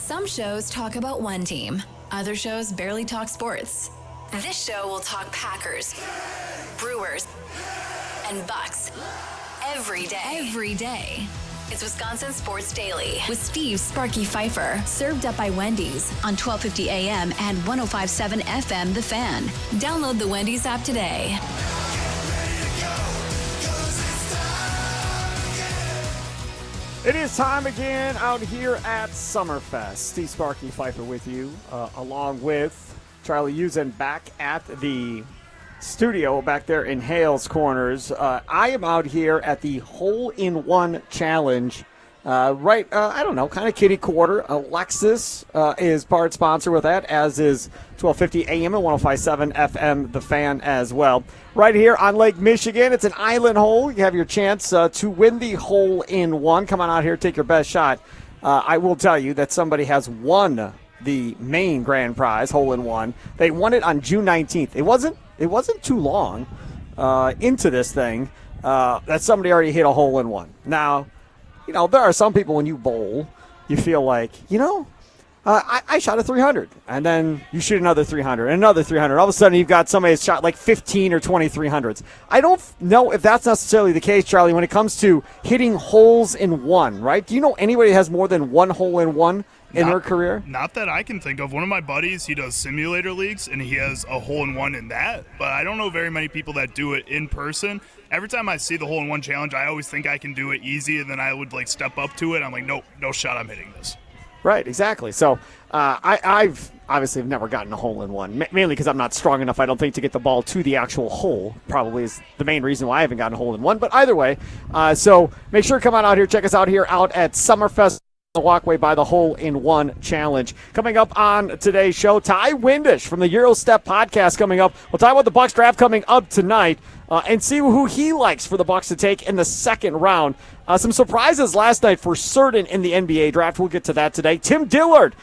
Some shows talk about one team. Other shows barely talk sports. This show will talk Packers, Brewers, and Bucks every day. It's Wisconsin Sports Daily with Steve Sparky Fifer, served up by Wendy's on 1250 AM and 105.7 FM The Fan. Download the Wendy's app today. It is time again out here at Summerfest. Steve Sparky Fifer with you, along with Charlie Usen back at the studio back there in Hales Corners. I am out here at the Hole-in-One Challenge. Kind of kitty quarter. Alexis is part sponsor with that, as is 1250 AM and 105.7 FM, The Fan as well. Right here on Lake Michigan, it's an island hole. You have your chance to win the Hole-in-One. Come on out here, take your best shot. I will tell you that somebody has won the main grand prize, Hole-in-One. They won it on June 19th. It wasn't too long into this thing that somebody already hit a hole-in-one. Now, there are some people when you bowl, you feel like, I shot a 300, and then you shoot another 300, and another 300. All of a sudden, you've got somebody that's shot like 15 or 20 300s. I don't know if that's necessarily the case, Charlie, when it comes to hitting holes in one, right? Do you know anybody that has more than one hole-in-one in her career? Not that I can think of. One of my buddies, he does simulator leagues, and he has a hole-in-one in that, but I don't know very many people that do it in person. Every time I see the hole-in-one challenge, I always think I can do it easy, and then I would step up to it. I'm like, nope, no shot, I'm hitting this. Right, exactly. So I've obviously never gotten a hole-in-one, mainly because I'm not strong enough, I don't think, to get the ball to the actual hole. Probably is the main reason why I haven't gotten a hole-in-one. But either way, so make sure to come on out here. Check us out here out at Summerfest. The walkway by the Hole-in-One Challenge. Coming up on today's show, Ty Windish from the Eurostep podcast coming up. We'll talk about the Bucks draft coming up tonight and see who he likes for the Bucks to take in the second round. Some surprises last night for certain in the NBA draft. We'll get to that today. Tim Dillard,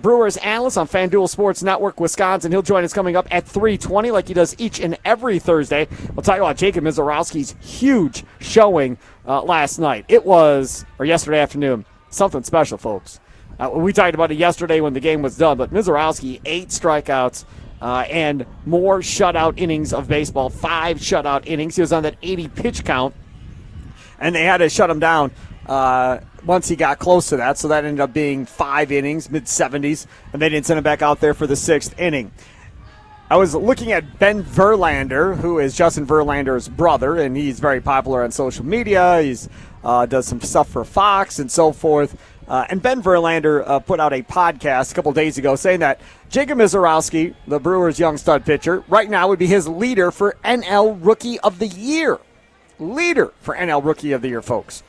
Brewers analyst on FanDuel Sports Network Wisconsin. He'll join us coming up at 3:20 like he does each and every Thursday. We'll talk about Jacob Mizorowski's huge showing last night. Yesterday afternoon. Something special, folks. We talked about it yesterday when the game was done, but Mizorowski, 8 strikeouts and more shutout innings of baseball, 5 shutout innings. He was on that 80 pitch count, and they had to shut him down once he got close to that, so that ended up being 5 innings, mid-70s, and they didn't send him back out there for the 6th inning. I was looking at Ben Verlander, who is Justin Verlander's brother, and he's very popular on social media. He's does some stuff for Fox and so forth. And Ben Verlander put out a podcast a couple days ago saying that Jacob Mizorowski, the Brewers' young stud pitcher, right now would be his leader for NL Rookie of the Year. Leader for NL Rookie of the Year, folks.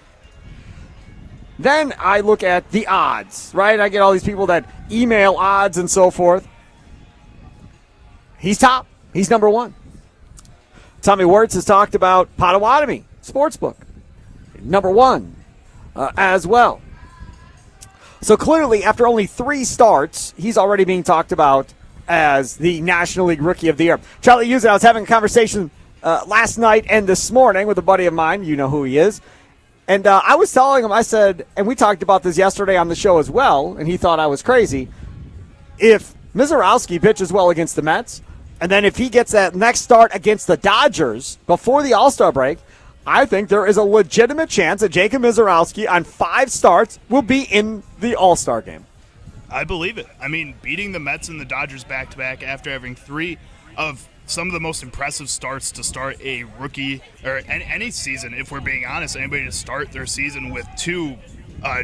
Then I look at the odds, right? I get all these people that email odds and so forth. He's top. He's number 1. Tommy Wirtz has talked about Potawatomi Sportsbook. Number 1 as well. So clearly, after only 3 starts, he's already being talked about as the National League Rookie of the Year. Charlie Usen, I was having a conversation last night and this morning with a buddy of mine. You know who he is. And I was telling him, I said, and we talked about this yesterday on the show as well, and he thought I was crazy. If Mizorowski pitches well against the Mets, and then if he gets that next start against the Dodgers before the All-Star break, I think there is a legitimate chance that Jacob Mizorowski on 5 starts will be in the All-Star game. I believe it. I mean, beating the Mets and the Dodgers back-to-back after having 3 of some of the most impressive starts to start a rookie, or any season, if we're being honest, anybody to start their season with 2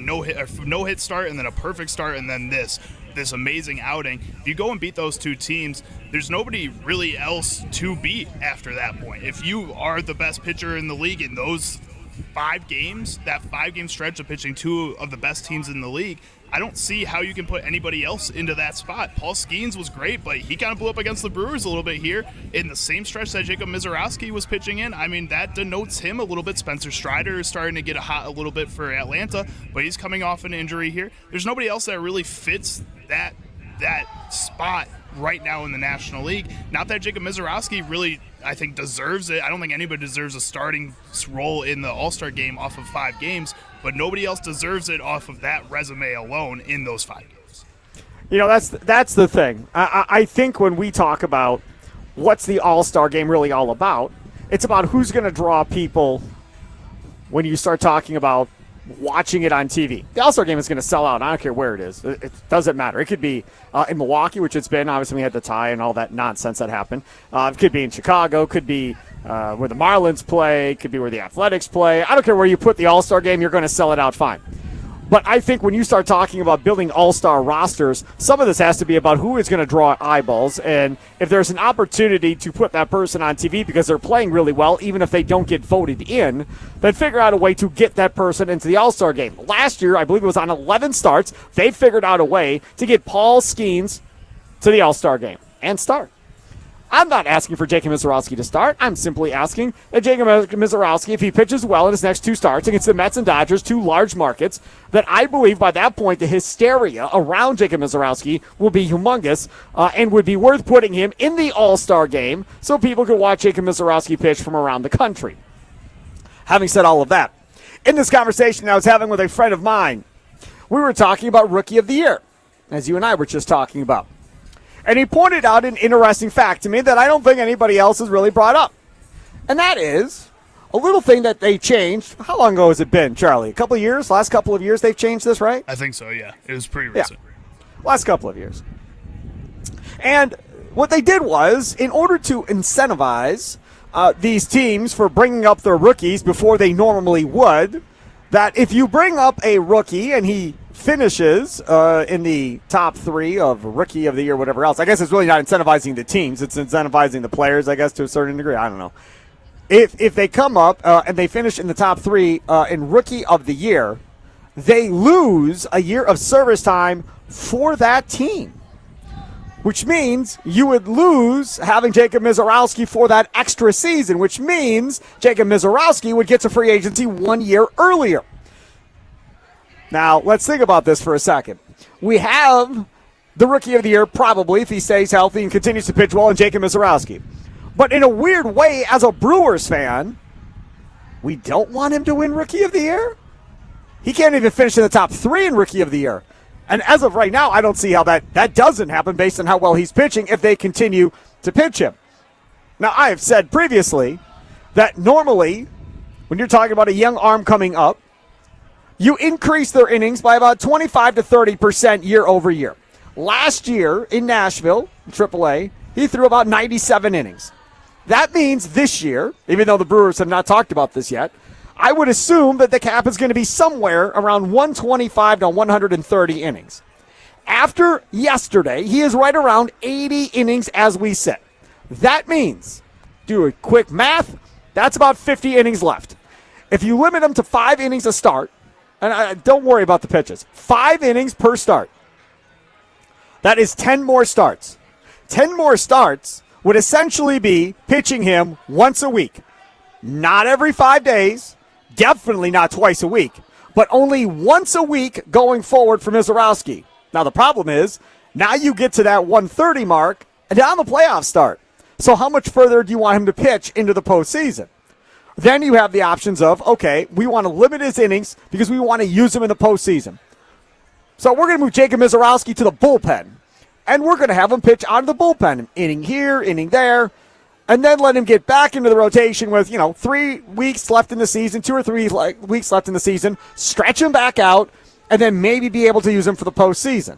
no-hit start and then a perfect start and then this amazing outing. If you go and beat those 2 teams, there's nobody really else to beat after that point. If you are the best pitcher in the league in those 5 games, that 5-game stretch of pitching 2 of the best teams in the league, I don't see how you can put anybody else into that spot. Paul Skeens was great, but he kind of blew up against the Brewers a little bit here in the same stretch that Jacob Mizorowski was pitching in. I mean, that denotes him a little bit. Spencer Strider is starting to get hot a little bit for Atlanta, but he's coming off an injury here. There's nobody else that really fits that spot right now in the National League. Not that Jacob Mizorowski really, I think, deserves it. I don't think anybody deserves a starting role in the All-Star game off of 5 games, but nobody else deserves it off of that resume alone in those 5 games. That's the thing. I think when we talk about what's the All-Star game really all about, it's about who's going to draw people when you start talking about watching it on TV. The All-Star game is going to sell out. I don't care where it is. It doesn't matter. It could be in Milwaukee, which it's been. Obviously, we had the tie and all that nonsense that happened. It could be in Chicago. Could be where the Marlins play. Could be where the Athletics play. I don't care where you put the All-Star game. You're going to sell it out fine. But I think when you start talking about building all-star rosters, some of this has to be about who is going to draw eyeballs. And if there's an opportunity to put that person on TV because they're playing really well, even if they don't get voted in, then figure out a way to get that person into the all-star game. Last year, I believe it was on 11 starts, they figured out a way to get Paul Skeens to the all-star game and start. I'm not asking for Jacob Mizorowski to start. I'm simply asking that Jacob Mizorowski, if he pitches well in his next two starts against the Mets and Dodgers, two large markets, that I believe by that point the hysteria around Jacob Mizorowski will be humongous and would be worth putting him in the All-Star game so people could watch Jacob Mizorowski pitch from around the country. Having said all of that, in this conversation I was having with a friend of mine, we were talking about Rookie of the Year, as you and I were just talking about. And he pointed out an interesting fact to me that I don't think anybody else has really brought up. And that is a little thing that they changed. How long ago has it been, Charlie? A couple of years? Last couple of years they've changed this, right? I think so, yeah. It was pretty recent. Yeah. Last couple of years. And what they did was, in order to incentivize these teams for bringing up their rookies before they normally would, that if you bring up a rookie and he finishes in the top three of Rookie of the Year, whatever else. I guess it's really not incentivizing the teams. It's incentivizing the players, I guess, to a certain degree. I don't know. If they come up and they finish in the top three in Rookie of the Year, they lose a year of service time for that team, which means you would lose having Jacob Mizorowski for that extra season, which means Jacob Mizorowski would get to free agency 1 year earlier. Now, let's think about this for a second. We have the Rookie of the Year, probably, if he stays healthy and continues to pitch well, and Jacob Mizorowski. But in a weird way, as a Brewers fan, we don't want him to win Rookie of the Year? He can't even finish in the top three in Rookie of the Year. And as of right now, I don't see how that doesn't happen based on how well he's pitching if they continue to pitch him. Now, I have said previously that normally, when you're talking about a young arm coming up, you increase their innings by about 25 to 30% year over year. Last year in Nashville, AAA, he threw about 97 innings. That means this year, even though the Brewers have not talked about this yet, I would assume that the cap is going to be somewhere around 125 to 130 innings. After yesterday, he is right around 80 innings as we sit. That means, do a quick math, that's about 50 innings left. If you limit him to 5 innings a start, and don't worry about the pitches, 5 innings per start, that is 10 more starts. 10 more starts would essentially be pitching him once a week. Not every 5 days, definitely not twice a week, but only once a week going forward for Mizorowski. Now the problem is, now you get to that 130 mark, and now the playoffs start. So how much further do you want him to pitch into the postseason? Then you have the options of, okay, we want to limit his innings because we want to use him in the postseason. So we're going to move Jacob Mizorowski to the bullpen, and we're going to have him pitch out of the bullpen, inning here, inning there, and then let him get back into the rotation with, 3 weeks left in the season, 2 or 3 weeks left in the season, stretch him back out, and then maybe be able to use him for the postseason.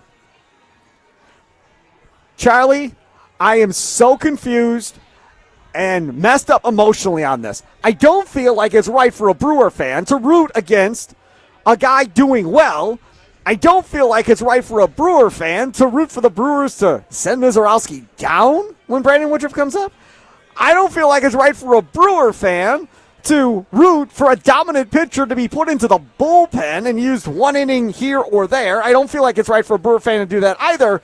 Charlie, I am so confused and messed up emotionally on this. I don't feel like it's right for a Brewer fan to root against a guy doing well. I don't feel like it's right for a Brewer fan to root for the Brewers to send Mizorowski down when Brandon Woodruff comes up. I don't feel like it's right for a Brewer fan to root for a dominant pitcher to be put into the bullpen and used 1 inning here or there. I don't feel like it's right for a Brewer fan to do that either.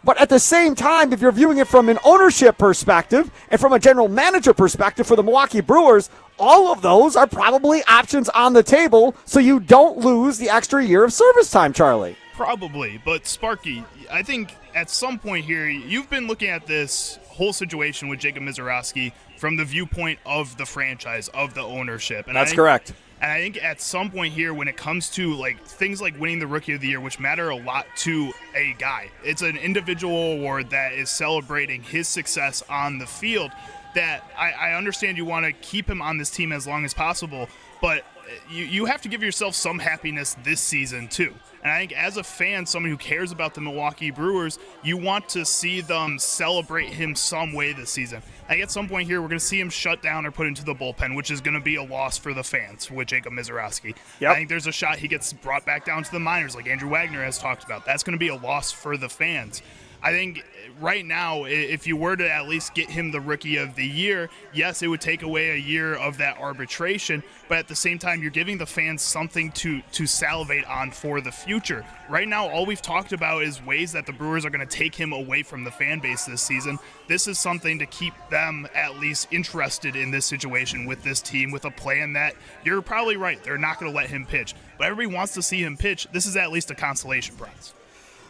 But at the same time, if you're viewing it from an ownership perspective and from a general manager perspective for the Milwaukee Brewers, all of those are probably options on the table so you don't lose the extra year of service time, Charlie. Probably, but Sparky, I think at some point here, you've been looking at this whole situation with Jacob Mizorowski from the viewpoint of the franchise, of the ownership. And That's correct. And I think at some point here, when it comes to like things like winning the Rookie of the Year, which matter a lot to a guy, it's an individual award that is celebrating his success on the field. That I understand you want to keep him on this team as long as possible, but you have to give yourself some happiness this season too. And I think as a fan, someone who cares about the Milwaukee Brewers, you want to see them celebrate him some way this season. I think at some point here, we're going to see him shut down or put into the bullpen, which is going to be a loss for the fans with Jacob Misiorowski. Yep. I think there's a shot he gets brought back down to the minors like Andrew Wagner has talked about. That's going to be a loss for the fans. I think right now, if you were to at least get him the Rookie of the Year, yes, it would take away a year of that arbitration, but at the same time, you're giving the fans something to salivate on for the future. Right now, all we've talked about is ways that the Brewers are going to take him away from the fan base this season. This is something to keep them at least interested in this situation with this team, with a plan that you're probably right. They're not going to let him pitch, but everybody wants to see him pitch. This is at least a consolation prize.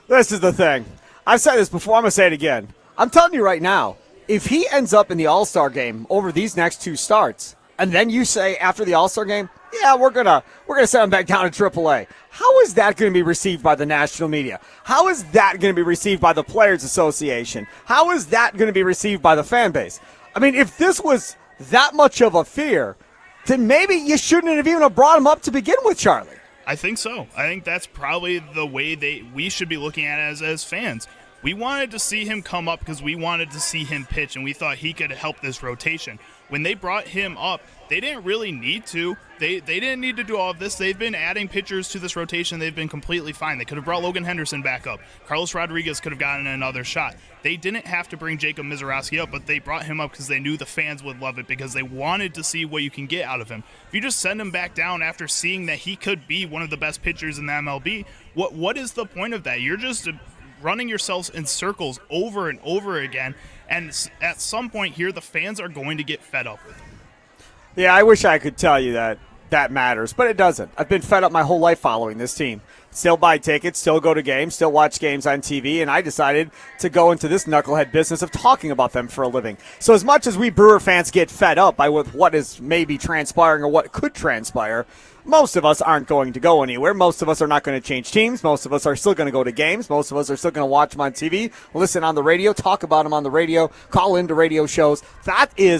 This is the thing. I've said this before, I'm going to say it again. I'm telling you right now, if he ends up in the All-Star game over these next two starts, and then you say after the All-Star game, yeah, we're gonna send him back down to AAA, how is that going to be received by the national media? How is that going to be received by the Players Association? How is that going to be received by the fan base? I mean, if this was that much of a fear, then maybe you shouldn't have even brought him up to begin with, Charlie. I think so. I think that's probably the way we should be looking at it as fans. We wanted to see him come up because we wanted to see him pitch, and we thought he could help this rotation. When they brought him up, they didn't really need to. They didn't need to do all of this. They've been adding pitchers to this rotation. They've been completely fine. They could have brought Logan Henderson back up. Carlos Rodriguez could have gotten another shot. They didn't have to bring Jacob Misiorowski up, but they brought him up because they knew the fans would love it, because they wanted to see what you can get out of him. If you just send him back down after seeing that he could be one of the best pitchers in the MLB, what is the point of that? You're just running yourselves in circles over and over again, and at some point here, the fans are going to get fed up with him. Yeah, I wish I could tell you that matters, but it doesn't. I've been fed up my whole life following this team. Still buy tickets, still go to games, still watch games on TV, and I decided to go into this knucklehead business of talking about them for a living. So as much as we Brewer fans get fed up by what is maybe transpiring or what could transpire, most of us aren't going to go anywhere. Most of us are not going to change teams. Most of us are still going to go to games. Most of us are still going to watch them on TV, listen on the radio, talk about them on the radio, call into radio shows.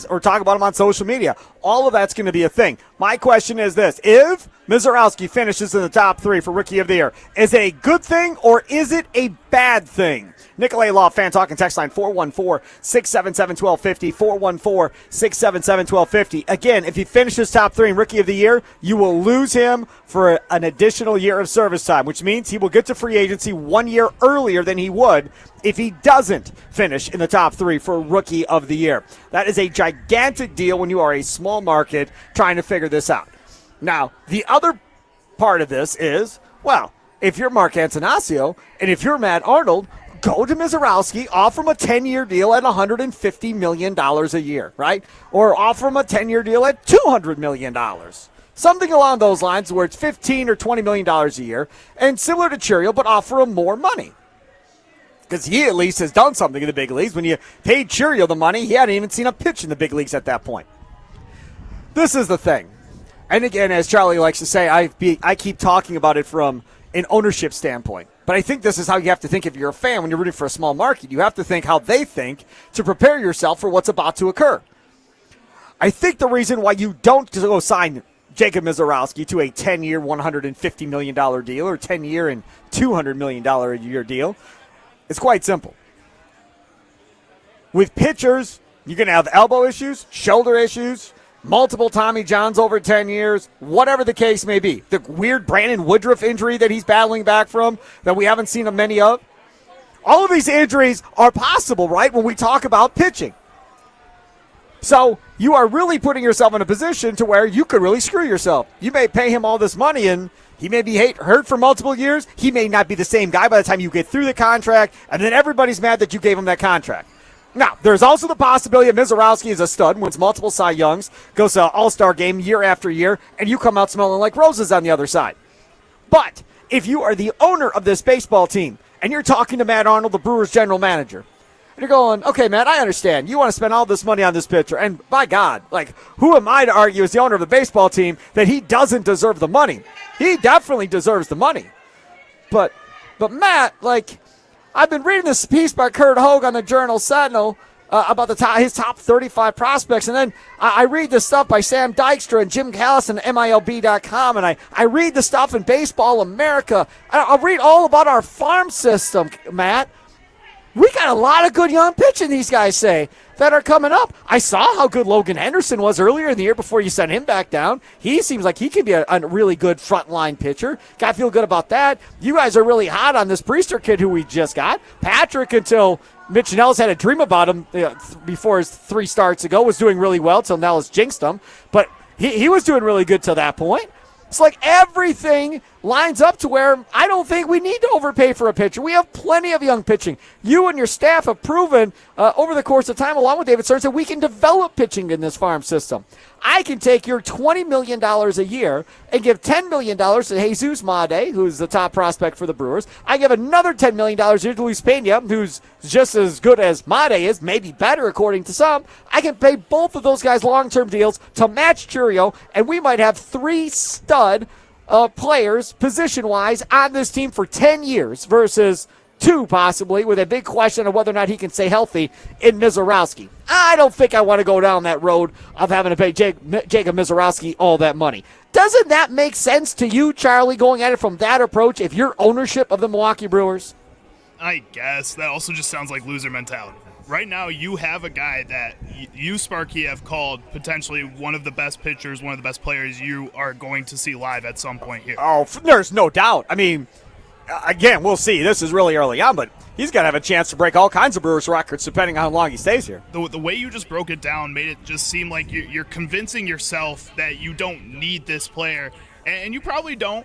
Or talk about them on social media. All of that's going to be a thing. My question is this. If Misiorowski finishes in the top 3 for Rookie of the Year, is it a good thing or is it a bad thing? Nicolay Law Fan Talking text line 414-677-1250, 414-677-1250. Again, if he finishes top 3 in Rookie of the Year, you will lose him for an additional year of service time, which means he will get to free agency 1 year earlier than he would if he doesn't finish in the top 3 for Rookie of the Year. That is a gigantic deal when you are a small market trying to figure this out. Now, the other part of this is, well, if you're Mark Antanasio and if you're Matt Arnold, go to Misiorowski, offer him a 10-year deal at $150 million a year, right? Or offer him a 10-year deal at $200 million. Something along those lines where it's $15 or $20 million a year, and similar to Churiel, but offer him more money. Because he at least has done something in the big leagues. When you paid Churiel the money, he hadn't even seen a pitch in the big leagues at that point. This is the thing. And again, as Charlie likes to say, I keep talking about it from an ownership standpoint. But I think this is how you have to think if you're a fan when you're rooting for a small market. You have to think how they think to prepare yourself for what's about to occur. I think the reason why you don't go sign Jacob Misiorowski to a 10-year, $150 million deal or 10-year and $200 million a year deal is quite simple. With pitchers, you're going to have elbow issues, shoulder issues, multiple Tommy Johns over 10 years, whatever the case may be. The weird Brandon Woodruff injury that he's battling back from that we haven't seen many of. All of these injuries are possible, right, when we talk about pitching. So you are really putting yourself in a position to where you could really screw yourself. You may pay him all this money and he may be hurt for multiple years. He may not be the same guy by the time you get through the contract, and then everybody's mad that you gave him that contract. Now, there's also the possibility that Misiorowski is a stud, wins multiple Cy Youngs, goes to an all-star game year after year, and you come out smelling like roses on the other side. But if you are the owner of this baseball team, and you're talking to Matt Arnold, the Brewers general manager, And you're going, okay, man, I understand. You want to spend all this money on this pitcher. And by God, like, who am I to argue as the owner of the baseball team that he doesn't deserve the money? He definitely deserves the money. But Matt, like, I've been reading this piece by Kurt Hogue on the Journal Sentinel about his top 35 prospects, and then I read the stuff by Sam Dykstra and Jim Callis and MILB.com, and I read the stuff in Baseball America. I'll read all about our farm system, Matt. We got a lot of good young pitching, these guys say, that are coming up. I saw how good Logan Henderson was earlier in the year before you sent him back down. He seems like he could be a really good frontline pitcher. Got to feel good about that. You guys are really hot on this Priester kid who we just got. Patrick, until Mitch Nellis had a dream about him before his 3 starts ago, was doing really well till Nellis jinxed him. But he was doing really good till that point. It's like everything lines up to where I don't think we need to overpay for a pitcher. We have plenty of young pitching. You and your staff have proven over the course of time, along with David Stearns, that we can develop pitching in this farm system. I can take your $20 million a year and give $10 million to Jesus Made, who's the top prospect for the Brewers. I give another $10 million to Luis Pena, who's just as good as Made is, maybe better according to some. I can pay both of those guys long-term deals to match Churio, and we might have 3 stud players, position-wise, on this team for 10 years versus 2 possibly, with a big question of whether or not he can stay healthy in Mizorowski. I don't think I want to go down that road of having to pay Jacob Mizorowski all that money. Doesn't that make sense to you, Charlie, going at it from that approach if you're ownership of the Milwaukee Brewers? I guess. That also just sounds like loser mentality. Right now, you have a guy that you, Sparky, have called potentially one of the best pitchers, one of the best players you are going to see live at some point here. Oh, there's no doubt. I mean, again, we'll see. This is really early on, but he's going to have a chance to break all kinds of Brewers records depending on how long he stays here. The way you just broke it down made it just seem like you're convincing yourself that you don't need this player. And you probably don't.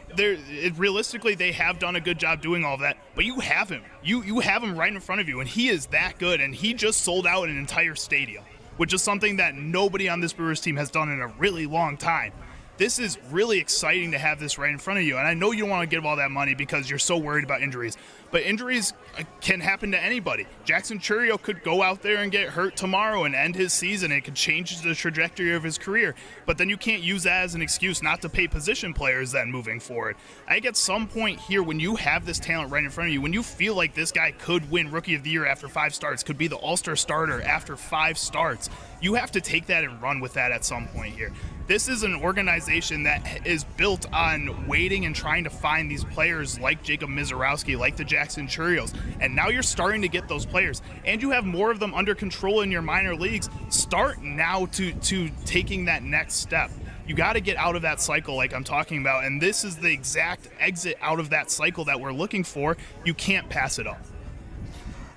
Realistically, they have done a good job doing all of that. But you have him. You have him right in front of you, and he is that good. And he just sold out an entire stadium, which is something that nobody on this Brewers team has done in a really long time. This is really exciting to have this right in front of you. And I know you don't want to give all that money because you're so worried about injuries. But injuries can happen to anybody. Jackson Churio could go out there and get hurt tomorrow and end his season. It could change the trajectory of his career. But then you can't use that as an excuse not to pay position players then moving forward. I think at some point here, when you have this talent right in front of you, when you feel like this guy could win Rookie of the Year after 5 starts, could be the All-Star starter after 5 starts, you have to take that and run with that at some point here. This is an organization that is built on waiting and trying to find these players like Jacob Mizorowski, like the Jackson Churios, and now you're starting to get those players, and you have more of them under control in your minor leagues. Start now to taking that next step. You got to get out of that cycle like I'm talking about, and this is the exact exit out of that cycle that we're looking for. You can't pass it up.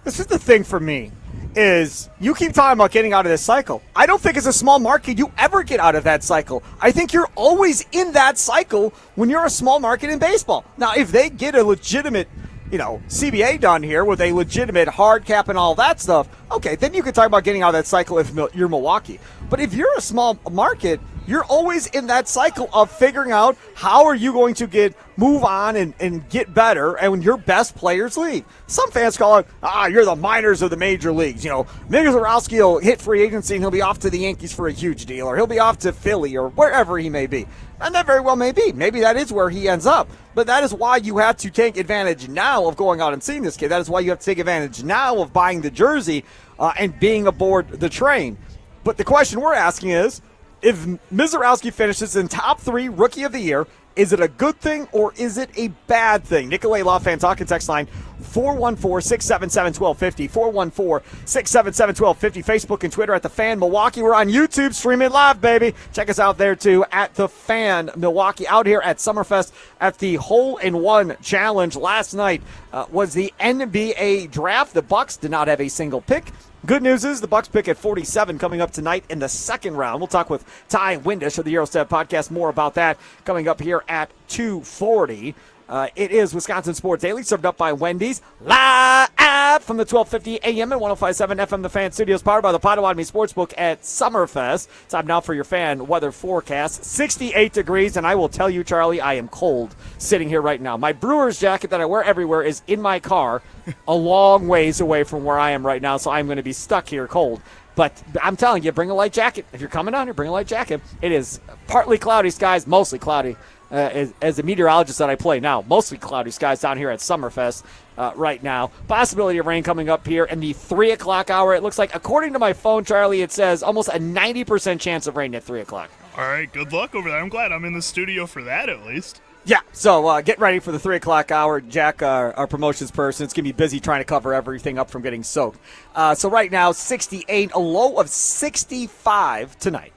This is the thing for me, is you keep talking about getting out of this cycle. I don't think as a small market you ever get out of that cycle. I think you're always in that cycle when you're a small market in baseball. Now, if they get a legitimate, CBA done here with a legitimate hard cap and all that stuff, okay, then you can talk about getting out of that cycle if you're Milwaukee. But if you're a small market, you're always in that cycle of figuring out how are you going to move on and get better and when your best players leave. Some fans call it, you're the minors of the major leagues. Mizorowski will hit free agency and he'll be off to the Yankees for a huge deal, or he'll be off to Philly or wherever he may be. And that very well may be. Maybe that is where he ends up. But that is why you have to take advantage now of going out and seeing this kid. That is why you have to take advantage now of buying the jersey and being aboard the train. But the question we're asking is, if Mizorowski finishes in top 3 Rookie of the Year, is it a good thing or is it a bad thing? Nicolay Law Fan Talk and Text Line 414-677-1250, 414-677-1250, Facebook and Twitter at The Fan Milwaukee. We're on YouTube, streaming live, baby. Check us out there, too, at The Fan Milwaukee. Out here at Summerfest at the Hole-in-One Challenge. Last night was the NBA Draft. The Bucks did not have a single pick. Good news is the Bucks pick at 47 coming up tonight in the second round. We'll talk with Ty Windish of the Eurostat Podcast. More about that coming up here at 2:40. It is Wisconsin Sports Daily, served up by Wendy's. Live live from the 1250 AM and 1057 FM The Fan Studios, powered by the Potawatomi Sportsbook at Summerfest. Time now for your fan weather forecast. 68 degrees, and I will tell you, Charlie, I am cold sitting here right now. My Brewers jacket that I wear everywhere is in my car a long ways away from where I am right now, so I'm going to be stuck here cold. But I'm telling you, bring a light jacket. If you're coming down here, bring a light jacket. It is partly cloudy skies, mostly cloudy. As a meteorologist that I play now, mostly cloudy skies down here at Summerfest right now. Possibility of rain coming up here in the 3 o'clock hour. It looks like, according to my phone, Charlie, it says almost a 90% chance of rain at 3 o'clock. All right, good luck over there. I'm glad I'm in the studio for that at least. Yeah, so get ready for the 3 o'clock hour. Jack, our promotions person, it's going to be busy trying to cover everything up from getting soaked. So right now, 68, a low of 65 tonight.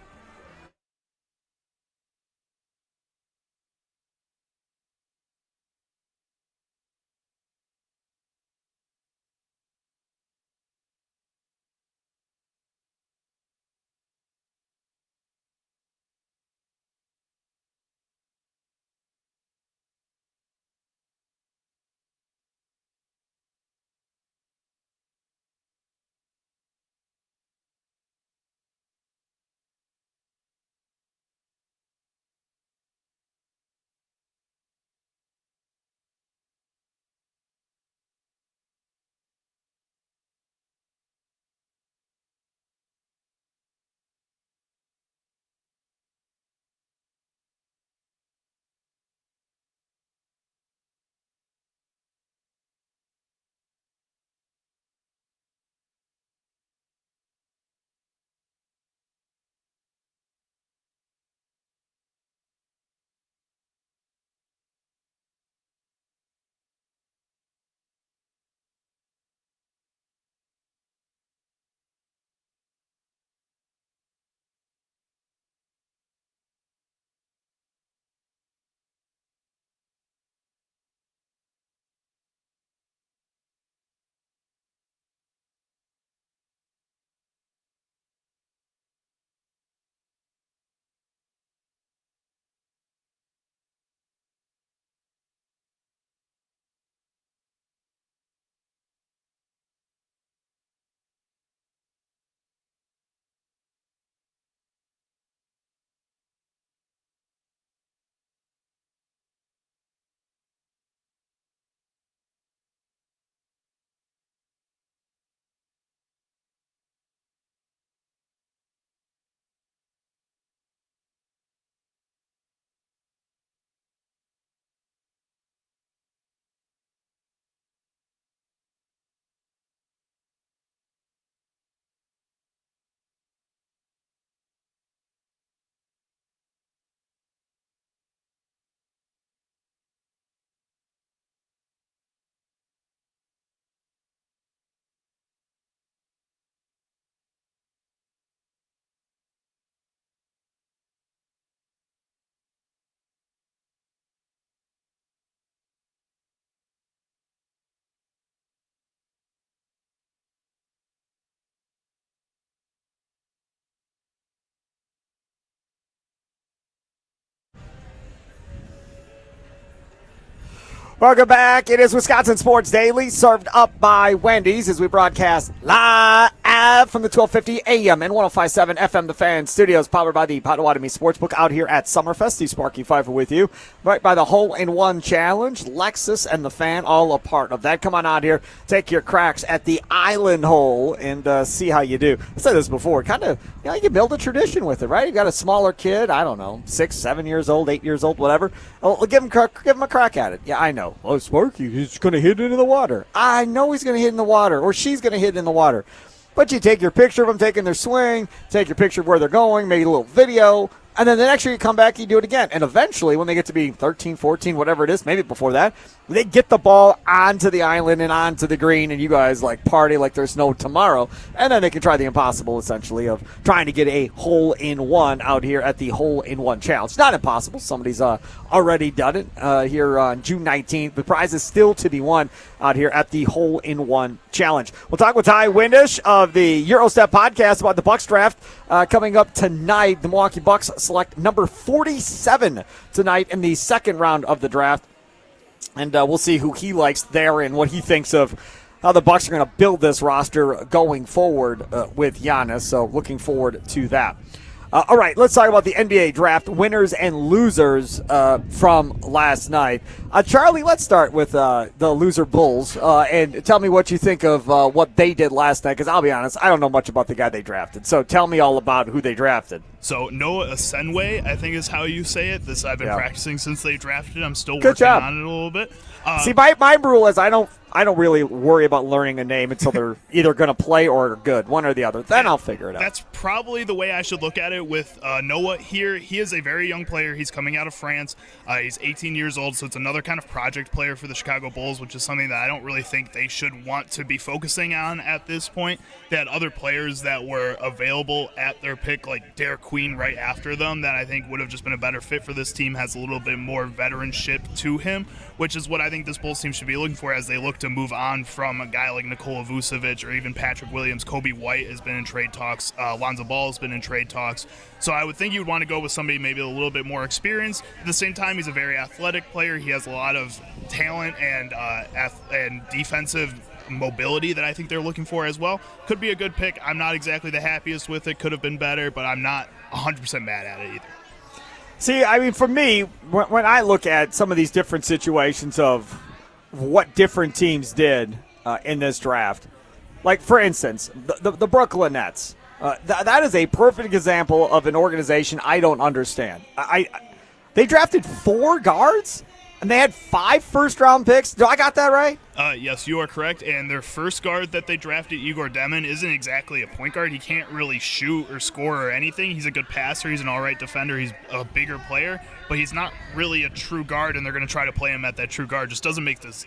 Welcome back. It is Wisconsin Sports Daily, served up by Wendy's as we broadcast live from the 1250 AM and 1057 FM The Fan Studios, powered by the Potawatomi Sportsbook out here at Summerfest. The Sparky Fifer with you, right by the Hole-in-One Challenge. Lexus and The Fan all a part of that. Come on out here, take your cracks at the Island Hole and see how you do. I said this before, kind of, you can build a tradition with it, right? You got a smaller kid, I don't know, 6, 7 years old, 8 years old, whatever. Oh, give him a crack at it. Yeah, I know. Oh, Sparky, he's going to hit into the water. I know he's going to hit in the water, or she's going to hit in the water. But you take your picture of them taking their swing, take your picture of where they're going, maybe a little video, and then the next year you come back, you do it again. And eventually, when they get to be 13, 14, whatever it is, maybe before that, they get the ball onto the island and onto the green, and you guys party like there's no tomorrow. And then they can try the impossible, essentially, of trying to get a hole-in-one out here at the Hole-in-One Challenge. It's not impossible. Somebody's already done it here on June 19th. The prize is still to be won out here at the Hole-in-One Challenge. We'll talk with Ty Windish of the Eurostep podcast about the Bucks draft coming up tonight. The Milwaukee Bucks select number 47 tonight in the second round of the draft. And we'll see who he likes there and what he thinks of how the Bucks are going to build this roster going forward with Giannis. So looking forward to that. All right, let's talk about the NBA draft winners and losers from last night. Charlie, let's start with the loser Bulls and tell me what you think of what they did last night, because I'll be honest, I don't know much about the guy they drafted. So tell me all about who they drafted. So Noah Osenwe, I think is how you say it. This I've been practicing since they drafted. I'm still Good working job. on it a little bit. See, my rule is I don't really worry about learning a name until they're either going to play or are good, one or the other. Then I'll figure it out. That's probably the way I should look at it with Noah here. He is a very young player. He's coming out of France. He's 18 years old, so it's another kind of project player for the Chicago Bulls, which is something that I don't really think they should want to be focusing on at this point. They had other players that were available at their pick, like Derek Queen right after them, that I think would have just been a better fit for this team, has a little bit more veteranship to him, which is what I think this Bulls team should be looking for as they look to move on from a guy like Nikola Vucevic or even Patrick Williams. Kobe White has been in trade talks. Lonzo Ball has been in trade talks. So I would think you'd want to go with somebody maybe a little bit more experienced. At the same time, he's a very athletic player. He has a lot of talent and defensive mobility that I think they're looking for as well. Could be a good pick. I'm not exactly the happiest with it. Could have been better, but I'm not 100% mad at it either. See, I mean, for me, when I look at some of these different situations of what different teams did in this draft, like, for instance, the Brooklyn Nets, that is a perfect example of an organization I don't understand. They drafted 4 guards, and they had 5 first-round picks. Do I got that right? Yes, you are correct. And their first guard that they drafted, Igor Demon, isn't exactly a point guard. He can't really shoot or score or anything. He's a good passer. He's an all-right defender. He's a bigger player, but he's not really a true guard, and they're going to try to play him at that true guard. Just doesn't make this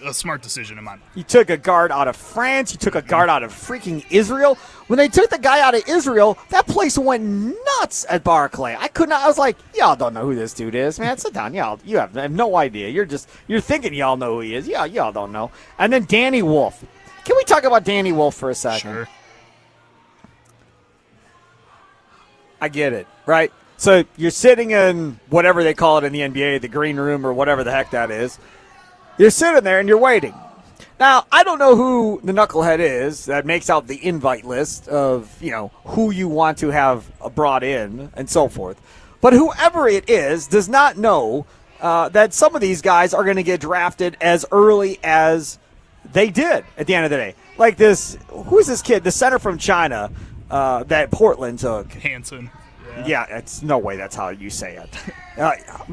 a smart decision in my mind. You took a guard out of France. You took a guard out of freaking Israel. When they took the guy out of Israel, that place went nuts at Barclay. I was like, y'all don't know who this dude is, man. Sit down. You have no idea. You're thinking y'all know who he is. Yeah, y'all don't know. And then Danny Wolf. Can we talk about Danny Wolf for a second? Sure. I get it, right? So you're sitting in whatever they call it in the NBA, the green room or whatever the heck that is. You're sitting there and you're waiting. Now, I don't know who the knucklehead is that makes out the invite list of, who you want to have brought in and so forth. But whoever it is does not know that some of these guys are going to get drafted as early as they did at the end of the day. Like who's this kid, the center from China that Portland took? Hansen. Yeah, it's no way that's how you say it.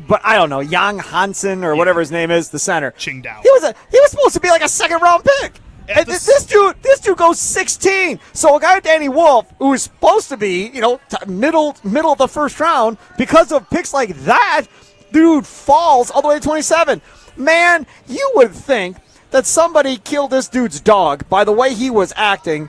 But I don't know, Yang Hansen or whatever his name is, the center. Qingdao. He was supposed to be like a second-round pick. And this dude goes 16. So a guy like Danny Wolf, who is supposed to be, middle of the first round, because of picks like that, dude falls all the way to 27. Man, you would think that somebody killed this dude's dog by the way he was acting,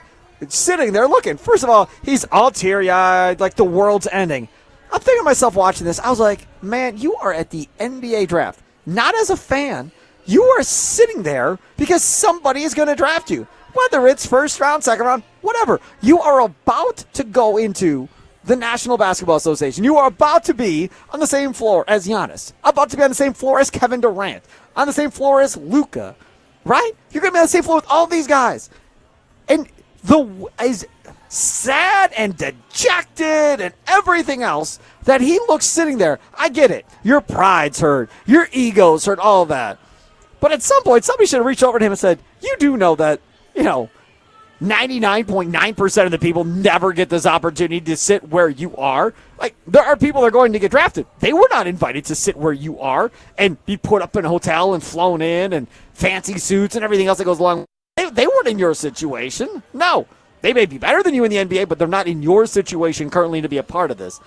sitting there looking. First of all, he's all teary-eyed, like the world's ending. I'm thinking to myself watching this, I was like, man, you are at the NBA draft. Not as a fan. You are sitting there because somebody is going to draft you. Whether it's first round, second round, whatever. You are about to go into the National Basketball Association. You are about to be on the same floor as Giannis. About to be on the same floor as Kevin Durant. On the same floor as Luka. Right? You're going to be on the same floor with all these guys. And as sad and dejected and everything else that he looks sitting there. I get it. Your pride's hurt. Your ego's hurt. All of that. But at some point, somebody should have reached over to him and said, you do know that, 99.9% of the people never get this opportunity to sit where you are. Like, there are people that are going to get drafted. They were not invited to sit where you are and be put up in a hotel and flown in and fancy suits and everything else that goes along. They weren't in your situation. No. They may be better than you in the NBA, but they're not in your situation currently to be a part of this.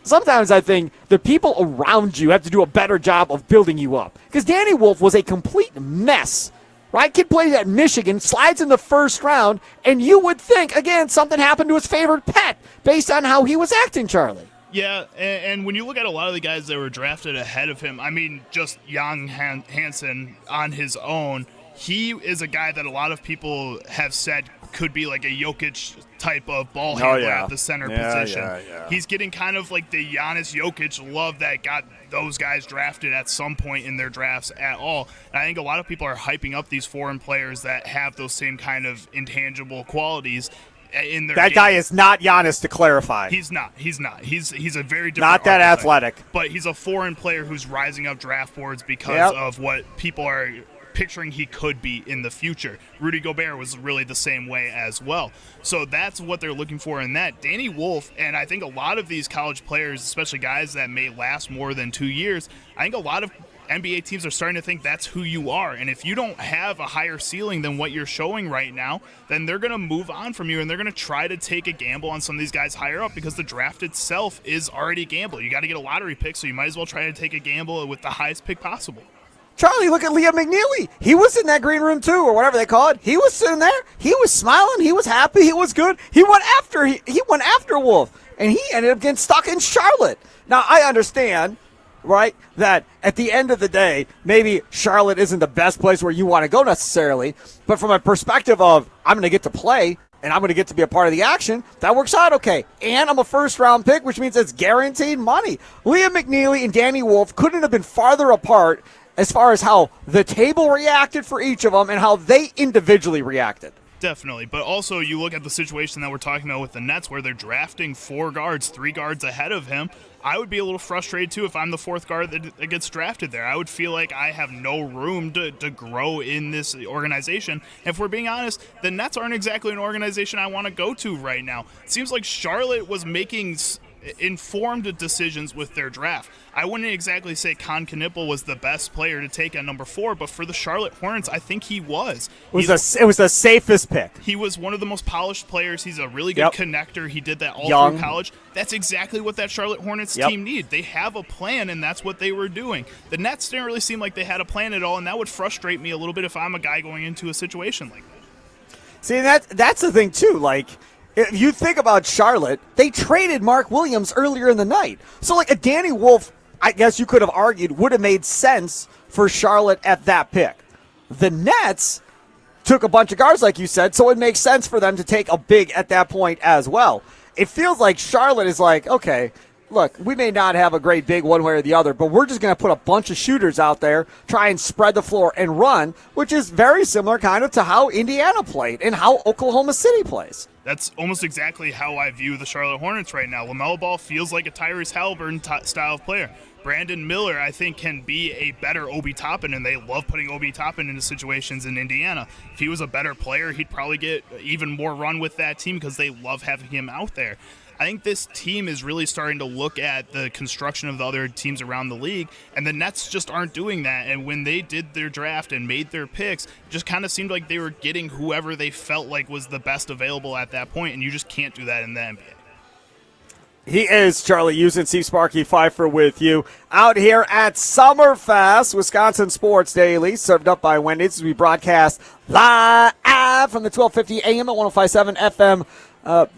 Sometimes I think the people around you have to do a better job of building you up. Because Danny Wolf was a complete mess. Right? Kid plays at Michigan, slides in the first round, and you would think, again, something happened to his favorite pet based on how he was acting, Charlie. Yeah, and when you look at a lot of the guys that were drafted ahead of him, I mean, just Jan Hansen on his own, he is a guy that a lot of people have said could be like a Jokic type of ball handler at the center position. He's getting kind of like the Giannis Jokic love that got those guys drafted at some point in their drafts at all. And I think a lot of people are hyping up these foreign players that have those same kind of intangible qualities in their That game. guy is not Giannis, to clarify. He's not. He's a very different Not that archetype. athletic. But he's a foreign player who's rising up draft boards because of what people are picturing he could be in the future. Rudy Gobert was really the same way as well. So that's what they're looking for in that. Danny Wolf, and I think a lot of these college players, especially guys that may last more than 2 years, I think a lot of NBA teams are starting to think that's who you are. And if you don't have a higher ceiling than what you're showing right now, then they're going to move on from you, and they're going to try to take a gamble on some of these guys higher up because the draft itself is already a gamble. You got to get a lottery pick, so you might as well try to take a gamble with the highest pick possible. Charlie, look at Liam McNeely. He was in that green room too, or whatever they call it. He was sitting there. He was smiling. He was happy. He was good. He went after Wolf, and he ended up getting stuck in Charlotte. Now, I understand, right, that at the end of the day, maybe Charlotte isn't the best place where you want to go necessarily, but from a perspective of I'm going to get to play and I'm going to get to be a part of the action, that works out okay. And I'm a first-round pick, which means it's guaranteed money. Liam McNeely and Danny Wolf couldn't have been farther apart as far as how the table reacted for each of them and how they individually reacted. Definitely, but also you look at the situation that we're talking about with the Nets where they're drafting 4 guards, 3 guards ahead of him. I would be a little frustrated too if I'm the 4th guard that gets drafted there. I would feel like I have no room to grow in this organization. If we're being honest, the Nets aren't exactly an organization I want to go to right now. It seems like Charlotte was making informed decisions with their draft. I wouldn't exactly say Con Knipple was the best player to take at number 4, but for the Charlotte Hornets, I think he was. It was the safest pick. He was one of the most polished players. He's a really good connector. He did that all through college. That's exactly what that Charlotte Hornets team need. They have a plan, and that's what they were doing. The Nets didn't really seem like they had a plan at all, and that would frustrate me a little bit if I'm a guy going into a situation like that. See, that's the thing, too. Like, if you think about Charlotte, they traded Mark Williams earlier in the night. So, like, a Danny Wolf, I guess you could have argued, would have made sense for Charlotte at that pick. The Nets took a bunch of guards, like you said, so it makes sense for them to take a big at that point as well. It feels like Charlotte is like, okay, look, we may not have a great big one way or the other, but we're just going to put a bunch of shooters out there, try and spread the floor and run, which is very similar kind of to how Indiana played and how Oklahoma City plays. That's almost exactly how I view the Charlotte Hornets right now. LaMelo Ball feels like a Tyrese Halliburton style of player. Brandon Miller, I think, can be a better Obi Toppin, and they love putting Obi Toppin into situations in Indiana. If he was a better player, he'd probably get even more run with that team because they love having him out there. I think this team is really starting to look at the construction of the other teams around the league, and the Nets just aren't doing that. And when they did their draft and made their picks, it just kind of seemed like they were getting whoever they felt like was the best available at that point, and you just can't do that in the NBA. He is Charlie Houston, Steve Sparky Fifer with you out here at Summerfest, Wisconsin Sports Daily, served up by Wendy's as we broadcast live from the 1250 AM at 105.7 FM.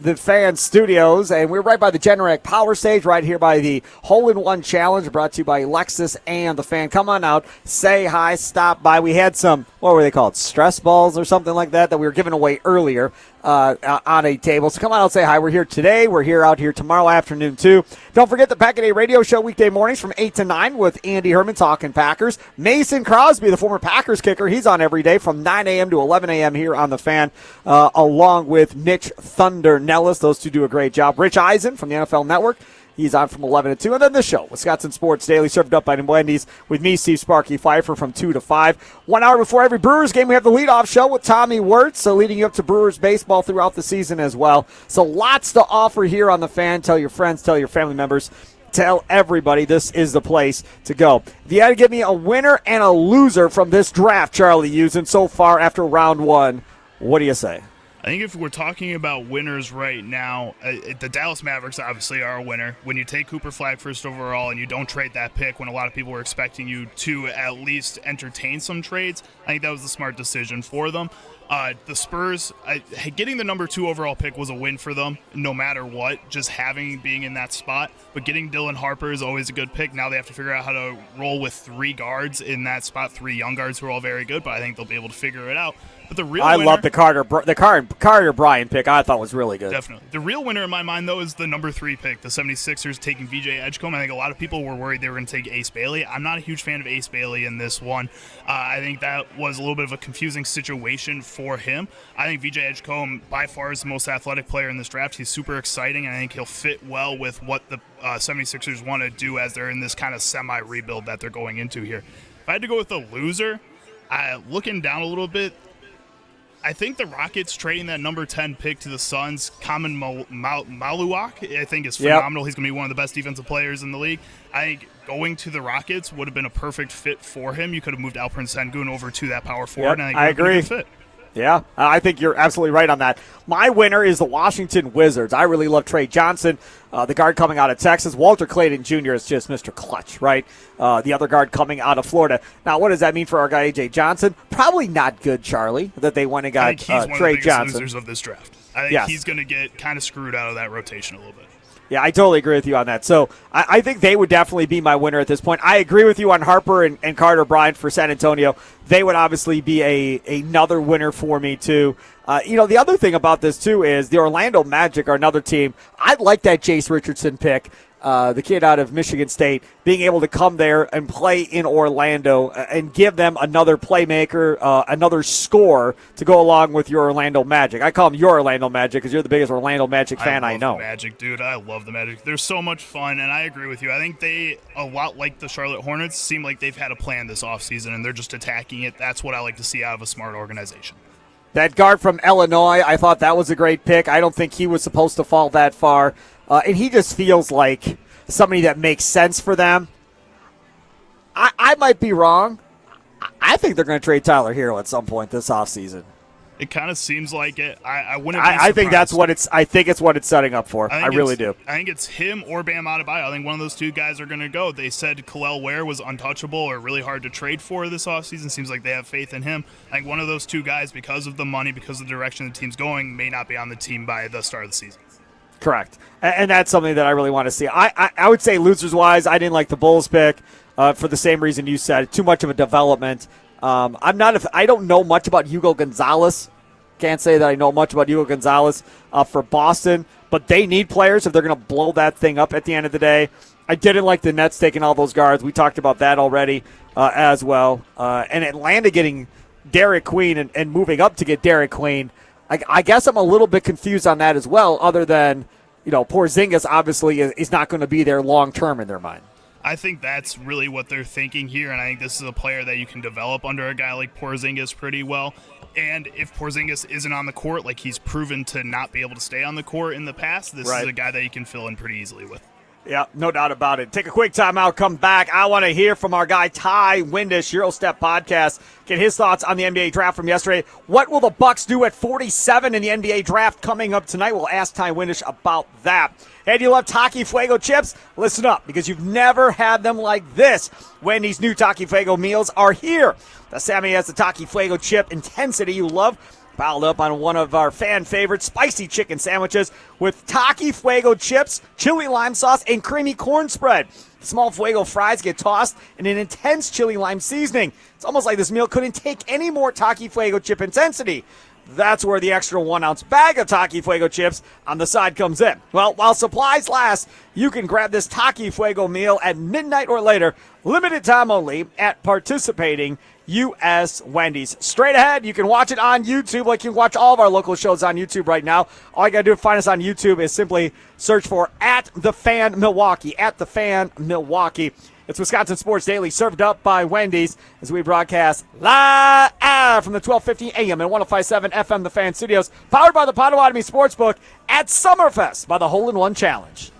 The Fan Studios, and we're right by the Generac Power Stage, right here by the Hole-in-One Challenge, brought to you by Lexus and the Fan. Come on out, say hi, stop by. We had some, what were they called, stress balls or something like that we were giving away earlier on a table. So come on out, say hi. We're here today. We're here out here tomorrow afternoon, too. Don't forget the Pack-A-Day Radio Show weekday mornings from 8 to 9 with Andy Herman talking Packers. Mason Crosby, the former Packers kicker, he's on every day from 9 a.m. to 11 a.m. here on the Fan, along with Mitch Thunder Nellis. Those two do a great job. Rich Eisen from the NFL Network, he's on from 11 to 2. And then the show, Wisconsin Sports Daily, served up by Wendy's with me, Steve Sparky Fifer, from 2 to 5. 1 hour before every Brewers game, we have the leadoff show with Tommy Wirtz, so leading you up to Brewers baseball throughout the season as well. So lots to offer here on the Fan. Tell your friends, tell your family members, tell everybody this is the place to go. If you had to give me a winner and a loser from this draft, Charlie Houston, so far after round 1, what do you say? I think if we're talking about winners right now, the Dallas Mavericks obviously are a winner. When you take Cooper Flagg first overall and you don't trade that pick when a lot of people were expecting you to at least entertain some trades, I think that was the smart decision for them. The Spurs, getting the number 2 overall pick was a win for them, no matter what, just being in that spot. But getting Dylan Harper is always a good pick. Now they have to figure out how to roll with 3 guards in that spot, 3 young guards who are all very good, but I think they'll be able to figure it out. But the real winner, love the Carter Bryant pick. I thought was really good. Definitely. The real winner in my mind, though, is the number 3 pick, the 76ers taking VJ Edgecombe. I think a lot of people were worried they were going to take Ace Bailey. I'm not a huge fan of Ace Bailey in this one. I think that was a little bit of a confusing situation for him. I think VJ Edgecombe by far is the most athletic player in this draft. He's super exciting, and I think he'll fit well with what the 76ers want to do as they're in this kind of semi-rebuild that they're going into here. If I had to go with a loser, looking down a little bit, I think the Rockets trading that number 10 pick to the Suns, Kamen Maluak, I think is phenomenal. Yep. He's going to be one of the best defensive players in the league. I think going to the Rockets would have been a perfect fit for him. You could have moved Alperen Sengun over to that power forward, and I agree. Been a good fit. Yeah, I think you're absolutely right on that. My winner is the Washington Wizards. I really love Trey Johnson, the guard coming out of Texas. Walter Clayton Jr. is just Mr. Clutch, right? The other guard coming out of Florida. Now, what does that mean for our guy A.J. Johnson? Probably not good, Charlie, that they went and got Trey Johnson. I think he's one of the biggest losers of this draft. I think he's going to get kind of screwed out of that rotation a little bit. Yeah, I totally agree with you on that. So I think they would definitely be my winner at this point. I agree with you on Harper and Carter Bryant for San Antonio. They would obviously be another winner for me, too. The other thing about this, too, is the Orlando Magic are another team. I'd like that Jace Richardson pick, the kid out of Michigan State, being able to come there and play in Orlando and give them another playmaker, another scorer to go along with your Orlando Magic. I call them your Orlando Magic because you're the biggest Orlando Magic fan I know. The Magic, dude. I love the Magic. They're so much fun, and I agree with you. I think they, a lot like the Charlotte Hornets, seem like they've had a plan this offseason, and they're just attacking it. That's what I like to see out of a smart organization. That guard from Illinois, I thought that was a great pick. I don't think he was supposed to fall that far. And he just feels like somebody that makes sense for them. I might be wrong. I think they're going to trade Tyler Hero at some point this offseason. It kind of seems like it. I wouldn't be surprised. I think that's what it's. I think it's what it's setting up for. I really do. I think it's him or Bam Adebayo. I think one of those two guys are going to go. They said Khalil Ware was untouchable or really hard to trade for this offseason. Seems like they have faith in him. I think one of those two guys, because of the money, because of the direction the team's going, may not be on the team by the start of the season. Correct, and that's something that I really want to see. I would say losers-wise, I didn't like the Bulls pick for the same reason you said. Too much of a development. I don't know much about Hugo Gonzalez. Can't say that I know much about Hugo Gonzalez for Boston, but they need players if they're going to blow that thing up at the end of the day. I didn't like the Nets taking all those guards. We talked about that already as well. And Atlanta getting Derek Queen and moving up to get Derek Queen. I guess I'm a little bit confused on that as well, other than, Porzingis obviously is not going to be there long-term in their mind. I think that's really what they're thinking here, and I think this is a player that you can develop under a guy like Porzingis pretty well. And if Porzingis isn't on the court, like he's proven to not be able to stay on the court in the past, this is a guy that you can fill in pretty easily with. Yeah, no doubt about it. Take a quick timeout, come back. I want to hear from our guy Ty Windish, Eurostep Podcast, get his thoughts on the NBA draft from yesterday. What will the Bucks do at 47 in the NBA draft coming up tonight? We'll ask Ty Windish about that. Hey, do you love Taki Fuego chips? Listen up, because you've never had them like this. Wendy's new Taki Fuego meals are here. The Sammy has the Taki Fuego chip intensity you love, piled up on one of our fan favorite spicy chicken sandwiches with Taki Fuego chips, chili lime sauce, and creamy corn spread. Small Fuego fries get tossed in an intense chili lime seasoning. It's almost like this meal couldn't take any more Taki Fuego chip intensity. That's where the extra 1-ounce bag of Taki Fuego chips on the side comes in. Well, while supplies last, you can grab this Taki Fuego meal at midnight or later, limited time only, at participating U.S. Wendy's. Straight ahead, you can watch it on YouTube like you can watch all of our local shows on YouTube right now. All you got to do to find us on YouTube is simply search for @TheFanMilwaukee, @TheFanMilwaukee. It's Wisconsin Sports Daily, served up by Wendy's, as we broadcast live from the 1250 AM and 105.7 FM The Fan Studios, powered by the Potawatomi Sportsbook at Summerfest by the Hole in One Challenge.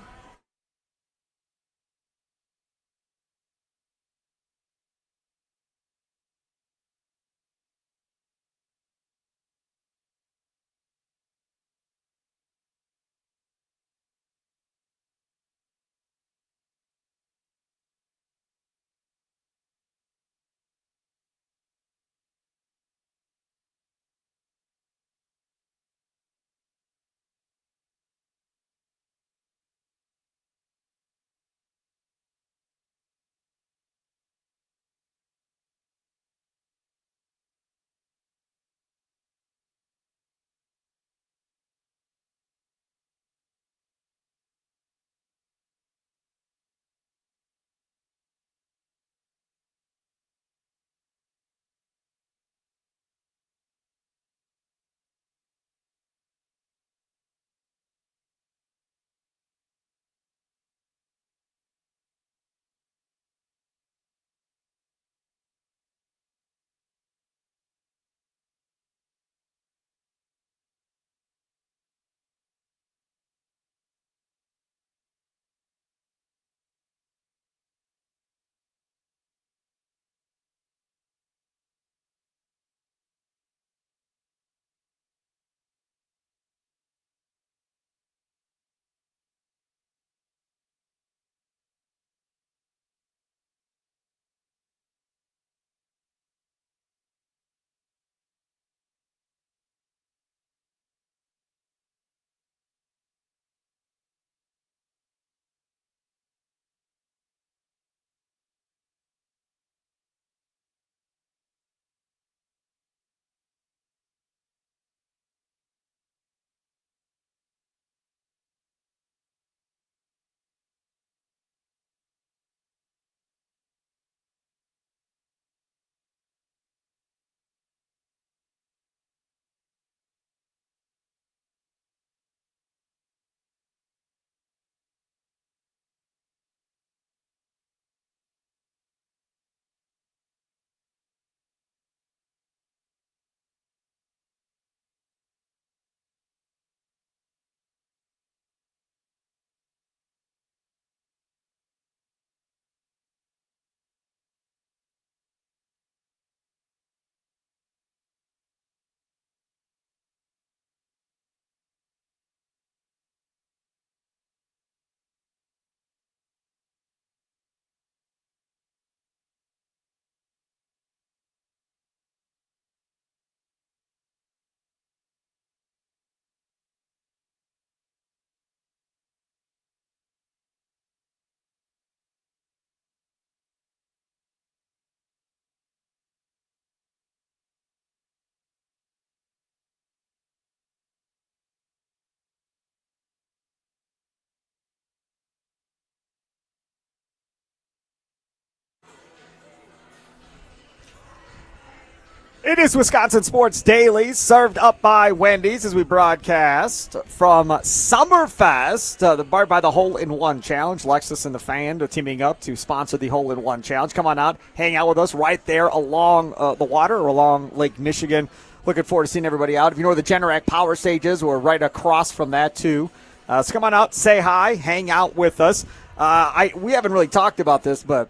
It is Wisconsin Sports Daily, served up by Wendy's as we broadcast from Summerfest, powered by the Hole-in-One Challenge. Lexus and the Fan are teaming up to sponsor the Hole-in-One Challenge. Come on out, hang out with us right there along the water or along Lake Michigan. Looking forward to seeing everybody out. If you know where the Generac Power Stage is, we're right across from that too. So come on out, say hi, hang out with us. We haven't really talked about this, but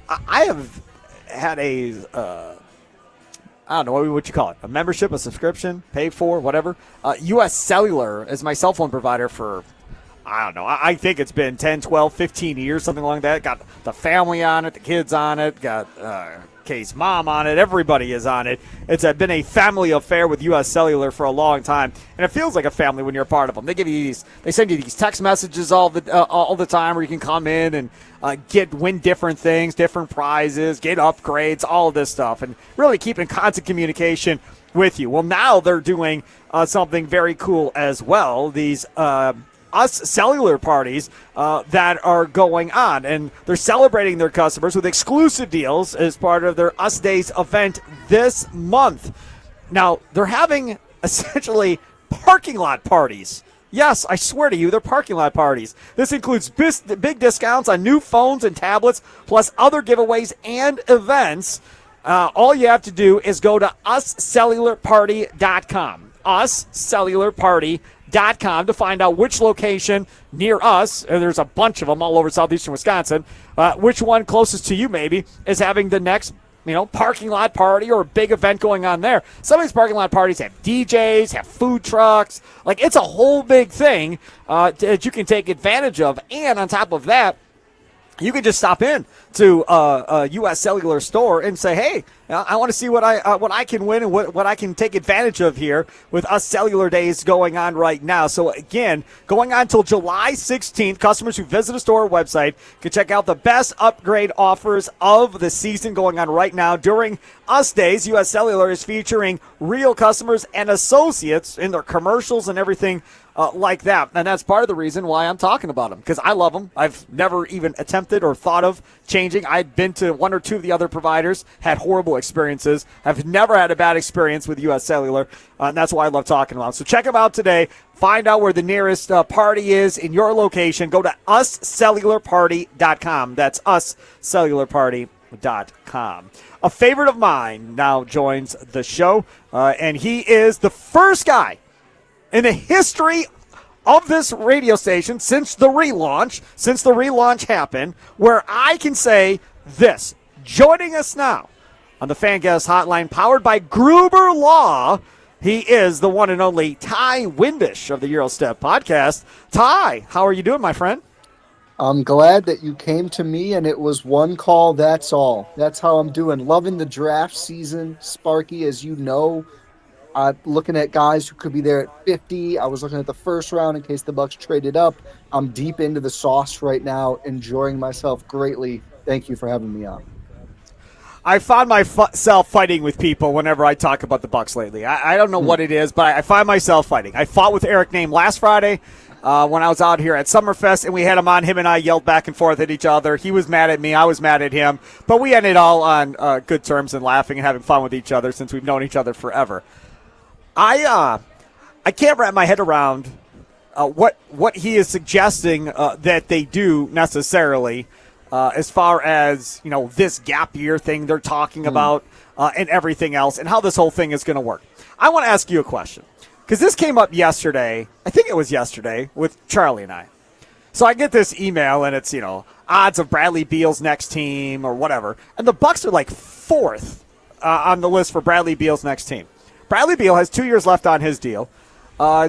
I have had I don't know what you call it, a membership, a subscription, pay for, whatever. U.S. Cellular is my cell phone provider for, I don't know, I think it's been 10, 12, 15 years, something like that. Got the family on it, the kids on it, got Kay's mom on it, everybody is on it. It's been a family affair with U.S. Cellular for a long time, and it feels like a family when you're a part of them. They send you these text messages all the time where you can come in and win different things, different prizes, get upgrades, all of this stuff, and really keep in constant communication with you. Well, now they're doing something very cool as well. These Us Cellular parties that are going on, and they're celebrating their customers with exclusive deals as part of their Us Days event this month. Now, they're having essentially parking lot parties. Yes, I swear to you, they're parking lot parties. This includes big discounts on new phones and tablets, plus other giveaways and events. All you have to do is go to uscellularparty.com. uscellularparty.com to find out which location near us, and there's a bunch of them all over southeastern Wisconsin, which one closest to you maybe is having the next parking lot party or a big event going on there. Some of these parking lot parties have DJs, have food trucks. Like, it's a whole big thing that you can take advantage of. And on top of that, you can just stop in to a U.S. Cellular store and say, hey, I want to see what I can win and what I can take advantage of here with Us Cellular Days going on right now. So, again, going on until July 16th, customers who visit a store or website can check out the best upgrade offers of the season going on right now. During Us Days, U.S. Cellular is featuring real customers and associates in their commercials and everything like that. And that's part of the reason why I'm talking about them, because I love them. I've never even attempted or thought of changing. I'd been to one or two of the other providers, had horrible experiences. I've never had a bad experience with U.S. Cellular, and that's why I love talking about them. So check them out today. Find out where the nearest party is in your location. Go to uscellularparty.com. That's uscellularparty.com. A favorite of mine now joins the show, and he is the first guy in the history of this radio station since the relaunch happened, where I can say this. Joining us now on the Fan Guest Hotline, powered by Gruber Law, he is the one and only Ty Windish of the Eurostep Podcast. Ty, how are you doing, my friend? I'm glad that you came to me, and it was one call, that's all. That's how I'm doing. Loving the draft season, Sparky, as you know. Looking at guys who could be there at 50. I was looking at the first round in case the Bucks traded up. I'm deep into the sauce right now, enjoying myself greatly. Thank you for having me on. I found myself fighting with people whenever I talk about the Bucks lately. I don't know what it is, but I find myself fighting. I fought with Eric Name last Friday when I was out here at Summerfest, and we had him on. Him and I yelled back and forth at each other. He was mad at me. I was mad at him. But we ended all on good terms and laughing and having fun with each other since we've known each other forever. I can't wrap my head around what he is suggesting that they do necessarily as far as this gap year thing they're talking about and everything else, and how this whole thing is going to work. I want to ask you a question, because this came up yesterday. I think it was yesterday with Charlie and I. So I get this email, and it's odds of Bradley Beal's next team or whatever, and the Bucks are like fourth on the list for Bradley Beal's next team. Bradley Beal has 2 years left on his deal,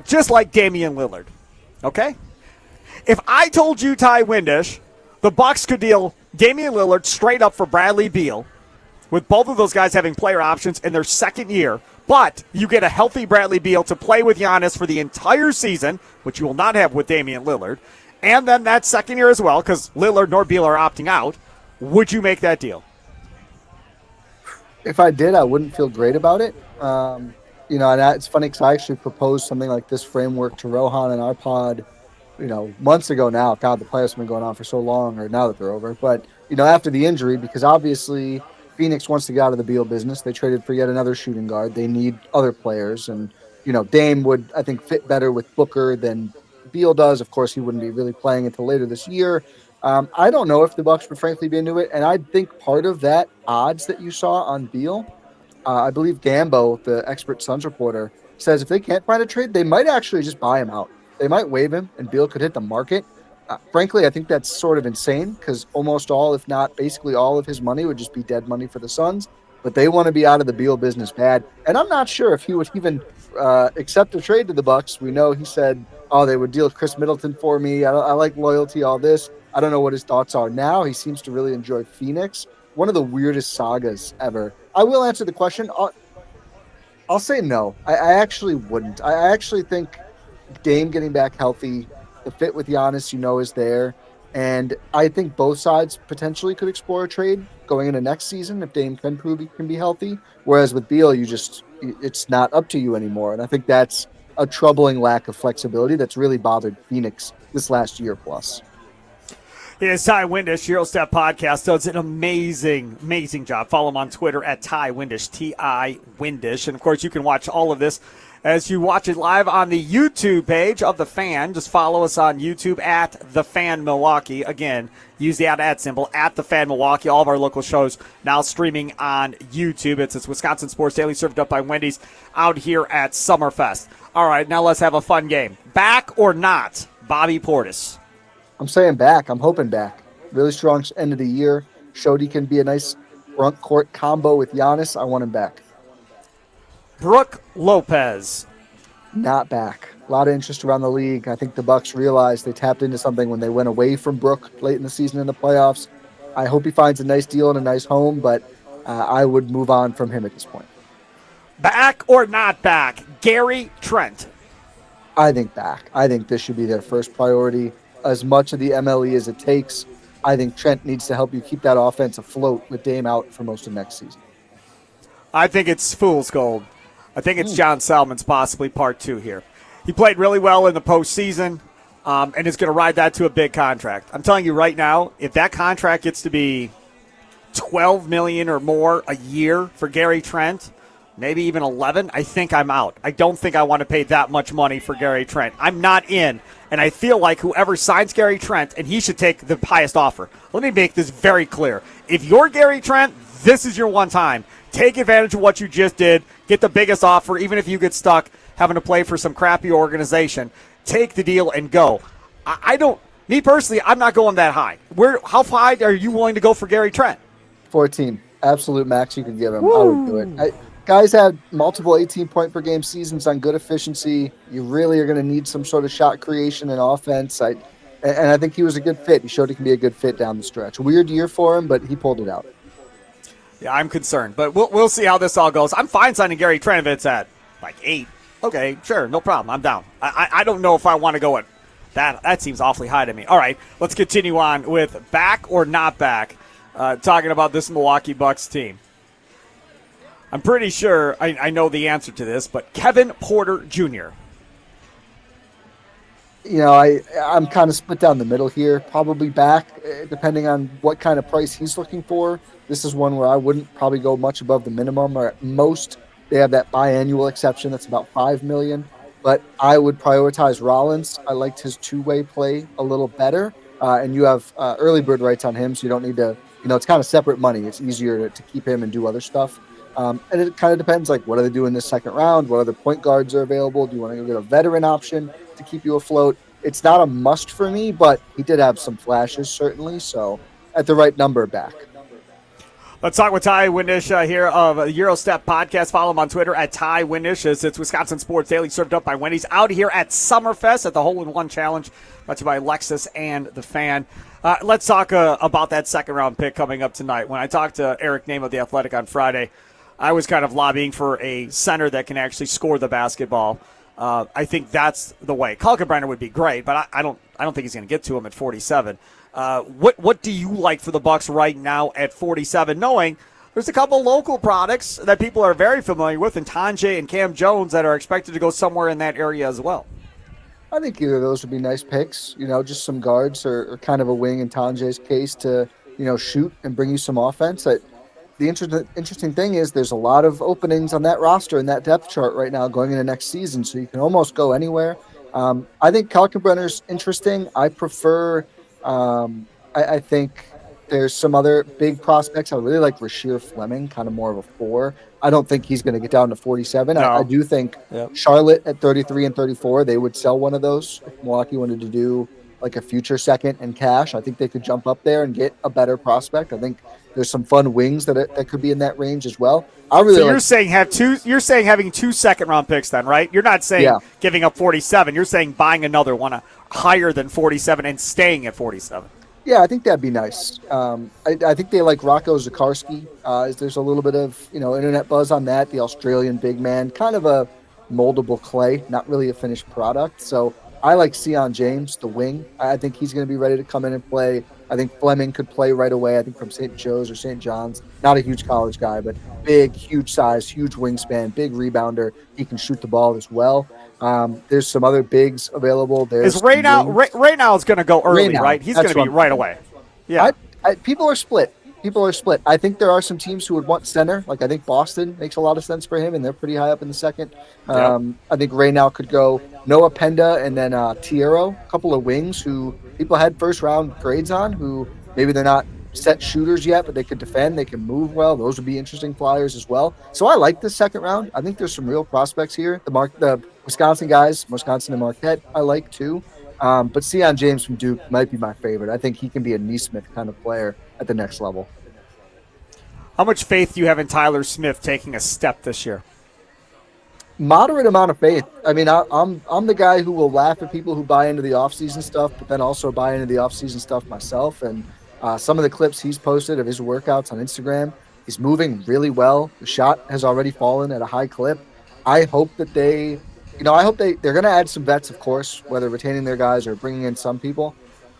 just like Damian Lillard. Okay? If I told you, Ty Windish, the Bucks could deal Damian Lillard straight up for Bradley Beal, with both of those guys having player options in their second year, but you get a healthy Bradley Beal to play with Giannis for the entire season, which you will not have with Damian Lillard, and then that second year as well, because Lillard nor Beal are opting out, would you make that deal? If I did, I wouldn't feel great about it. And it's funny because I actually proposed something like this framework to Rohan in our pod, months ago now. God, the playoffs have been going on for so long, or now that they're over. But, after the injury, because obviously Phoenix wants to get out of the Beal business. They traded for yet another shooting guard. They need other players, and Dame would, I think, fit better with Booker than Beal does. Of course, he wouldn't be really playing until later this year. I don't know if the Bucks would frankly be into it, and I think part of that odds that you saw on Beal, I believe Gambo, the expert Suns reporter, says if they can't find a trade, they might actually just buy him out. They might waive him, and Beal could hit the market. Frankly, I think that's sort of insane because almost all, if not basically all of his money would just be dead money for the Suns. But they want to be out of the Beal business bad. And I'm not sure if he would even accept a trade to the Bucks. We know he said, oh, they would deal Chris Middleton for me. I like loyalty, all this. I don't know what his thoughts are now. He seems to really enjoy Phoenix. One of the weirdest sagas ever. I will answer the question. I'll say no. I actually wouldn't. I actually think Dame getting back healthy, the fit with Giannis, is there. And I think both sides potentially could explore a trade going into next season if Dame can prove he can be healthy. Whereas with Beal, it's not up to you anymore. And I think that's a troubling lack of flexibility that's really bothered Phoenix this last year plus. It's Ty Windish. Euro Step Podcast does an amazing, amazing job. Follow him on Twitter at Ty Windish, T-I Windish. And, of course, you can watch all of this as you watch it live on the YouTube page of The Fan. Just follow us on YouTube at The Fan Milwaukee. Again, use the at symbol at The Fan Milwaukee. All of our local shows now streaming on YouTube. It's Wisconsin Sports Daily, served up by Wendy's out here at Summerfest. All right, now let's have a fun game. Back or not, Bobby Portis? I'm saying back. I'm hoping back. Really strong end of the year. Showed he can be a nice front court combo with Giannis. I want him back. Brook Lopez. Not back. A lot of interest around the league. I think the Bucks realized they tapped into something when they went away from Brook late in the season in the playoffs. I hope he finds a nice deal and a nice home, but I would move on from him at this point. Back or not back, Gary Trent? I think back. I think this should be their first priority. As much of the MLE as it takes, I think Trent needs to help you keep that offense afloat with Dame out for most of next season. I think it's fool's gold. I think it's John Salmon's possibly part two here. He played really well in the postseason and is going to ride that to a big contract. I'm telling you right now, if that contract gets to be $12 million or more a year for Gary Trent, maybe even 11, I think I'm out. I don't think I want to pay that much money for Gary Trent. I'm not in, and I feel like whoever signs Gary Trent, and he should take the highest offer. Let me make this very clear. If you're Gary Trent, this is your one time. Take advantage of what you just did. Get the biggest offer, even if you get stuck having to play for some crappy organization. Take the deal and go. Me personally, I'm not going that high. How high are you willing to go for Gary Trent? 14. Absolute max you could give him. Woo. I would do it. Guys had multiple 18-point per game seasons on good efficiency. You really are going to need some sort of shot creation and offense. And I think he was a good fit. He showed he can be a good fit down the stretch. Weird year for him, but he pulled it out. Yeah, I'm concerned, but we'll see how this all goes. I'm fine signing Gary Trent if it's at like 8. Okay, sure, no problem. I'm down. I don't know if I want to go at that. That seems awfully high to me. All right, let's continue on with back or not back, talking about this Milwaukee Bucks team. I'm pretty sure I know the answer to this, but Kevin Porter Jr. I'm kind of split down the middle here. Probably back, depending on what kind of price he's looking for. This is one where I wouldn't probably go much above the minimum, or at most they have that biannual exception that's about $5 million. But I would prioritize Rollins. I liked his two-way play a little better, and you have early bird rights on him, so you don't need to. It's kind of separate money. It's easier to keep him and do other stuff. And it kind of depends, like, what are they doing this second round? What other point guards are available? Do you want to go get a veteran option to keep you afloat? It's not a must for me, but he did have some flashes, certainly. So at the right number, back. Let's talk with Ty Windish here of the Euro Step Podcast. Follow him on Twitter at Ty Windish. It's Wisconsin Sports Daily, served up by Wendy's out here at Summerfest at the Hole-in-One Challenge, brought to you by Lexus and The Fan. Let's talk about that second-round pick coming up tonight. When I talked to Eric Name of The Athletic on Friday, I was kind of lobbying for a center that can actually score the basketball. I think that's the way. Kalkbrenner would be great, but I don't think he's going to get to him at 47. What do you like for the Bucks right now at 47, knowing there's a couple local products that people are very familiar with, and Tanjay and Cam Jones that are expected to go somewhere in that area as well? I think either of those would be nice picks. Just some guards or kind of a wing in Tanjay's case to shoot and bring you some offense. the interesting thing is there's a lot of openings on that roster and that depth chart right now going into next season, so you can almost go anywhere. I think Kaltenbrenner's interesting. I prefer. I think there's some other big prospects. I really like Rasheer Fleming, kind of more of a 4. I don't think he's going to get down to 47. I No. do think Yep. Charlotte at 33 and 34, they would sell one of those if Milwaukee wanted to do like a future second and cash. I think they could jump up there and get a better prospect. I think there's some fun wings that could be in that range as well. I really So like, you're saying You're saying having 2 second-round picks, then, right? You're not saying giving up 47. You're saying buying another one higher than 47 and staying at 47. yeah, I think that'd be nice. I think they like Rocco Zakarski. There's a little bit of internet buzz on that. The Australian big man, kind of a moldable clay, not really a finished product. So I like Sion James, the wing. I think he's going to be ready to come in and play. I think Fleming could play right away. I think from St. Joe's or St. John's. Not a huge college guy, but big, huge size, huge wingspan, big rebounder. He can shoot the ball as well. There's some other bigs available. Is Raynow is going to go early, Raynow, right? He's going to be right away. Yeah. People are split. I think there are some teams who would want center. Like I think Boston makes a lot of sense for him, and they're pretty high up in the second. I think Raynow could go Noah Penda and then Tiero, a couple of wings who people had first round grades on, who maybe they're not set shooters yet, but they could defend, they can move well. Those would be interesting flyers as well. So I like this second round. I think there's some real prospects here. The Wisconsin guys, Wisconsin and Marquette, I like too. But Sion James from Duke might be my favorite. I think he can be a Neesmith kind of player at the next level. How much faith do you have in Tyler Smith taking a step this year? Moderate amount of faith. I mean, I'm the guy who will laugh at people who buy into the offseason stuff, but then also buy into the offseason stuff myself. And some of the clips he's posted of his workouts on Instagram, he's moving really well. The shot has already fallen at a high clip. I hope that they're going to add some vets, of course, whether retaining their guys or bringing in some people.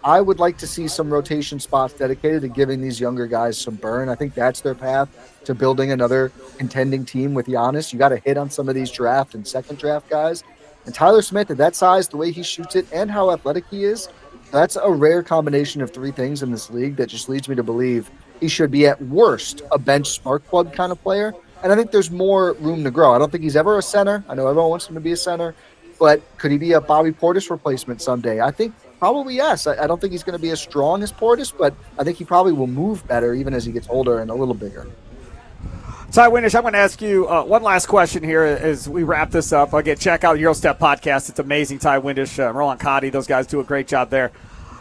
I would like to see some rotation spots dedicated to giving these younger guys some burn. I think that's their path to building another contending team with Giannis. You got to hit on some of these draft and second draft guys. And Tyler Smith, at that size, the way he shoots it and how athletic he is, that's a rare combination of 3 things in this league that just leads me to believe he should be at worst a bench spark plug kind of player. And I think there's more room to grow. I don't think he's ever a center. I know everyone wants him to be a center, but could he be a Bobby Portis replacement someday? I think probably yes. I don't think he's going to be as strong as Portis, but I think he probably will move better even as he gets older and a little bigger. Ty Windish, I'm going to ask you one last question here as we wrap this up. Again, check out Eurostep Podcast. It's amazing. Ty Windish, Roland Cotty, those guys do a great job there.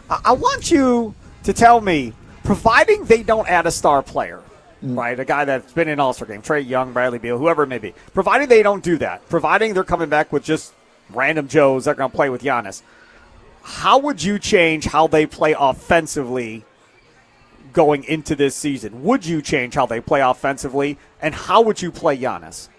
I want you to tell me, providing they don't add a star player, right, a guy that's been in All-Star game, Trae Young, Bradley Beal, whoever it may be, providing they don't do that, providing they're coming back with just random Joes that are going to play with Giannis, how would you change how they play offensively going into this season? Would you change how they play offensively, and how would you play Giannis?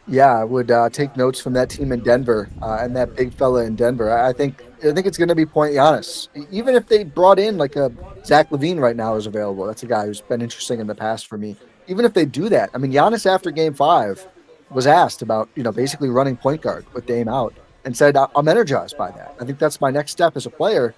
Yeah, I would take notes from that team in Denver and that big fella in Denver. I think it's going to be point Giannis. Even if they brought in like a Zach LaVine right now is available. That's a guy who's been interesting in the past for me. Even if they do that, I mean, Giannis after Game 5 was asked about basically running point guard with Dame out and said, "I'm energized by that. I think that's my next step as a player."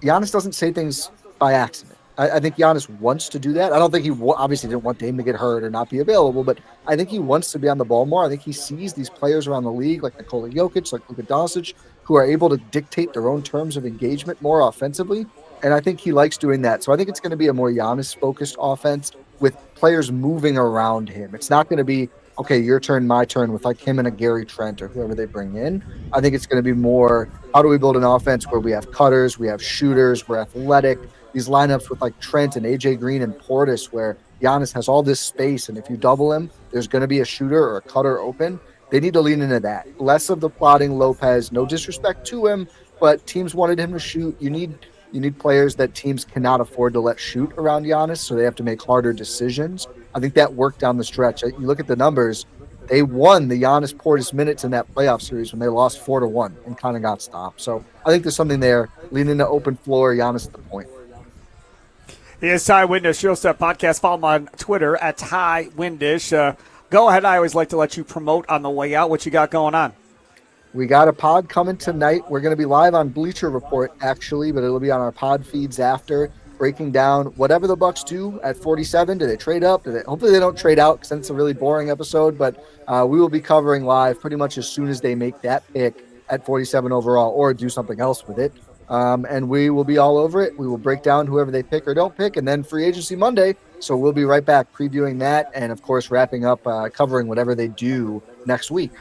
Giannis doesn't say things by accident. I think Giannis wants to do that. I don't think he obviously didn't want Dame to get hurt or not be available, but I think he wants to be on the ball more. I think he sees these players around the league like Nikola Jokic, like Luka Doncic, who are able to dictate their own terms of engagement more offensively, and I think he likes doing that. So I think it's going to be a more Giannis-focused offense with players moving around him. It's not going to be, okay, your turn, my turn, with like him and a Gary Trent or whoever they bring in. I think it's going to be more, how do we build an offense where we have cutters, we have shooters, we're athletic, these lineups with like Trent and AJ Green and Portis where Giannis has all this space, and if you double him, there's going to be a shooter or a cutter open. They need to lean into that. Less of the plotting Lopez, no disrespect to him, but teams wanted him to shoot. You need players that teams cannot afford to let shoot around Giannis, so they have to make harder decisions. I think that worked down the stretch. You look at the numbers, they won the Giannis Portis minutes in that playoff series when they lost 4-1 and kind of got stopped. So I think there's something there. Lean into open floor, Giannis at the point. He is Ty Windish, Eurostep Podcast. Follow him on Twitter at Ty Windish. Go ahead. I always like to let you promote on the way out. What you got going on? We got a pod coming tonight. We're going to be live on Bleacher Report, actually, but it'll be on our pod feeds after. breaking down whatever the Bucks do at 47. Do they trade up? Hopefully they don't trade out because then it's a really boring episode. But we will be covering live pretty much as soon as they make that pick at 47 overall or do something else with it. And we will be all over it. We will break down whoever they pick or don't pick, and then free agency Monday. So we'll be right back previewing that, and of course wrapping up covering whatever they do next week.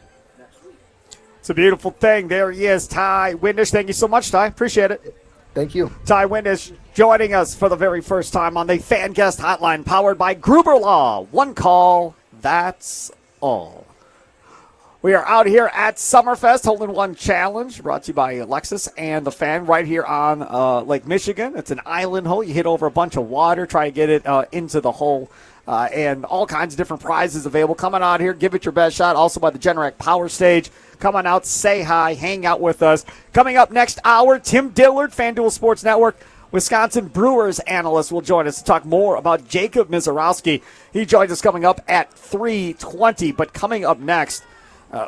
It's a beautiful thing. There he is, Ty Windish. Thank you so much, Ty. Appreciate it. Thank you. Ty Windish joining us for the very first time on the Fan Guest Hotline, powered by Gruber Law. One call, that's all. We are out here at Summerfest, Hole in One Challenge, brought to you by Lexus and the Fan, right here on Lake Michigan. It's an island hole. You hit over a bunch of water, try to get it into the hole, and all kinds of different prizes available. Come on out here, give it your best shot. Also by the Generac Power Stage. Come on out, say hi, hang out with us. Coming up next hour, Tim Dillard, FanDuel Sports Network, Wisconsin Brewers analyst, will join us to talk more about Jacob Mizorowski. He joins us coming up at 3:20. But coming up next,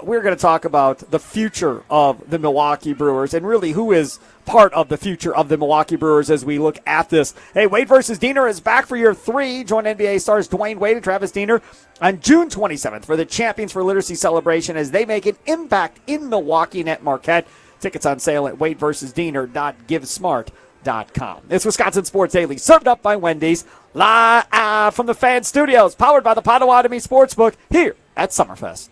we're going to talk about the future of the Milwaukee Brewers and really who is part of the future of the Milwaukee Brewers as we look at this. Hey, Wade versus Diener is back for year 3. Join NBA stars Dwayne Wade and Travis Diener on June 27th for the Champions for Literacy celebration as they make an impact in Milwaukee and at Marquette. Tickets on sale at wadeversusdiener.givesmart.com. It's Wisconsin Sports Daily, served up by Wendy's, live from the Fan Studios, powered by the Potawatomi Sportsbook here at Summerfest.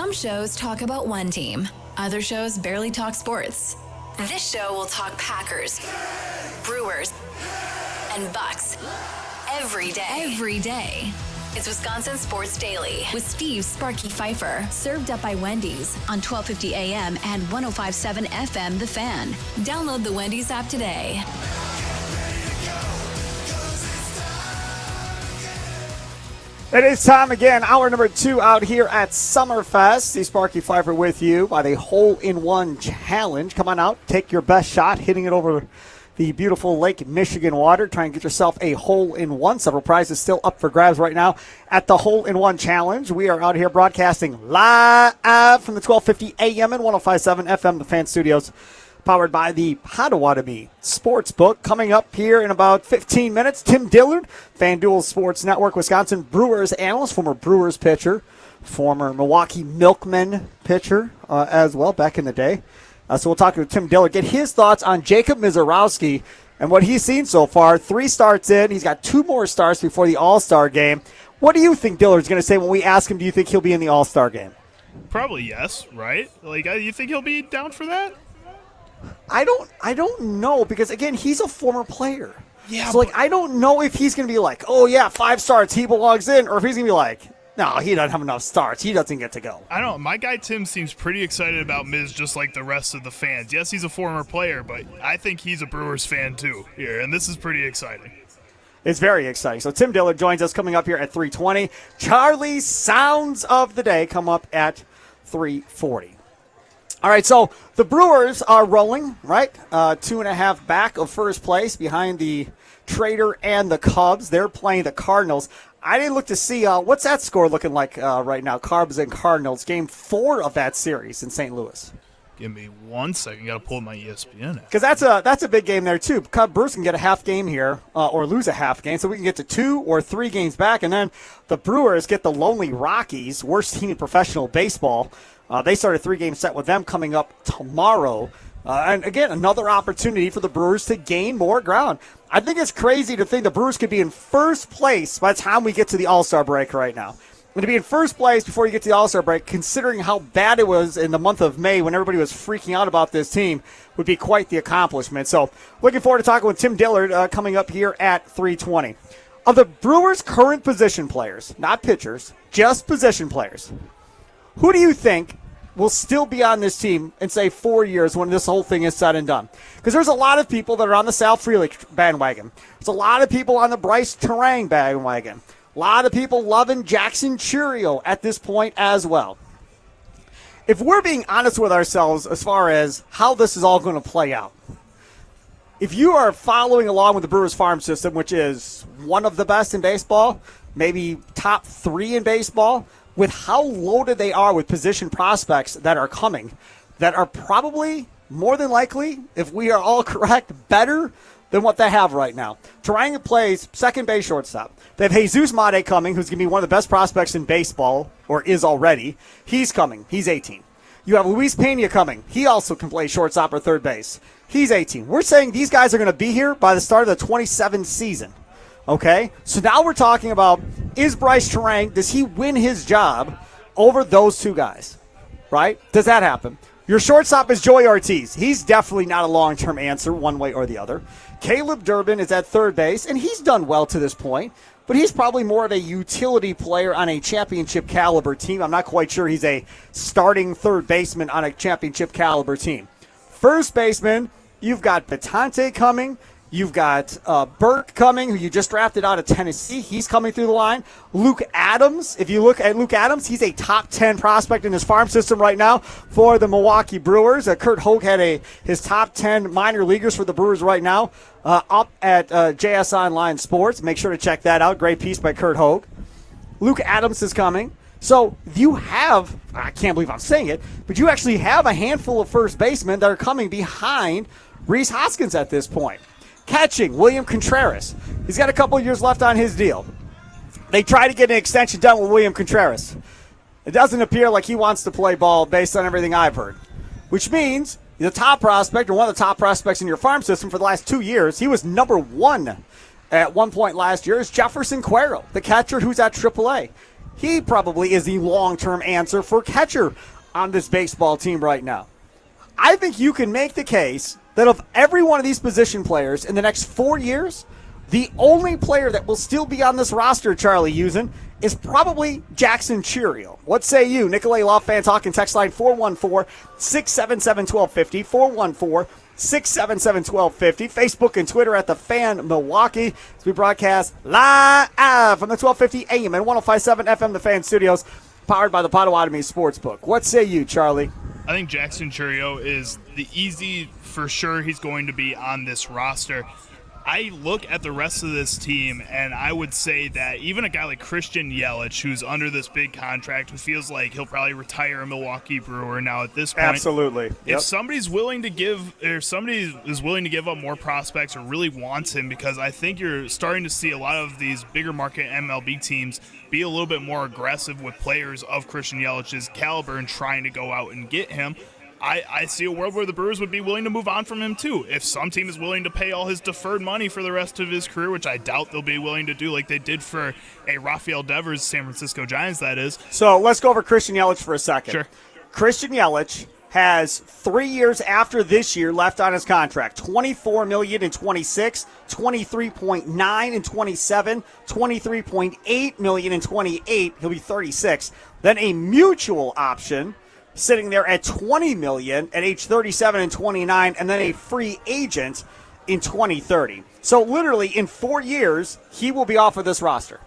Some shows talk about one team. Other shows barely talk sports. This show will talk Packers, Brewers, and Bucks every day. Every day. It's Wisconsin Sports Daily with Steve Sparky Fifer. Served up by Wendy's on 1250 AM and 105.7 FM The Fan. Download the Wendy's app today. It is time again, hour number 2 out here at Summerfest. Steve Sparky Fifer with you by the Hole-in-One Challenge. Come on out, take your best shot, hitting it over the beautiful Lake Michigan water. Try and get yourself a hole-in-one. Several prizes still up for grabs right now at the Hole-in-One Challenge. We are out here broadcasting live from the 1250 AM and 105.7 FM, the Fan Studios, powered by the Potawatomi Sportsbook. Coming up here in about 15 minutes, Tim Dillard, FanDuel Sports Network, Wisconsin Brewers analyst, former Brewers pitcher, former Milwaukee Milkmen pitcher as well back in the day. So we'll talk to Tim Dillard, get his thoughts on Jacob Misiorowski and what he's seen so far. 3 starts in. He's got 2 more starts before the All-Star game. What do you think Dillard's going to say when we ask him, do you think he'll be in the All-Star game? Probably yes, right? Like, you think he'll be down for that? I don't know, because again, he's a former player. Yeah. So I don't know if he's going to be like, oh yeah, 5 starts, he belongs in, or if he's going to be like, no, he doesn't have enough starts, he doesn't get to go. I don't know. My guy Tim seems pretty excited about Miz, just like the rest of the fans. Yes, he's a former player, but I think he's a Brewers fan too here, and this is pretty exciting. It's very exciting. So Tim Dillard joins us coming up here at 3:20. Charlie's Sounds of the Day come up at 3:40. All right, so the Brewers are rolling, right? 2.5 back of first place behind the Trader and the Cubs. They're playing the Cardinals. I didn't look to see what's that score looking like right now, Cubs and Cardinals, game 4 of that series in St. Louis. Give me 1 second. Got to pull my ESPN app. Because that's a big game there, too. Brewers can get a half game here or lose a half game, so we can get to 2 or 3 games back, and then the Brewers get the lonely Rockies, worst team in professional baseball. They start a 3-game set with them coming up tomorrow. And again, another opportunity for the Brewers to gain more ground. I think it's crazy to think the Brewers could be in first place by the time we get to the All-Star break right now. And to be in first place before you get to the All-Star break, considering how bad it was in the month of May when everybody was freaking out about this team, would be quite the accomplishment. So looking forward to talking with Tim Dillard coming up here at 3:20. Of the Brewers' current position players, not pitchers, just position players, who do you think will still be on this team in, say, 4 years when this whole thing is said and done? Because there's a lot of people that are on the Sal Frelick bandwagon. There's a lot of people on the Bryce Terang bandwagon. A lot of people loving Jackson Churio at this point as well. If we're being honest with ourselves as far as how this is all going to play out, if you are following along with the Brewers farm system, which is one of the best in baseball, maybe top 3 in baseball, with how loaded they are with position prospects that are coming, that are probably, more than likely, if we are all correct, better than what they have right now. Terang plays second base shortstop. They have Jesus Mate coming, who's going to be one of the best prospects in baseball, or is already. He's coming. He's 18. You have Luis Pena coming. He also can play shortstop or third base. He's 18. We're saying these guys are going to be here by the start of the 27 season. Okay, so now we're talking about, is Bryce Terang, does he win his job over those 2 guys, right? Does that happen? Your shortstop is Joey Ortiz. He's definitely not a long-term answer one way or the other. Caleb Durbin is at third base, and he's done well to this point, but he's probably more of a utility player on a championship caliber team. I'm not quite sure he's a starting third baseman on a championship caliber team. First baseman, you've got Batante coming. You've got Burke coming, who you just drafted out of Tennessee. He's coming through the line. Luke Adams, if you look at Luke Adams, he's a top 10 prospect in his farm system right now for the Milwaukee Brewers. Kurt Hogue had his top 10 minor leaguers for the Brewers right now up at JS Online Sports. Make sure to check that out. Great piece by Kurt Hogue. Luke Adams is coming. So you have, I can't believe I'm saying it, but you actually have a handful of first basemen that are coming behind Rhys Hoskins at this point. Catching, William Contreras. He's got a couple years left on his deal. They try to get an extension done with William Contreras. It doesn't appear like he wants to play ball based on everything I've heard, which means the top prospect, or one of the top prospects in your farm system for the last 2 years, he was number 1 at one point last year, is Jefferson Cuero, the catcher who's at AAA. he probably is the long-term answer for catcher on this baseball team right now. I think you can make the case that of every one of these position players in the next 4 years, the only player that will still be on this roster, Charlie Usen, is probably Jackson Cheerio. What say you? Nicolay Law Fan Talk and text line 414-677-1250, 414-677-1250, Facebook and Twitter at The Fan Milwaukee, as we broadcast live from the 1250 AM and 105.7 FM The Fan Studios, powered by the Potawatomi Sportsbook. What say you, Charlie? I think Jackson Cheerio is the easy, for sure he's going to be on this roster. I look at the rest of this team, and I would say that even a guy like Christian Yelich, who's under this big contract, who feels like he'll probably retire a Milwaukee Brewer now at this point. Absolutely. Yep. If somebody's willing to give, or somebody is willing to give up more prospects or really wants him, because I think you're starting to see a lot of these bigger market MLB teams be a little bit more aggressive with players of Christian Yelich's caliber and trying to go out and get him. I see a world where the Brewers would be willing to move on from him, too. If some team is willing to pay all his deferred money for the rest of his career, which I doubt they'll be willing to do like they did for a Rafael Devers, San Francisco Giants, that is. So let's go over Christian Yelich for a second. Sure. Christian Yelich has 3 years after this year left on his contract. $24 million in 26, $23.9 in 27, $23.8 million in 28. He'll be 36. Then a mutual option sitting there at $20 million at age 37 and 29, and then a free agent in 2030. So literally in 4 years, he will be off of this roster.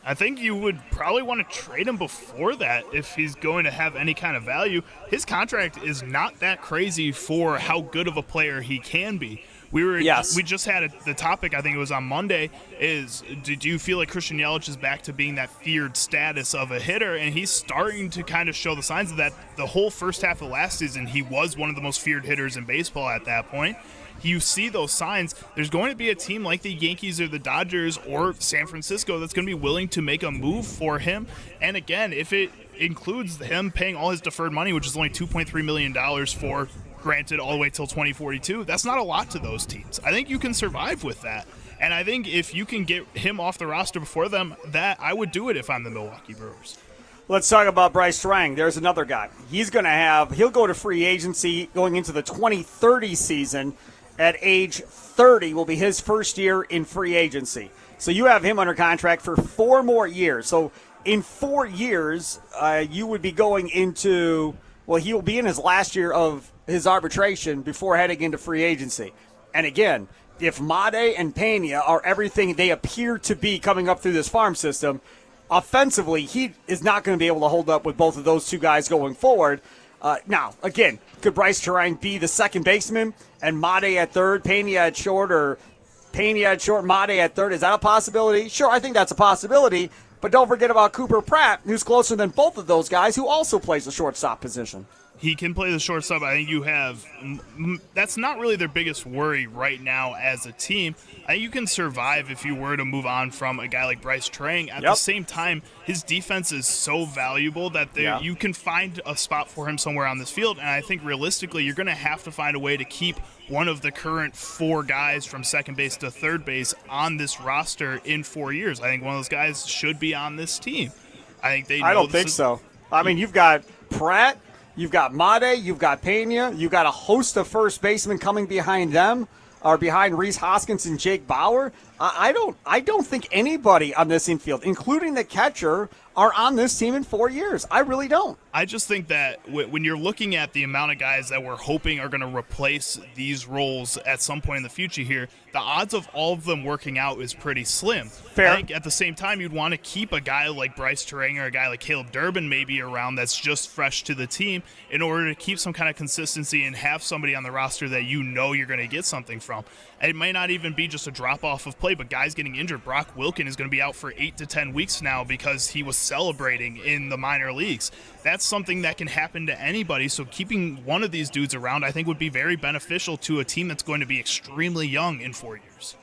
I think you would probably want to trade him before that if he's going to have any kind of value. His contract is not that crazy for how good of a player he can be. We just had the topic, I think it was on Monday, is do you feel like Christian Yelich is back to being that feared status of a hitter? And he's starting to kind of show the signs of that. The whole first half of last season, he was one of the most feared hitters in baseball at that point. You see those signs. There's going to be a team like the Yankees or the Dodgers or San Francisco that's going to be willing to make a move for him. And again, if it includes him paying all his deferred money, which is only $2.3 million for, granted, all the way till 2042, that's not a lot to those teams. I think you can survive with that. And I think if you can get him off the roster before them, that I would do it if I'm the Milwaukee Brewers. Let's talk about Bryce Strang. There's another guy. He'll go to free agency going into the 2030 season. At age 30 will be his first year in free agency. So you have him under contract for 4 more years. So in 4 years, you would be going into, he will be in his last year of his arbitration before heading into free agency. And again, if Made and Pena are everything they appear to be coming up through this farm system, offensively, he is not going to be able to hold up with both of those two guys going forward. Now, again, could Bryce Strang be the second baseman and Made at third, Pena at short, or Pena at short, Made at third? Is that a possibility? Sure, I think that's a possibility. But don't forget about Cooper Pratt, who's closer than both of those guys, who also plays the shortstop position. He can play the shortstop. I think you have – that's not really their biggest worry right now as a team. I think you can survive if you were to move on from a guy like Bryce Strang. At the same time, his defense is so valuable that you can find a spot for him somewhere on this field. And I think realistically you're going to have to find a way to keep one of the current 4 guys from second base to third base on this roster in 4 years. I think one of those guys should be on this team. I don't think so. I mean, you've got Pratt – you've got Made, you've got Pena, you've got a host of first basemen coming behind them, or behind Rhys Hoskins and Jake Bauer. I don't think anybody on this infield, including the catcher, are on this team in 4 years. I really don't. I just think that when you're looking at the amount of guys that we're hoping are going to replace these roles at some point in the future here, the odds of all of them working out is pretty slim. Fair. I think at the same time, you'd want to keep a guy like Bryce Strang or a guy like Caleb Durbin maybe around that's just fresh to the team in order to keep some kind of consistency and have somebody on the roster that you know you're going to get something from. It may not even be just a drop-off of play, but guys getting injured. Brock Wilken is going to be out for 8 to 10 weeks now because he was celebrating in the minor leagues. That's something that can happen to anybody, so keeping one of these dudes around I think would be very beneficial to a team that's going to be extremely young in 4 years.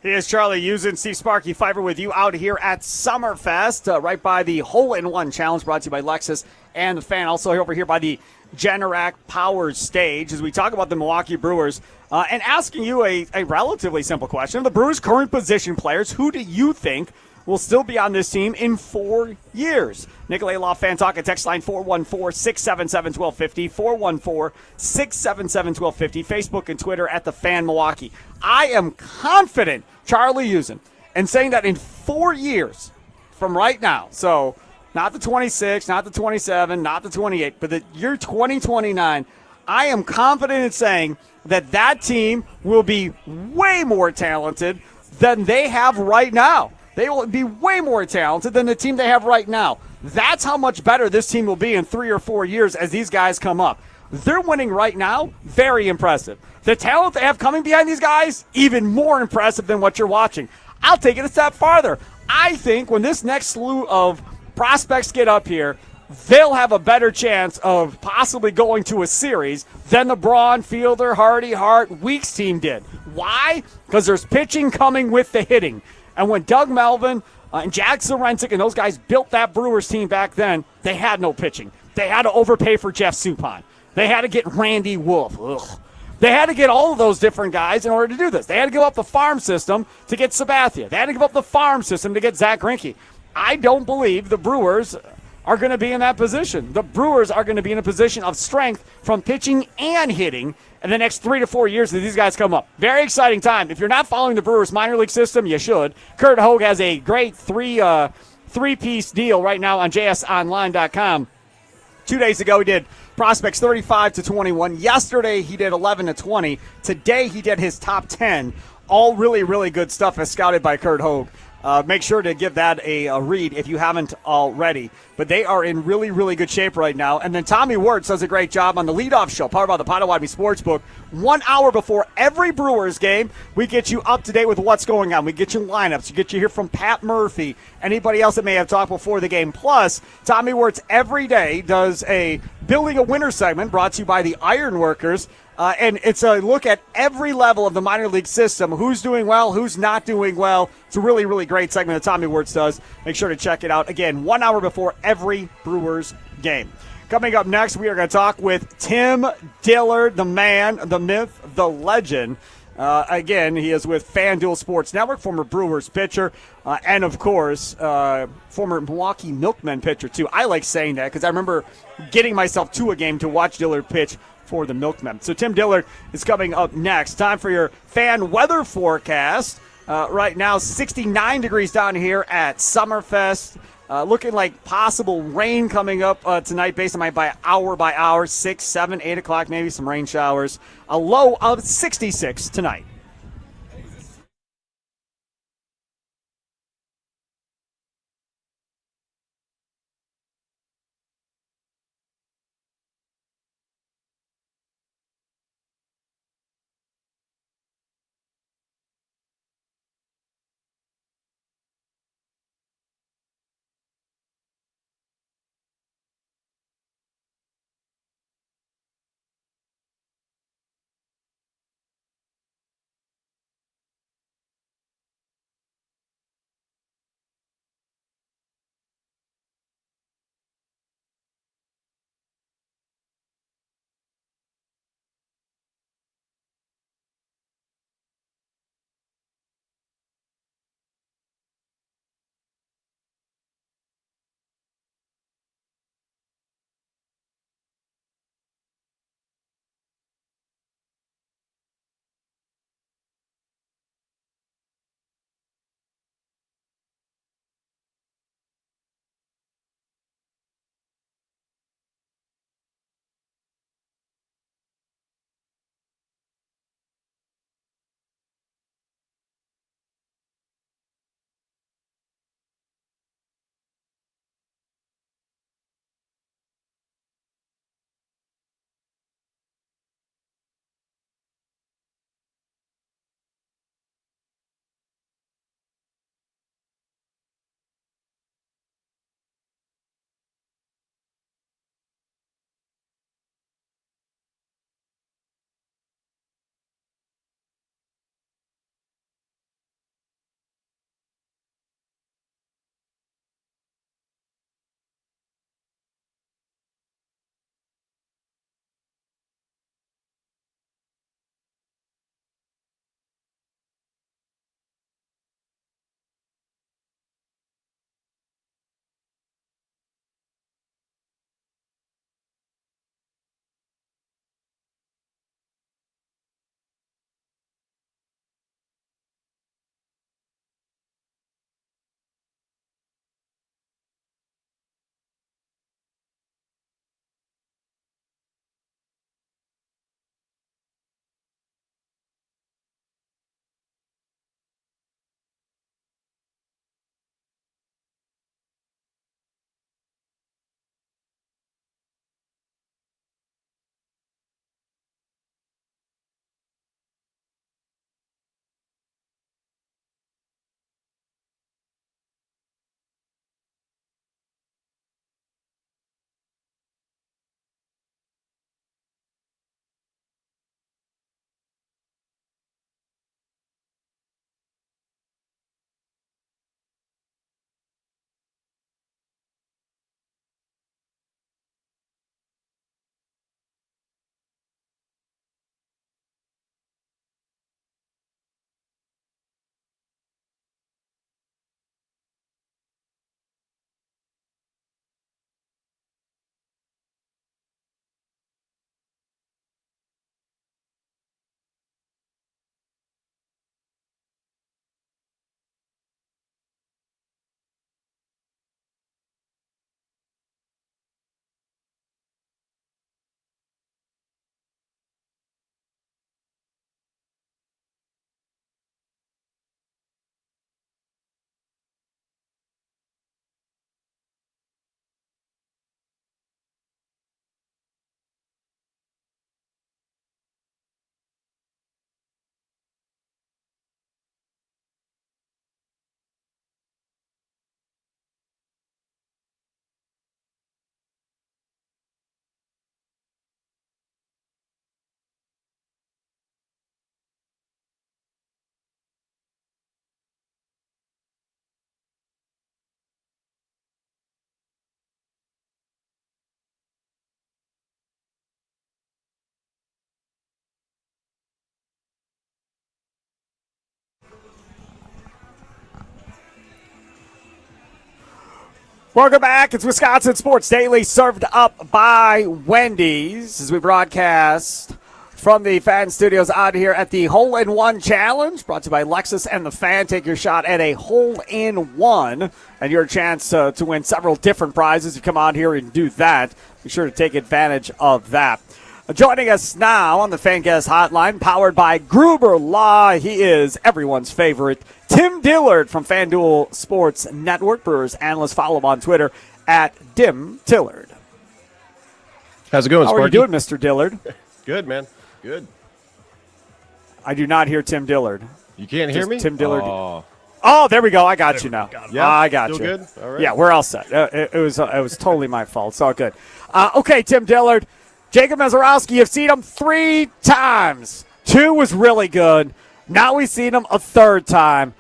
Here's Charlie Usen, Steve Sparky, Fifer with you out here at Summerfest, right by the Hole-in-One Challenge brought to you by Lexus and the Fan. Also over here by the Generac Power Stage as we talk about the Milwaukee Brewers and asking you a relatively simple question. Of the Brewers' current position players, who do you think will still be on this team in 4 years. Nicolay Law Fan Talk at text line 414-677-1250, 414-677-1250, Facebook and Twitter at The Fan Milwaukee. I am confident, Charlie Usen, in saying that in 4 years from right now, so not the 26, not the 27, not the 28, but the year 2029, I am confident in saying that that team will be way more talented than they have right now. They will be way more talented than the team they have right now. That's how much better this team will be in 3 or 4 years as these guys come up. They're winning right now. Very impressive. The talent they have coming behind these guys, even more impressive than what you're watching. I'll take it a step farther. I think when this next slew of prospects get up here, they'll have a better chance of possibly going to a series than the Braun, Fielder, Hardy, Hart, Weeks team did. Why? Because there's pitching coming with the hitting. And when Doug Melvin and Jack Zarensik and those guys built that Brewers team back then, they had no pitching. They had to overpay for Jeff Suppan. They had to get Randy Wolf. Ugh. They had to get all of those different guys in order to do this. They had to give up the farm system to get Sabathia. They had to give up the farm system to get Zach Greinke. I don't believe the Brewers are going to be in that position. The Brewers are going to be in a position of strength from pitching and hitting in the next 3 to 4 years that these guys come up. Very exciting time. If you're not following the Brewers minor league system, you should. Kurt Hogue has a great three-piece deal right now on jsonline.com. 2 days ago, he did prospects 35 to 21. Yesterday, he did 11 to 20. Today, he did his top 10. All really, really good stuff as scouted by Kurt Hogue. Make sure to give that a read if you haven't already. But they are in really, really good shape right now. And then Tommy Wirtz does a great job on the leadoff show, powered by the Potawatomi Sportsbook. 1 hour before every Brewers game, we get you up to date with what's going on. We get you lineups. We get you hear from Pat Murphy, anybody else that may have talked before the game. Plus, Tommy Wirtz every day does a Building a Winner segment brought to you by the Ironworkers. And it's a look at every level of the minor league system, who's doing well, who's not doing well. It's a really, really great segment that Tommy Wirtz does. Make sure to check it out. Again, 1 hour before every Brewers game. Coming up next, we are going to talk with Tim Dillard, the man, the myth, the legend. Again, he is with FanDuel Sports Network, former Brewers pitcher, and, of course, former Milwaukee Milkmen pitcher, too. I like saying that because I remember getting myself to a game to watch Dillard pitch for the Milkmen. So Tim Dillard is coming up next. Time for your fan weather forecast. Right now, 69 degrees down here at Summerfest. Looking like possible rain coming up tonight based on by hour, 6, 7, 8 o'clock, maybe some rain showers. A low of 66 tonight. Welcome back. It's Wisconsin Sports Daily, served up by Wendy's as we broadcast from the Fan Studios out here at the Hole-in-One Challenge, brought to you by Lexus and the Fan. Take your shot at a hole-in-one and your chance to win several different prizes. You come out here and do that. Be sure to take advantage of that. Joining us now on the Fan Guest Hotline, powered by Gruber Law, he is everyone's favorite, Tim Dillard from FanDuel Sports Network. Brewers analyst. Follow him on Twitter at Dim Dillard. How's it going, How Sparky? are you doing, Mr. Dillard? Good, man. Good. I do not hear Tim Dillard. You can't hear me? Tim Dillard. Oh, Oh, there we go. I got you now. Got him. yeah. I got Still you. good? All right. Yeah, we're all set. It was totally my fault. It's all good. Okay, Tim Dillard. Jacob Mazurowski, you've seen him 3 times. 2 was really good. Now we've seen him a 3rd time.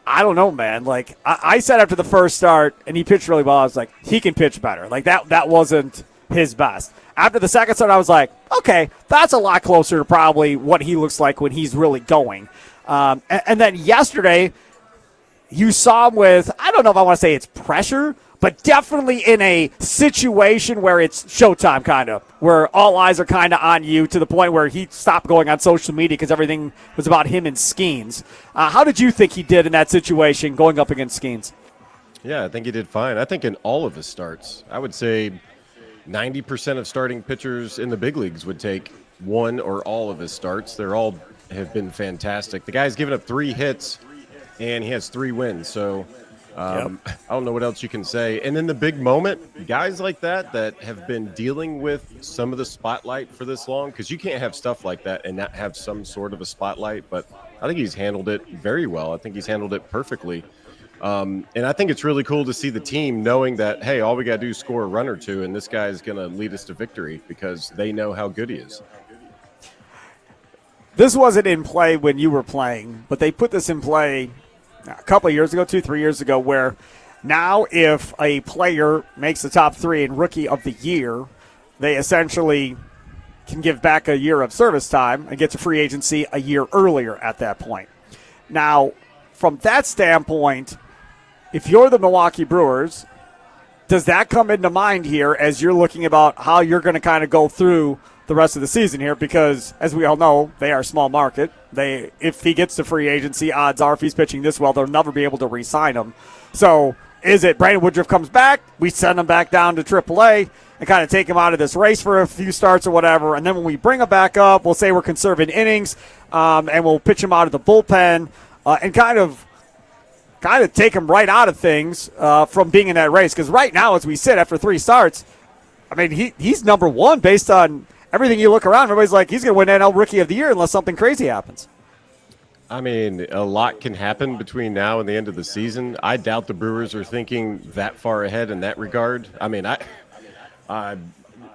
I don't know, man. Like, I said after the first start, and he pitched really well, I was like, he can pitch better. Like, that wasn't his best. After the second start, I was like, okay, that's a lot closer to probably what he looks like when he's really going. And then yesterday, you saw him with, I don't know if I want to say it's pressure, but definitely in a situation where it's showtime, kind of, where all eyes are kind of on you, to the point where he stopped going on social media because everything was about him and Skeens. How did you think he did in that situation going up against Skeens? Yeah, I think he did fine. I think in all of his starts, I would say 90% of starting pitchers in the big leagues would take one or all of his starts. They're all have been fantastic. The guy's given up 3 hits, and he has 3 wins. So I don't know what else you can say. And then the big moment, guys like that have been dealing with some of the spotlight for this long, because you can't have stuff like that and not have some sort of a spotlight. But I think he's handled it very well. I think he's handled it perfectly. And I think it's really cool to see the team knowing that, hey, all we got to do is score a run or 2, and this guy is going to lead us to victory, because they know how good he is. This wasn't in play when you were playing, but they put this in play a couple of years ago, 2-3 years ago, where now if a player makes the top 3 in Rookie of the Year, they essentially can give back a year of service time and get to free agency a year earlier at that point. Now, from that standpoint, if you're the Milwaukee Brewers, does that come into mind here as you're looking about how you're going to kind of go through the rest of the season here? Because, as we all know, they are a small market. If he gets to free agency, odds are if he's pitching this well, they'll never be able to re-sign him. So is it Brandon Woodruff comes back, we send him back down to AAA and kind of take him out of this race for a few starts or whatever, and then when we bring him back up, we'll say we're conserving innings, and we'll pitch him out of the bullpen and kind of take him right out of things from being in that race. Because right now, as we sit after 3 starts, I mean, he's number 1 based on everything you look around. Everybody's like, he's going to win NL Rookie of the Year unless something crazy happens. I mean, a lot can happen between now and the end of the season. I doubt the Brewers are thinking that far ahead in that regard. I mean,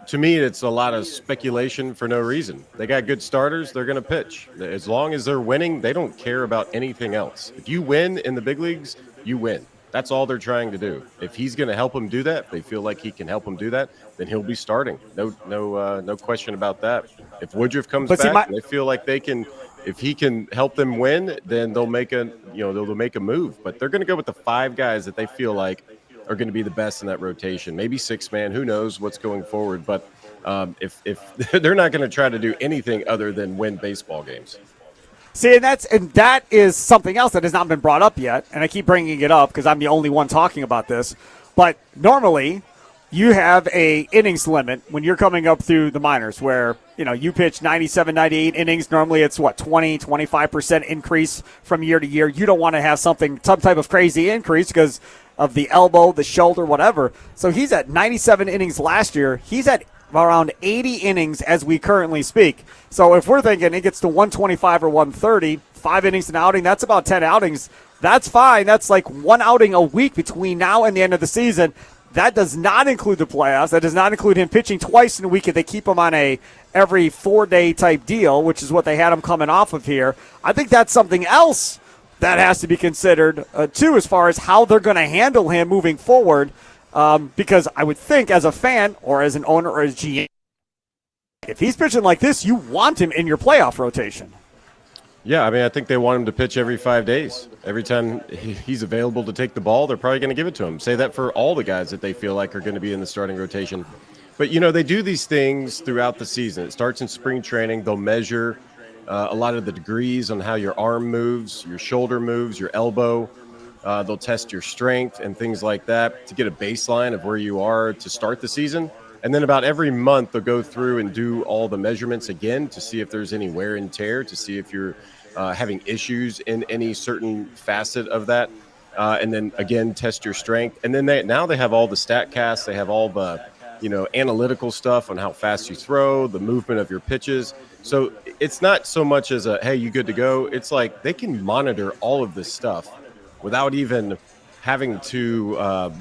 to me, it's a lot of speculation for no reason. They got good starters. They're going to pitch. As long as they're winning, they don't care about anything else. If you win in the big leagues, you win. That's all they're trying to do. If he's going to help them do that, if they feel like he can help them do that, then he'll be starting. No question about that. If Woodruff comes back, and they feel like they can, if he can help them win, then they'll make a move. But they're going to go with the 5 guys that they feel like are going to be the best in that rotation. Maybe 6-man. Who knows what's going forward? But if they're not going to try to do anything other than win baseball games. See, and that is something else that has not been brought up yet, and I keep bringing it up because I'm the only one talking about this. But normally, you have a innings limit when you're coming up through the minors, where you pitch 97, 98 innings. Normally, it's 20, 25% increase from year to year. You don't want to have some type of crazy increase because of the elbow, the shoulder, whatever. So he's at 97 innings last year. He's at around 80 innings as we currently speak. So if we're thinking it gets to 125 or 130, 5 innings an outing, that's about 10 outings. That's fine. That's like 1 outing a week between now and the end of the season. That does not include the playoffs. That does not include him pitching twice in a week if they keep him on a every 4-day type deal, which is what they had him coming off of here. I think that's something else that has to be considered, too, as far as how they're going to handle him moving forward. Because I would think as a fan or as an owner or as GM, if he's pitching like this, you want him in your playoff rotation. Yeah, I mean, I think they want him to pitch every 5 days. Every time he's available to take the ball, they're probably going to give it to him. Say that for all the guys that they feel like are going to be in the starting rotation. But, they do these things throughout the season. It starts in spring training. They'll measure a lot of the degrees on how your arm moves, your shoulder moves, your elbow. They'll test your strength and things like that to get a baseline of where you are to start the season. And then about every month, they'll go through and do all the measurements again to see if there's any wear and tear, to see if you're having issues in any certain facet of that. And then, again, test your strength. And then now they have all the stat casts. They have all the, analytical stuff on how fast you throw, the movement of your pitches. So it's not so much as hey, you good to go? It's like they can monitor all of this stuff without even having to,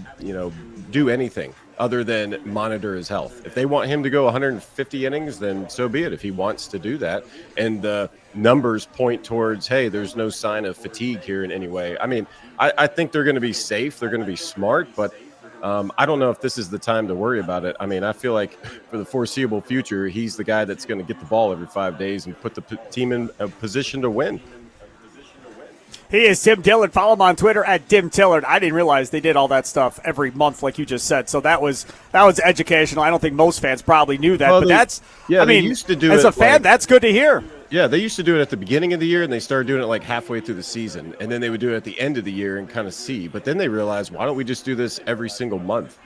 do anything other than monitor his health. If they want him to go 150 innings, then so be it if he wants to do that. And the numbers point towards, hey, there's no sign of fatigue here in any way. I mean, I think they're going to be safe. They're going to be smart, but I don't know if this is the time to worry about it. I mean, I feel like for the foreseeable future, he's the guy that's going to get the ball every 5 days and put the team in a position to win. He is Tim Dillard. Follow him on Twitter at Dim Tillard. I didn't realize they did all that stuff every month, like you just said. So that was educational. I don't think most fans probably knew that, but they used to do as it a fan, that's good to hear. Yeah, they used to do it at the beginning of the year, and they started doing it like halfway through the season, and then they would do it at the end of the year and kind of see. But then they realized, why don't we just do this every single month?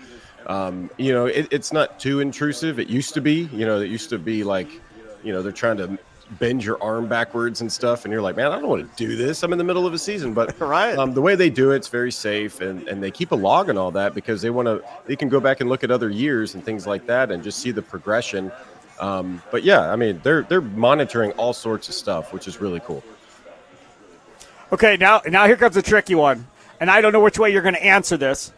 It's not too intrusive. It used to be. It used to be like, they're trying to bend your arm backwards and stuff, and you're like, man, I don't want to do this. I'm in the middle of a season. But right. The way they do it's very safe, and they keep a log and all that because they can go back and look at other years and things like that and just see the progression. But yeah, I mean, they're monitoring all sorts of stuff, which is really cool. Okay, now here comes a tricky one, and I don't know which way you're going to answer this,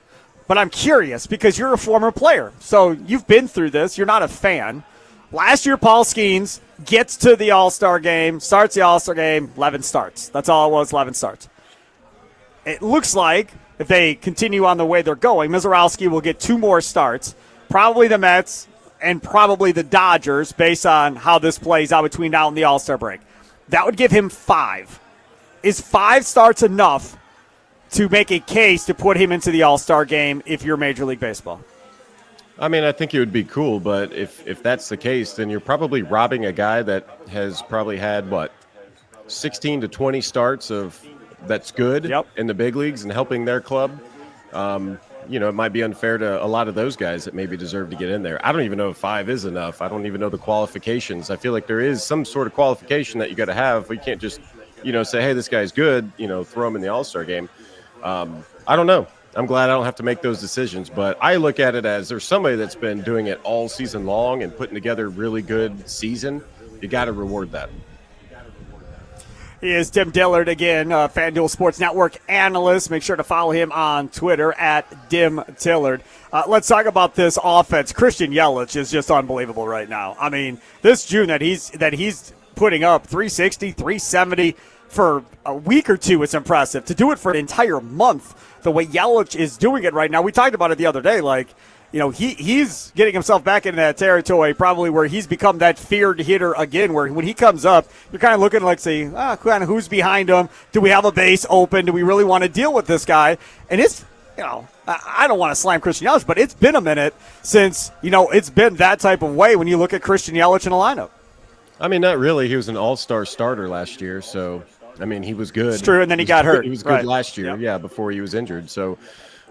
but I'm curious because you're a former player, so you've been through this. You're not a fan. Last year, Paul Skeens gets to the All-Star game, starts the All-Star game, 11 starts. That's all it was, 11 starts. It looks like if they continue on the way they're going, Mizorowski will get 2 more starts, probably the Mets and probably the Dodgers based on how this plays out between now and the All-Star break. That would give him 5. Is 5 starts enough to make a case to put him into the All-Star game if you're Major League Baseball? I mean, I think it would be cool, but if that's the case, then you're probably robbing a guy that has probably had, 16 to 20 starts of that's good in the big leagues and helping their club. It might be unfair to a lot of those guys that maybe deserve to get in there. I don't even know if 5 is enough. I don't even know the qualifications. I feel like there is some sort of qualification that you got to have. You can't just, say, hey, this guy's good, throw him in the All-Star game. I don't know. I'm glad I don't have to make those decisions, but I look at it as there's somebody that's been doing it all season long and putting together a really good season. You got to reward that. He is Tim Dillard again, FanDuel Sports Network analyst. Make sure to follow him on Twitter at Dim Tillard. Let's talk about this offense. Christian Yelich is just unbelievable right now. I mean, this June that he's putting up 360, 370 for a week or two is impressive. To do it for an entire month, the way Yelich is doing it right now, we talked about it the other day, he's getting himself back into that territory probably where he's become that feared hitter again, where when he comes up, you're kind of looking like, say, kind of who's behind him? Do we have a base open? Do we really want to deal with this guy? And it's, I don't want to slam Christian Yelich, but it's been a minute since, it's been that type of way when you look at Christian Yelich in a lineup. I mean, not really. He was an all-star starter last year, so, I mean, he was good. It's true, and then he got hurt. He was good last year, before he was injured. So,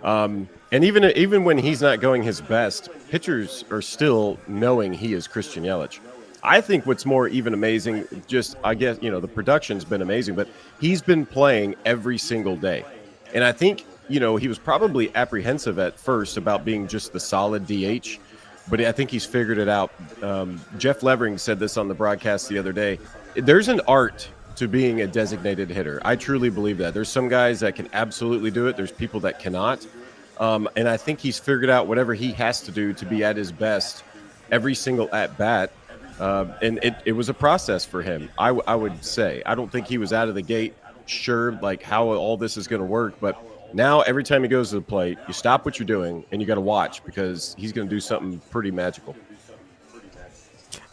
and even when he's not going his best, pitchers are still knowing he is Christian Yelich. I think what's more even amazing, the production's been amazing, but he's been playing every single day. And I think, he was probably apprehensive at first about being just the solid DH, but I think he's figured it out. Jeff Levering said this on the broadcast the other day. There's an art to being a designated hitter. I truly believe that. There's some guys that can absolutely do it. There's people that cannot. And I think he's figured out whatever he has to do to be at his best every single at-bat. And it was a process for him, I would say. I don't think he was out of the gate sure how all this is going to work. But now every time he goes to the plate, you stop what you're doing and you got to watch because he's going to do something pretty magical.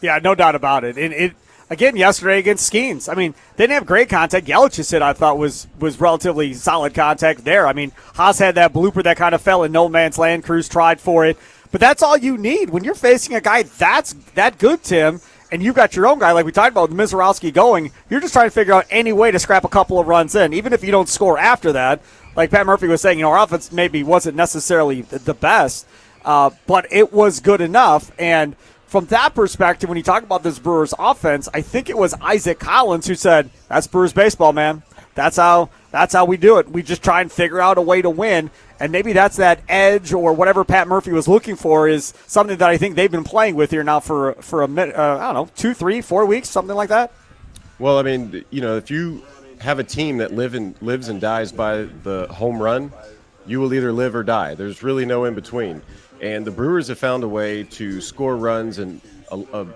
Yeah, no doubt about it. And again yesterday against Skeens. I mean, they didn't have great contact. Yelich's hit, I thought, was relatively solid contact there. I mean, Haas had that blooper that kind of fell in no man's land. Cruz tried for it. But that's all you need. When you're facing a guy that's that good, Tim, and you've got your own guy, like we talked about, Mizorowski going, you're just trying to figure out any way to scrap a couple of runs in, even if you don't score after that. Like Pat Murphy was saying, our offense maybe wasn't necessarily the best, but it was good enough. And from that perspective, when you talk about this Brewers offense, I think it was Isaac Collins who said, that's Brewers baseball, man. That's how we do it. We just try and figure out a way to win. And maybe that's that edge or whatever Pat Murphy was looking for is something that I think they've been playing with here now for a minute, I don't know, 2, 3, 4 weeks, something like that. Well, I mean, if you have a team that lives and dies by the home run, you will either live or die. There's really no in between. And the Brewers have found a way to score runs in a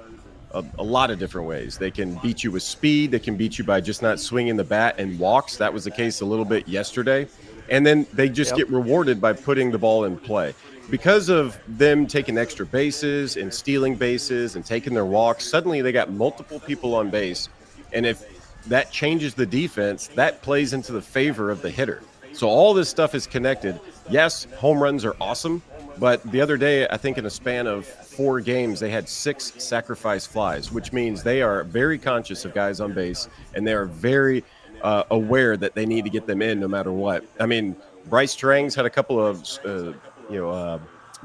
lot of different ways. They can beat you with speed. They can beat you by just not swinging the bat and walks. That was the case a little bit yesterday. And then they just get rewarded by putting the ball in play. Because of them taking extra bases and stealing bases and taking their walks, suddenly they got multiple people on base. And if that changes the defense, that plays into the favor of the hitter. So all this stuff is connected. Yes, home runs are awesome. But the other day, I think in a span of 4 games, they had 6 sacrifice flies, which means they are very conscious of guys on base, and they are very aware that they need to get them in no matter what. I mean, Bryce Strang's had a couple of,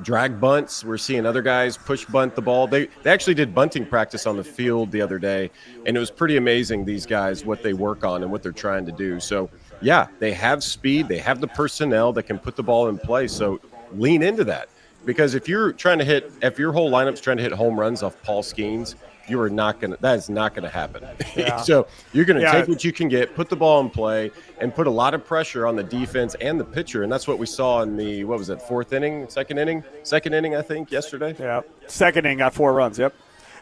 drag bunts. We're seeing other guys push bunt the ball. They actually did bunting practice on the field the other day, and it was pretty amazing, these guys, what they work on and what they're trying to do. So, yeah, they have speed. They have the personnel that can put the ball in play. So lean into that. Because if your whole lineup's trying to hit home runs off Paul Skeens, that is not gonna happen. Yeah. So you're gonna take what you can get, put the ball in play, and put a lot of pressure on the defense and the pitcher. And that's what we saw in the, second inning, I think, yesterday. Yeah, second inning got 4 runs, yep.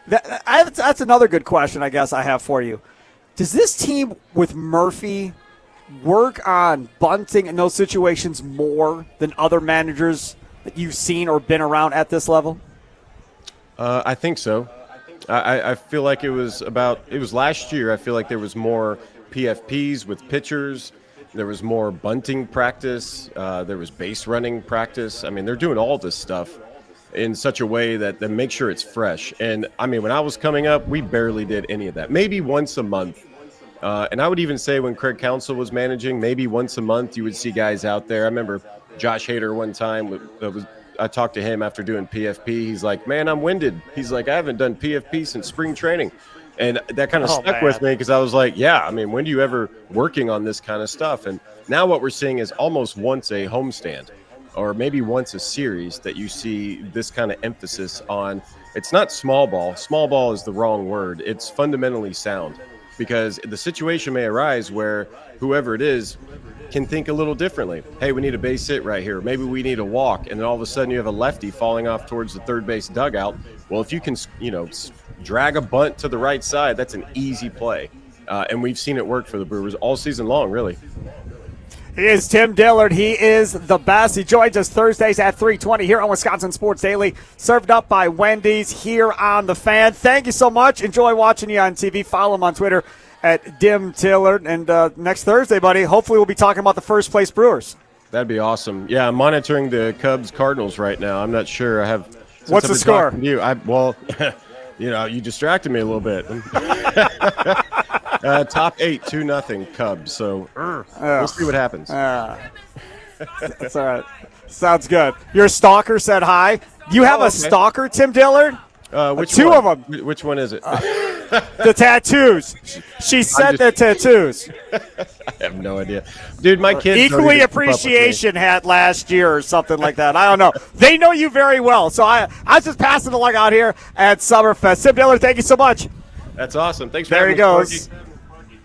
That's another good question I guess I have for you. Does this team with Murphy work on bunting in those situations more than other managers that you've seen or been around at this level? I think so. I feel like it was last year. I feel like there was more PFPs with pitchers. There was more bunting practice. There was base running practice. I mean, they're doing all this stuff in such a way that makes sure it's fresh. And, I mean, when I was coming up, we barely did any of that. Maybe once a month. And I would even say when Craig Counsell was managing, maybe once a month you would see guys out there. I remember Josh Hader one time, I talked to him after doing PFP. He's like, man, I'm winded. He's like, I haven't done PFP since spring training. And that kind of stuck with me because I was like, yeah, I mean, when do you ever working on this kind of stuff? And now what we're seeing is almost once a homestand or maybe once a series that you see this kind of emphasis on. It's not small ball. Small ball is the wrong word. It's fundamentally sound because the situation may arise where whoever it is can think a little differently. Hey, we need a base hit right here. Maybe we need a walk. And then all of a sudden you have a lefty falling off towards the third base dugout. Well, if you can, drag a bunt to the right side, that's an easy play. And we've seen it work for the Brewers all season long, really. He is Tim Dillard. He is the best. He joins us Thursdays at 3:20 here on Wisconsin Sports Daily, served up by Wendy's here on The Fan. Thank you so much. Enjoy watching you on TV. Follow him on Twitter at Dim Dillard. And next Thursday, buddy, hopefully we'll be talking about the first place Brewers. That'd be awesome. Yeah, I'm monitoring the Cubs-Cardinals right now. I'm not sure. What's the score? You distracted me a little bit. Top 8, 2-0 Cubs. So we'll see what happens. That's all right. Sounds good. Your stalker said hi. You have a stalker, Tim Dillard? Two of them. Which one is it? The tattoos. She said the tattoos. I have no idea. Dude, my kids Equally Appreciation hat last year or something like that. I don't know. They know you very well. So I was just passing the luck out here at Summerfest. Tim Dillard, thank you so much. That's awesome. Thanks for having me. There he goes. Sparky.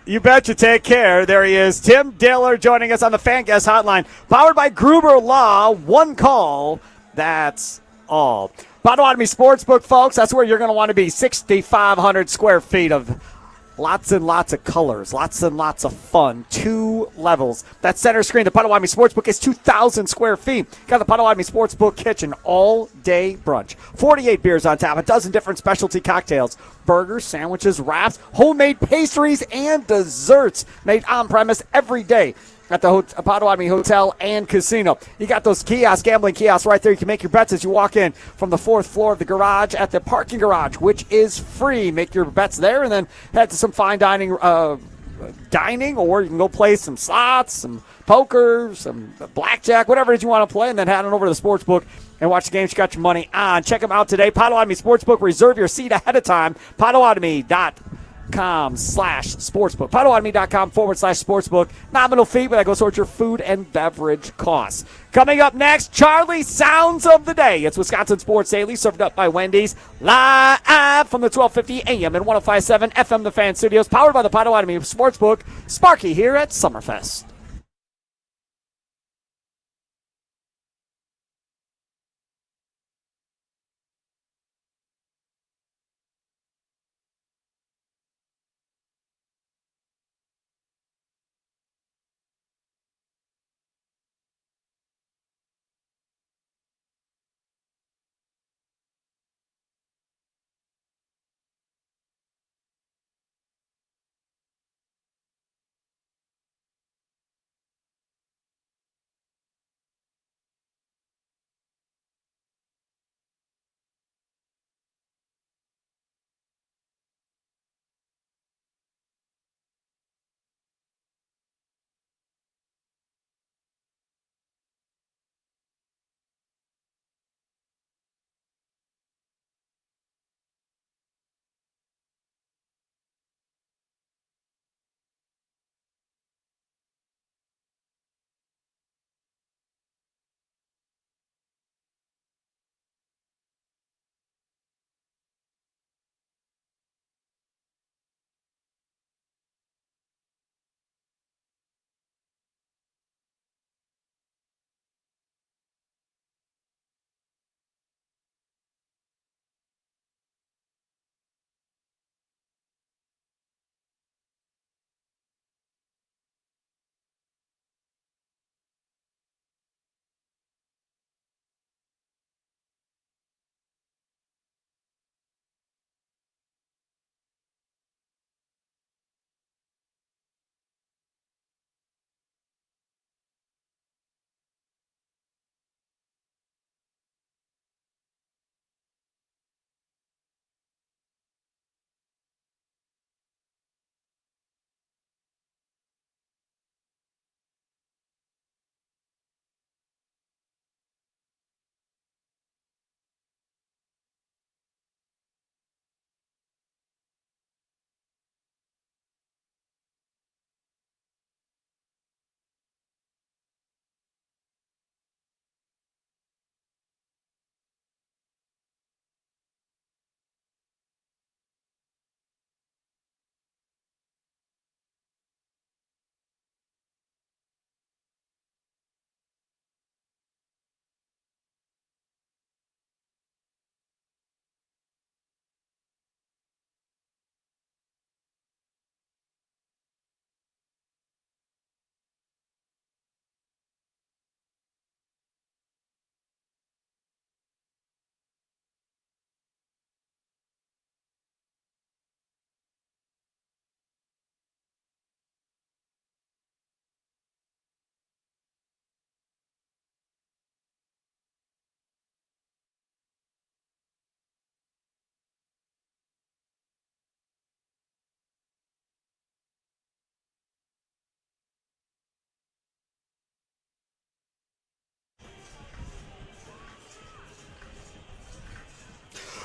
You betcha. Take care. There he is. Tim Dillard joining us on the Fan Guest Hotline. Powered by Gruber Law. One call. That's all. Potawatomi Sportsbook, folks. That's where you're going to want to be. 6,500 square feet of Lots and lots of colors, lots and lots of fun. 2 levels. That center screen, the Potawatomi Sportsbook, is 2,000 square feet. Got the Potawatomi Sportsbook kitchen, all-day brunch. 48 beers on tap, a dozen different specialty cocktails, burgers, sandwiches, wraps, homemade pastries, and desserts made on-premise every day at the Potawatomi Hotel and Casino. You got those kiosks, gambling kiosks right there. You can make your bets as you walk in from the 4th floor of the garage at the parking garage, which is free. Make your bets there and then head to some fine dining, or you can go play some slots, some poker, some blackjack, whatever it is you want to play, and then head on over to the sports book and watch the games you got your money on. Check them out today. Potawatomi Sportsbook. Reserve your seat ahead of time. Potawatomi.com/sportsbook. Potawatomi.com/sportsbook. Nominal fee, but that goes towards your food and beverage costs. Coming up next, Charlie Sounds of the Day. It's Wisconsin Sports Daily, served up by Wendy's, live from the 1250 AM and 105.7 FM The Fan Studios, powered by the Potawatomi Sportsbook. Sparky here at Summerfest.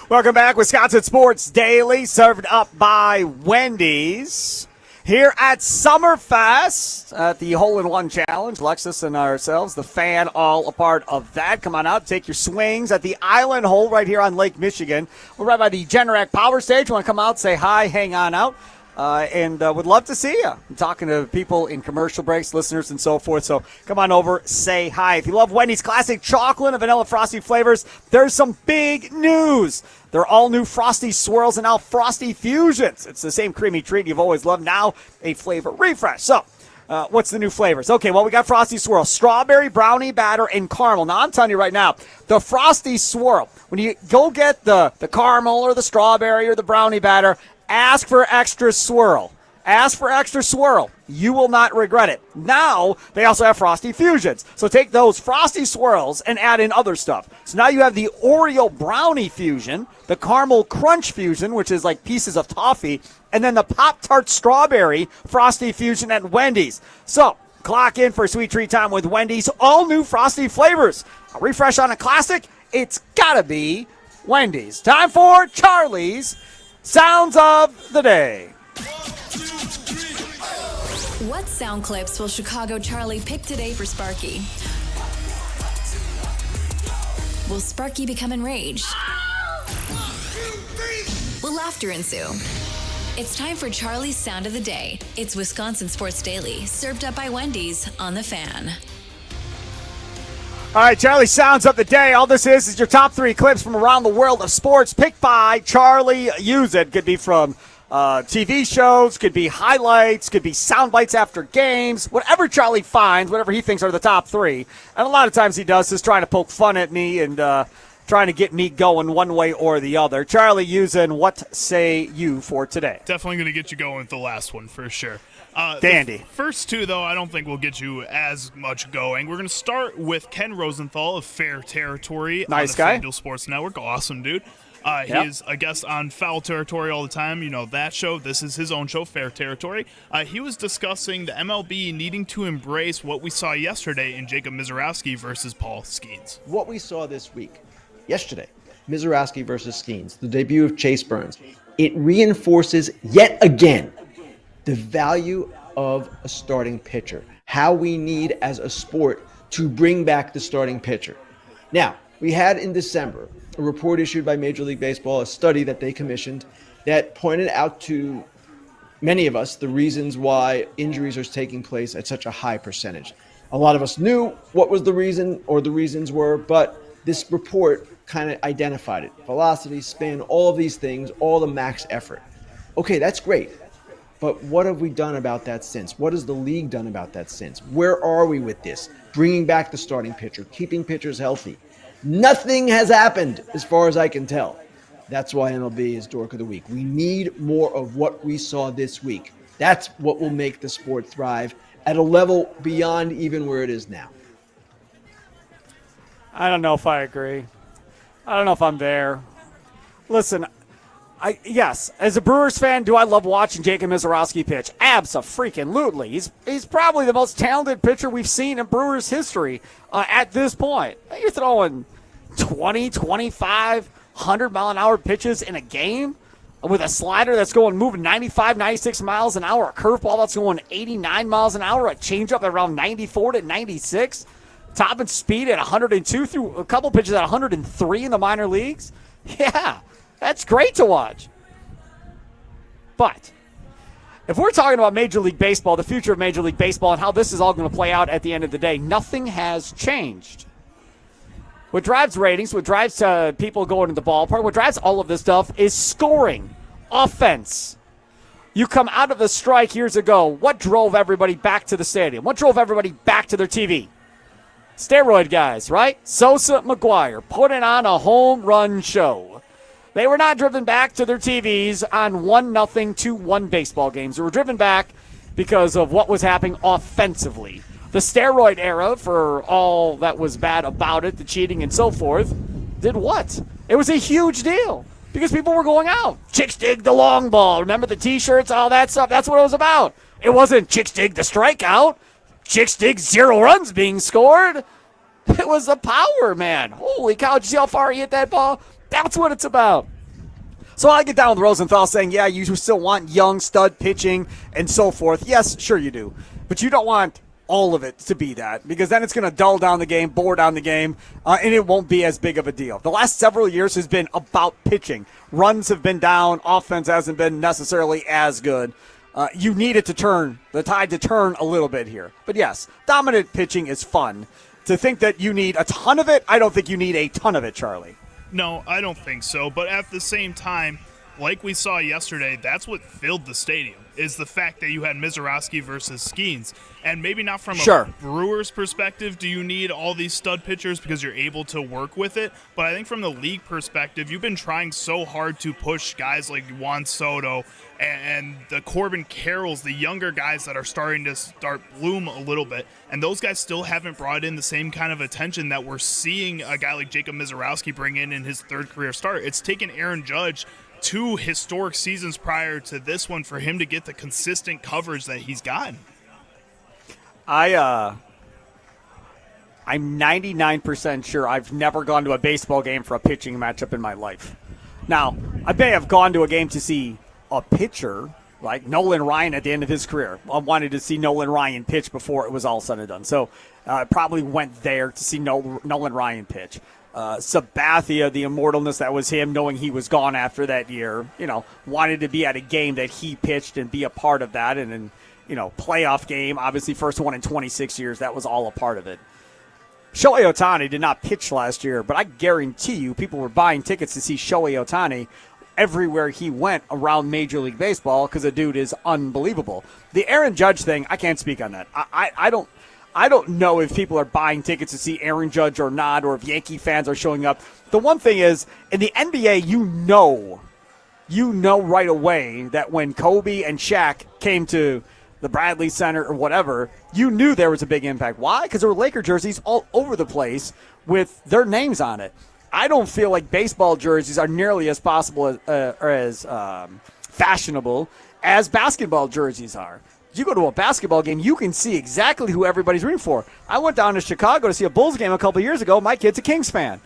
Welcome back, Wisconsin Sports Daily, served up by Wendy's. Here at Summerfest at the Hole-in-One Challenge, Lexus and ourselves, the fan, all a part of that. Come on out, take your swings at the Island Hole right here on Lake Michigan. We're right by the Generac Power Stage. Want to come out, say hi, hang on out. and would love to see you. I'm talking to people in commercial breaks, listeners, and so forth. So come on over, say hi. If you love Wendy's classic chocolate and vanilla frosty flavors, there's some big news. They're all new Frosty Swirls and now Frosty Fusions. It's the same creamy treat you've always loved, now a flavor refresh. So what's the new flavors? Okay, well, we got Frosty Swirl, strawberry, brownie batter, and caramel. Now, I'm telling you right now, the Frosty Swirl, when you go get the caramel or the strawberry or the brownie batter, ask for extra swirl. Ask for extra swirl. You will not regret it. Now, they also have Frosty Fusions. So take those Frosty Swirls and add in other stuff. So now you have the Oreo Brownie Fusion, the Caramel Crunch Fusion, which is like pieces of toffee, and then the Pop-Tart Strawberry Frosty Fusion at Wendy's. So clock in for sweet treat time with Wendy's. All new Frosty flavors. A refresh on a classic? It's gotta be Wendy's. Time for Charlie's Sounds of the Day. What sound clips will Chicago Charlie pick today for Sparky? Will Sparky become enraged? Will laughter ensue? It's time for Charlie's Sound of the Day. It's Wisconsin Sports Daily, served up by Wendy's on The Fan. All right, Charlie Sounds of the Day. All this is your top 3 clips from around the world of sports, picked by Charlie Use It. Could be from TV shows, could be highlights, could be sound bites after games, whatever Charlie finds, whatever he thinks are the top 3. And a lot of times he does is trying to poke fun at me and trying to get me going one way or the other. Charlie using What Say You for today? Definitely going to get you going with the last one for sure. Dandy. The first 2, though, I don't think will get you as much going. We're going to start with Ken Rosenthal of Fair Territory nice on the guy. FanDuel Sports Network. Awesome, dude. He Yep. is a guest on Foul Territory all the time. You know, that show. This is his own show, Fair Territory. He was discussing the MLB needing to embrace what we saw yesterday in Jacob Mizorowski versus Paul Skeens. What we saw this week, yesterday, Mizorowski versus Skeens, the debut of Chase Burns, it reinforces yet again the value of a starting pitcher, how we need as a sport to bring back the starting pitcher. Now, we had in December a report issued by Major League Baseball, a study that they commissioned that pointed out to many of us the reasons why injuries are taking place at such a high percentage. A lot of us knew what was the reason or the reasons were, but this report kind of identified it. Velocity, spin, all of these things, all the max effort. Okay, that's great. But what have we done about that since? What has the league done about that since? Where are we with this? Bringing back the starting pitcher, keeping pitchers healthy. Nothing has happened as far as I can tell. That's why MLB is Dork of the Week. We need more of what we saw this week. That's what will make the sport thrive at a level beyond even where it is now. I don't know if I agree. I don't know if I'm there. Listen, yes, as a Brewers fan, do I love watching Jacob Mizorowski pitch? Abso-freaking-lutely. He's probably the most talented pitcher we've seen in Brewers history at this point. You're throwing 20, 25, 100-mile-an-hour pitches in a game with a slider that's moving 95, 96 miles an hour, a curveball that's going 89 miles an hour, a changeup at around 94 to 96, topping speed at 102 through a couple pitches at 103 in the minor leagues. Yeah. That's great to watch. But if we're talking about Major League Baseball, the future of Major League Baseball, and how this is all going to play out at the end of the day, nothing has changed. What drives ratings, what drives people going to the ballpark, what drives all of this stuff is scoring, offense. You come out of the strike years ago, what drove everybody back to the stadium? What drove everybody back to their TV? Steroid guys, right? Sosa, McGuire, putting on a home run show. They were not driven back to their TVs on 1-0, 2-1 baseball games. They were driven back because of what was happening offensively. The steroid era, for all that was bad about it, the cheating and so forth, did what? It was a huge deal because people were going out. Chicks dig the long ball. Remember the T-shirts, all that stuff? That's what it was about. It wasn't chicks dig the strikeout. Chicks dig 0 runs being scored. It was the power, man. Holy cow, did you see how far he hit that ball? That's what it's about. So I get down with Rosenthal saying, you still want young stud pitching and so forth. Yes, sure you do. But you don't want all of it to be that, because then it's going to dull down the game, bore down the game, and it won't be as big of a deal. The last several years has been about pitching. Runs have been down. Offense hasn't been necessarily as good. You need it to turn, the tide to turn a little bit here. But yes, dominant pitching is fun. To think that you need a ton of it, I don't think you need a ton of it, Charlie. No, I don't think so. But at the same time, like we saw yesterday, that's what filled the stadium, is the fact that you had Mizorowski versus Skeens. And maybe not from a Brewers perspective do you need all these stud pitchers because you're able to work with it. But I think from the league perspective, you've been trying so hard to push guys like Juan Soto and the Corbin Carrolls, the younger guys that are starting to bloom a little bit. And those guys still haven't brought in the same kind of attention that we're seeing a guy like Jacob Mizorowski bring in his third career start. It's taken Aaron Judge 2 historic seasons prior to this one for him to get the consistent coverage that he's gotten. I'm 99% sure I've never gone to a baseball game for a pitching matchup in my life. Now, I may have gone to a game to see a pitcher like Nolan Ryan at the end of his career. I wanted to see Nolan Ryan pitch before it was all said and done. So I probably went there to see Nolan Ryan pitch. Sabathia, the immortalness that was him, knowing he was gone after that year, wanted to be at a game that he pitched and be a part of that. And then, playoff game, obviously first one in 26 years, that was all a part of it. Shohei Ohtani did not pitch last year, but I guarantee you people were buying tickets to see Shohei Ohtani everywhere he went around Major League Baseball because the dude is unbelievable. The Aaron Judge thing, I can't speak on that. I don't know if people are buying tickets to see Aaron Judge or not, or if Yankee fans are showing up. The one thing is, in the NBA, you know right away that when Kobe and Shaq came to the Bradley Center or whatever, you knew there was a big impact. Why? Because there were Laker jerseys all over the place with their names on it. I don't feel like baseball jerseys are nearly as possible or as fashionable as basketball jerseys are. You go to a basketball game, you can see exactly who everybody's rooting for. I went down to Chicago to see a Bulls game a couple years ago. My kid's a Kings fan.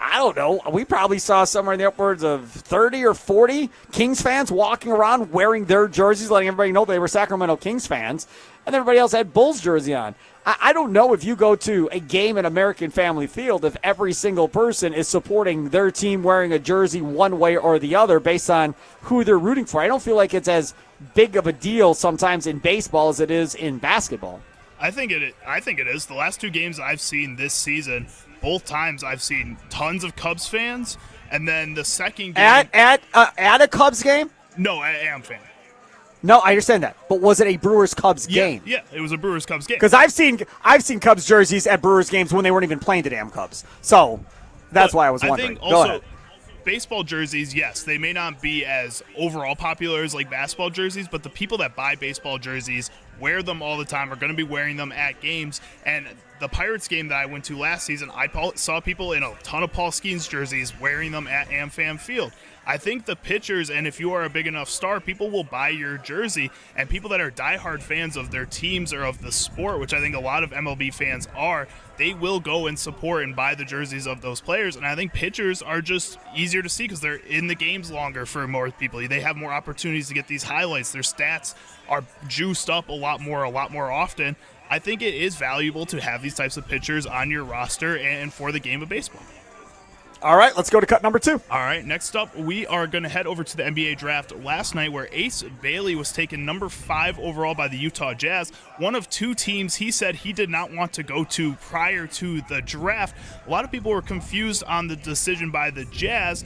I don't know. We probably saw somewhere in the upwards of 30 or 40 Kings fans walking around wearing their jerseys, letting everybody know they were Sacramento Kings fans, and everybody else had Bulls jersey on. I don't know if you go to a game at American Family Field if every single person is supporting their team wearing a jersey one way or the other based on who they're rooting for. I don't feel like it's as big of a deal sometimes in baseball as it is in basketball. I think it is. The last 2 games I've seen this season, both times I've seen tons of Cubs fans, and then the second game at a Cubs game. No, I am fan. No, I understand that, but was it a Brewers-Cubs game? Yeah, it was a Brewers-Cubs game. Because I've seen Cubs jerseys at Brewers games when they weren't even playing the damn Cubs. So that's why I was wondering. I think also baseball jerseys, yes, they may not be as overall popular as like basketball jerseys, but the people that buy baseball jerseys wear them all the time, are going to be wearing them at games. And the Pirates game that I went to last season, I saw people in a ton of Paul Skeens jerseys wearing them at AmFam Field. I think the pitchers, and if you are a big enough star, people will buy your jersey, and people that are diehard fans of their teams or of the sport, which I think a lot of MLB fans are, they will go and support and buy the jerseys of those players. And I think pitchers are just easier to see because they're in the games longer for more people. They have more opportunities to get these highlights. Their stats are juiced up a lot more often. I think it is valuable to have these types of pitchers on your roster and for the game of baseball. All right, let's go to cut number 2. All right, next up, we are going to head over to the NBA draft last night where Ace Bailey was taken number 5 overall by the Utah Jazz, one of 2 teams he said he did not want to go to prior to the draft. A lot of people were confused on the decision by the Jazz.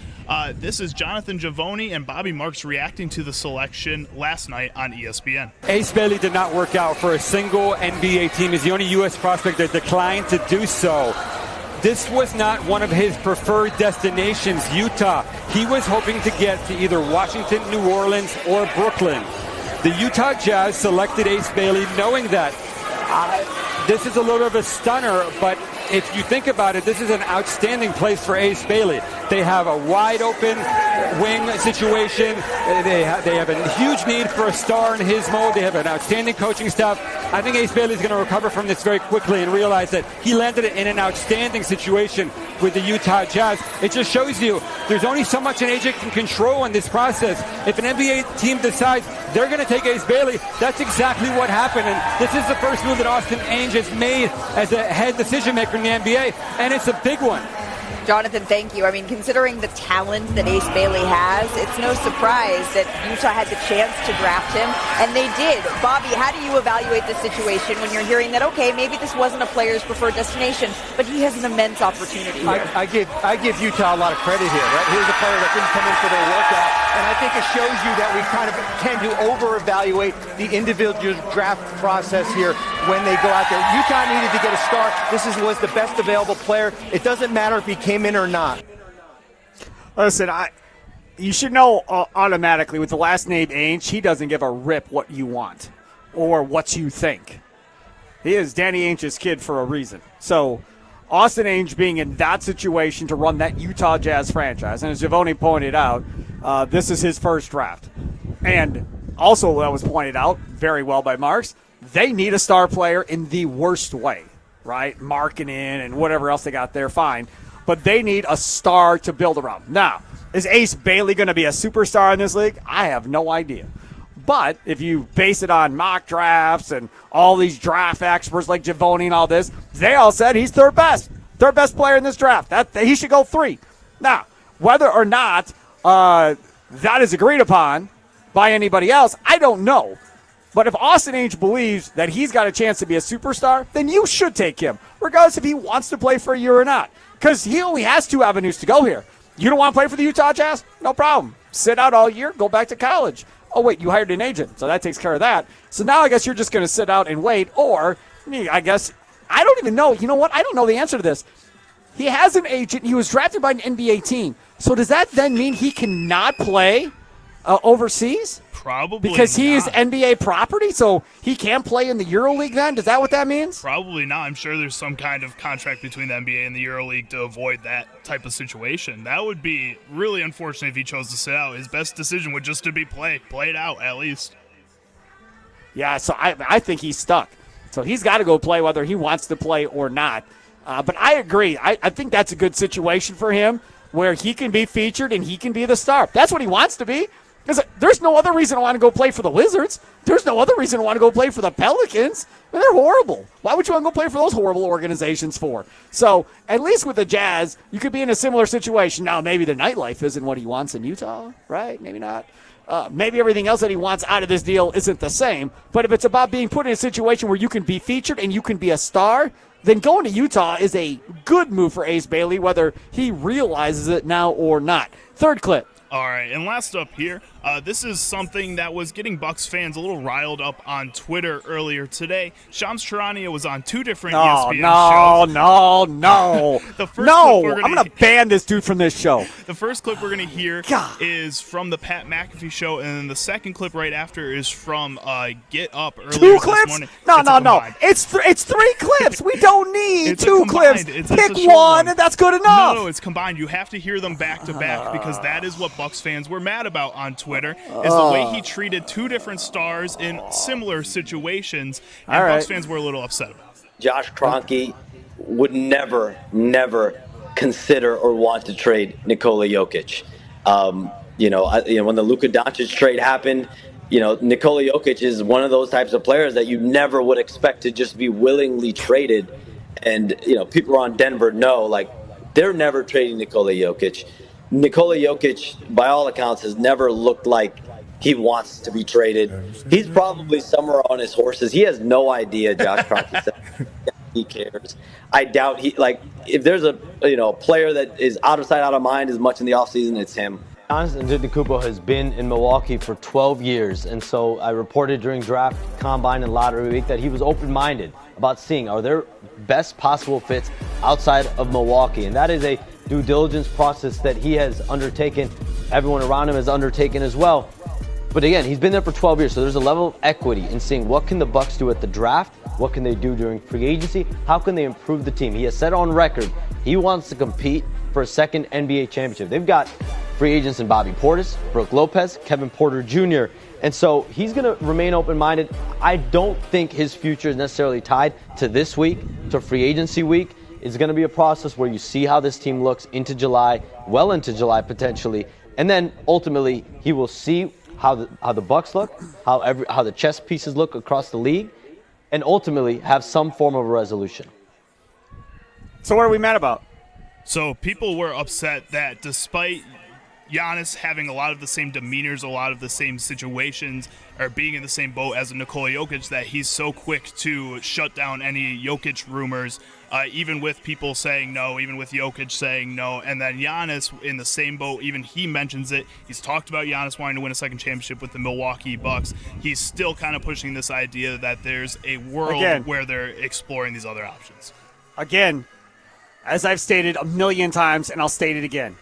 This is Jonathan Givony and Bobby Marks reacting to the selection last night on ESPN. Ace Bailey did not work out for a single NBA team. He's the only U.S. prospect that declined to do so. This was not one of his preferred destinations, Utah. He was hoping to get to either Washington, New Orleans, or Brooklyn. The Utah Jazz selected Ace Bailey knowing that. This is a little bit of a stunner, but if you think about it, this is an outstanding place for Ace Bailey. They have a wide open wing situation. They have a huge need for a star in his mode. They have an outstanding coaching staff. I think Ace Bailey's going to recover from this very quickly and realize that he landed in an outstanding situation with the Utah Jazz. It just shows you there's only so much an agent can control in this process. If an NBA team decides they're going to take Ace Bailey, that's exactly what happened. And this is the first move that Austin Ainge has made as a head decision maker in the NBA, and it's a big one. Jonathan, thank you. I mean, considering the talent that Ace Bailey has, it's no surprise that Utah had the chance to draft him, and they did. Bobby, how do you evaluate the situation when you're hearing that, okay, maybe this wasn't a player's preferred destination, but he has an immense opportunity here? I give Utah a lot of credit here, right? Here's a player that didn't come in for their workout, and I think it shows you that we kind of tend to over-evaluate the individual draft process here when they go out there. Utah needed to get a star. This was the best available player. It doesn't matter if he came in or not. Listen, you should know automatically with the last name Ainge, he doesn't give a rip what you want or what you think. He is Danny Ainge's kid for a reason. So Austin Ainge being in that situation to run that Utah Jazz franchise, and as Giovanni pointed out, this is his first draft. And also that was pointed out very well by Marks, they need a star player in the worst way, right? Marketing and whatever else they got there, fine. But they need a star to build around. Now, is Ace Bailey going to be a superstar in this league? I have no idea. But if you base it on mock drafts and all these draft experts like Giovanni and all this, they all said he's third best player in this draft. That he should go 3. Now, whether or not that is agreed upon by anybody else, I don't know. But if Austin Ainge believes that he's got a chance to be a superstar, then you should take him, regardless if he wants to play for a year or not. Because he only has 2 avenues to go here. You don't want to play for the Utah Jazz? No problem. Sit out all year, go back to college. Oh, wait, you hired an agent, so that takes care of that. So now I guess you're just going to sit out and wait, or I guess, I don't even know. You know what? I don't know the answer to this. He has an agent. He was drafted by an NBA team. So does that then mean he cannot play overseas? Probably because he is not. NBA property, so he can't play in the EuroLeague then? Is that what that means? Probably not. I'm sure there's some kind of contract between the NBA and the EuroLeague to avoid that type of situation. That would be really unfortunate if he chose to sit out. His best decision would just to be played out at least. Yeah, so I think he's stuck. So he's got to go play whether he wants to play or not. But I agree. I think that's a good situation for him where he can be featured and he can be the star. That's what he wants to be. Because there's no other reason I want to go play for the Wizards. There's no other reason I want to go play for the Pelicans. I mean, they're horrible. Why would you want to go play for those horrible organizations for? So at least with the Jazz, you could be in a similar situation. Now, maybe the nightlife isn't what he wants in Utah, right? Maybe not. Maybe everything else that he wants out of this deal isn't the same. But if it's about being put in a situation where you can be featured and you can be a star, then going to Utah is a good move for Ace Bailey, whether he realizes it now or not. Third clip. All right, and last up here, this is something that was getting Bucks fans a little riled up on Twitter earlier today. Shams Charania was on 2 different ESPN shows. No. I'm going to ban this dude from this show. The first clip we're going to hear is from the Pat McAfee show, and then the second clip right after is from Get Up earlier 2 this clips? morning. No. It's 3 clips. We don't need 2 clips. Pick one, and that's good enough. No, it's combined. You have to hear them back to back because that is what Bucks fans were mad about on Twitter, is the way he treated 2 different stars in similar situations, and Bucks fans were a little upset about it. Josh Kroenke would never consider or want to trade Nikola Jokic. When the Luka Doncic trade happened, Nikola Jokic is one of those types of players that you never would expect to just be willingly traded. And, people around Denver know, they're never trading Nikola Jokic. Nikola Jokic, by all accounts, has never looked like he wants to be traded. He's probably somewhere on his horses. He has no idea, Josh Kroenke said. He cares. I doubt if there's a player that is out of sight, out of mind as much in the offseason, it's him. Giannis Antetokounmpo has been in Milwaukee for 12 years, and so I reported during draft, combine, and lottery week that he was open-minded about seeing are there best possible fits outside of Milwaukee, and that is a due diligence process that he has undertaken. Everyone around him has undertaken as well. But again, he's been there for 12 years, so there's a level of equity in seeing what can the Bucks do at the draft, what can they do during free agency, how can they improve the team. He has said on record he wants to compete for a second NBA championship. They've got free agents in Bobby Portis, Brooke Lopez, Kevin Porter Jr. And so he's going to remain open-minded. I don't think his future is necessarily tied to this week, to free agency week. It's going to be a process where you see how this team looks into July, well into July potentially, and then ultimately he will see how the Bucks look, how the chess pieces look across the league, and ultimately have some form of a resolution. So what are we mad about? So people were upset that despite Giannis having a lot of the same demeanors, a lot of the same situations, or being in the same boat as Nikola Jokic, that he's so quick to shut down any Jokic rumors, even with people saying no, even with Jokic saying no. And then Giannis in the same boat, even he mentions it. He's talked about Giannis wanting to win a second championship with the Milwaukee Bucks. He's still kind of pushing this idea that there's a world where they're exploring these other options. Again, as I've stated a million times, and I'll state it again,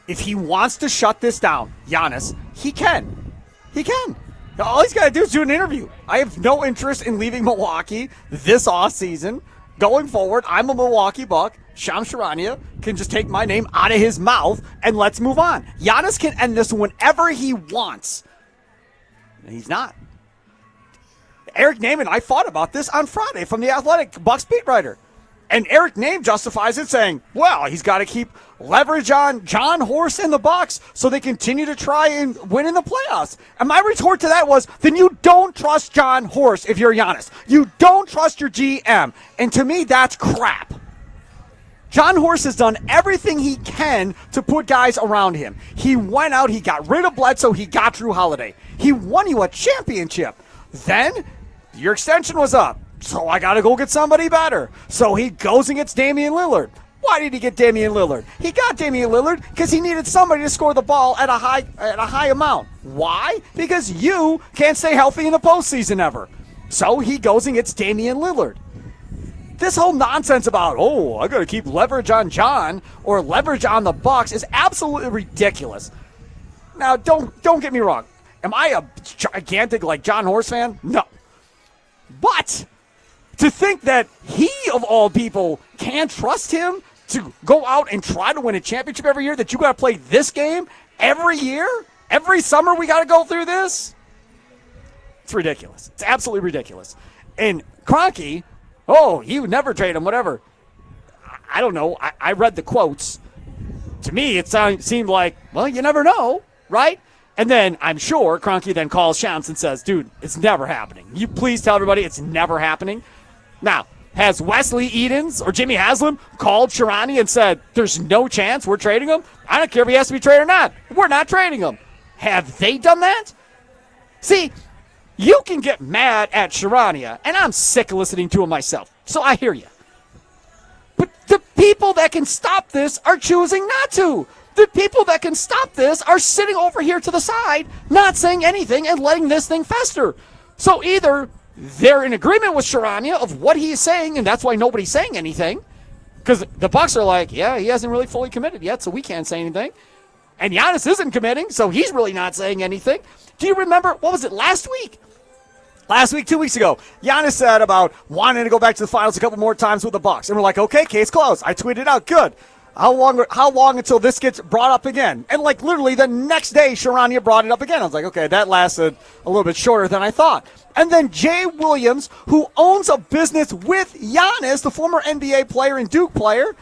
if he wants to shut this down, Giannis, he can. He can. All he's got to do is do an interview. I have no interest in leaving Milwaukee this offseason. Going forward, I'm a Milwaukee Buck. Shams Charania can just take my name out of his mouth, and let's move on. Giannis can end this whenever he wants. And he's not. Eric Naaman, I thought about this on Friday from The Athletic, Bucks beat writer. And Eric Name justifies it saying, well, he's got to keep leverage on John Horst and the Bucks so they continue to try and win in the playoffs. And my retort to that was, then you don't trust John Horst if you're Giannis. You don't trust your GM. And to me, that's crap. John Horst has done everything he can to put guys around him. He went out, he got rid of Bledsoe, he got Drew Holiday. He won you a championship. Then your extension was up. So I got to go get somebody better. So he goes and gets Damian Lillard. Why did he get Damian Lillard? He got Damian Lillard because he needed somebody to score the ball at a high amount. Why? Because you can't stay healthy in the postseason ever. So he goes and gets Damian Lillard. This whole nonsense about, I got to keep leverage on John or leverage on the Bucks is absolutely ridiculous. Now, don't get me wrong. Am I a gigantic John Horst fan? No. But to think that he, of all people, can't trust him to go out and try to win a championship every year, that you got to play this game every year? Every summer we got to go through this? It's ridiculous. It's absolutely ridiculous. And Kroenke, he would never trade him, whatever. I don't know. I read the quotes. To me, it seemed like, well, you never know, right? And then I'm sure Kroenke then calls Shams and says, dude, it's never happening. You please tell everybody it's never happening. Now, has Wesley Edens or Jimmy Haslam called Sharani and said, there's no chance we're trading him? I don't care if he has to be traded or not. We're not trading him. Have they done that? See, you can get mad at Sharania, and I'm sick of listening to him myself, so I hear you. But the people that can stop this are choosing not to. The people that can stop this are sitting over here to the side, not saying anything and letting this thing fester. So either they're in agreement with Sharania of what he is saying, and that's why nobody's saying anything, because the Bucks are like, yeah, he hasn't really fully committed yet, so we can't say anything. And Giannis isn't committing, so he's really not saying anything. Do you remember, what was it, last week? Last week, 2 weeks ago, Giannis said about wanting to go back to the finals a couple more times with the Bucks. And we're like, okay, case closed. I tweeted out, good. How long until this gets brought up again? And literally the next day, Sharania brought it up again. I was like, okay, that lasted a little bit shorter than I thought. And then Jay Williams, who owns a business with Giannis, the former NBA player and Duke player,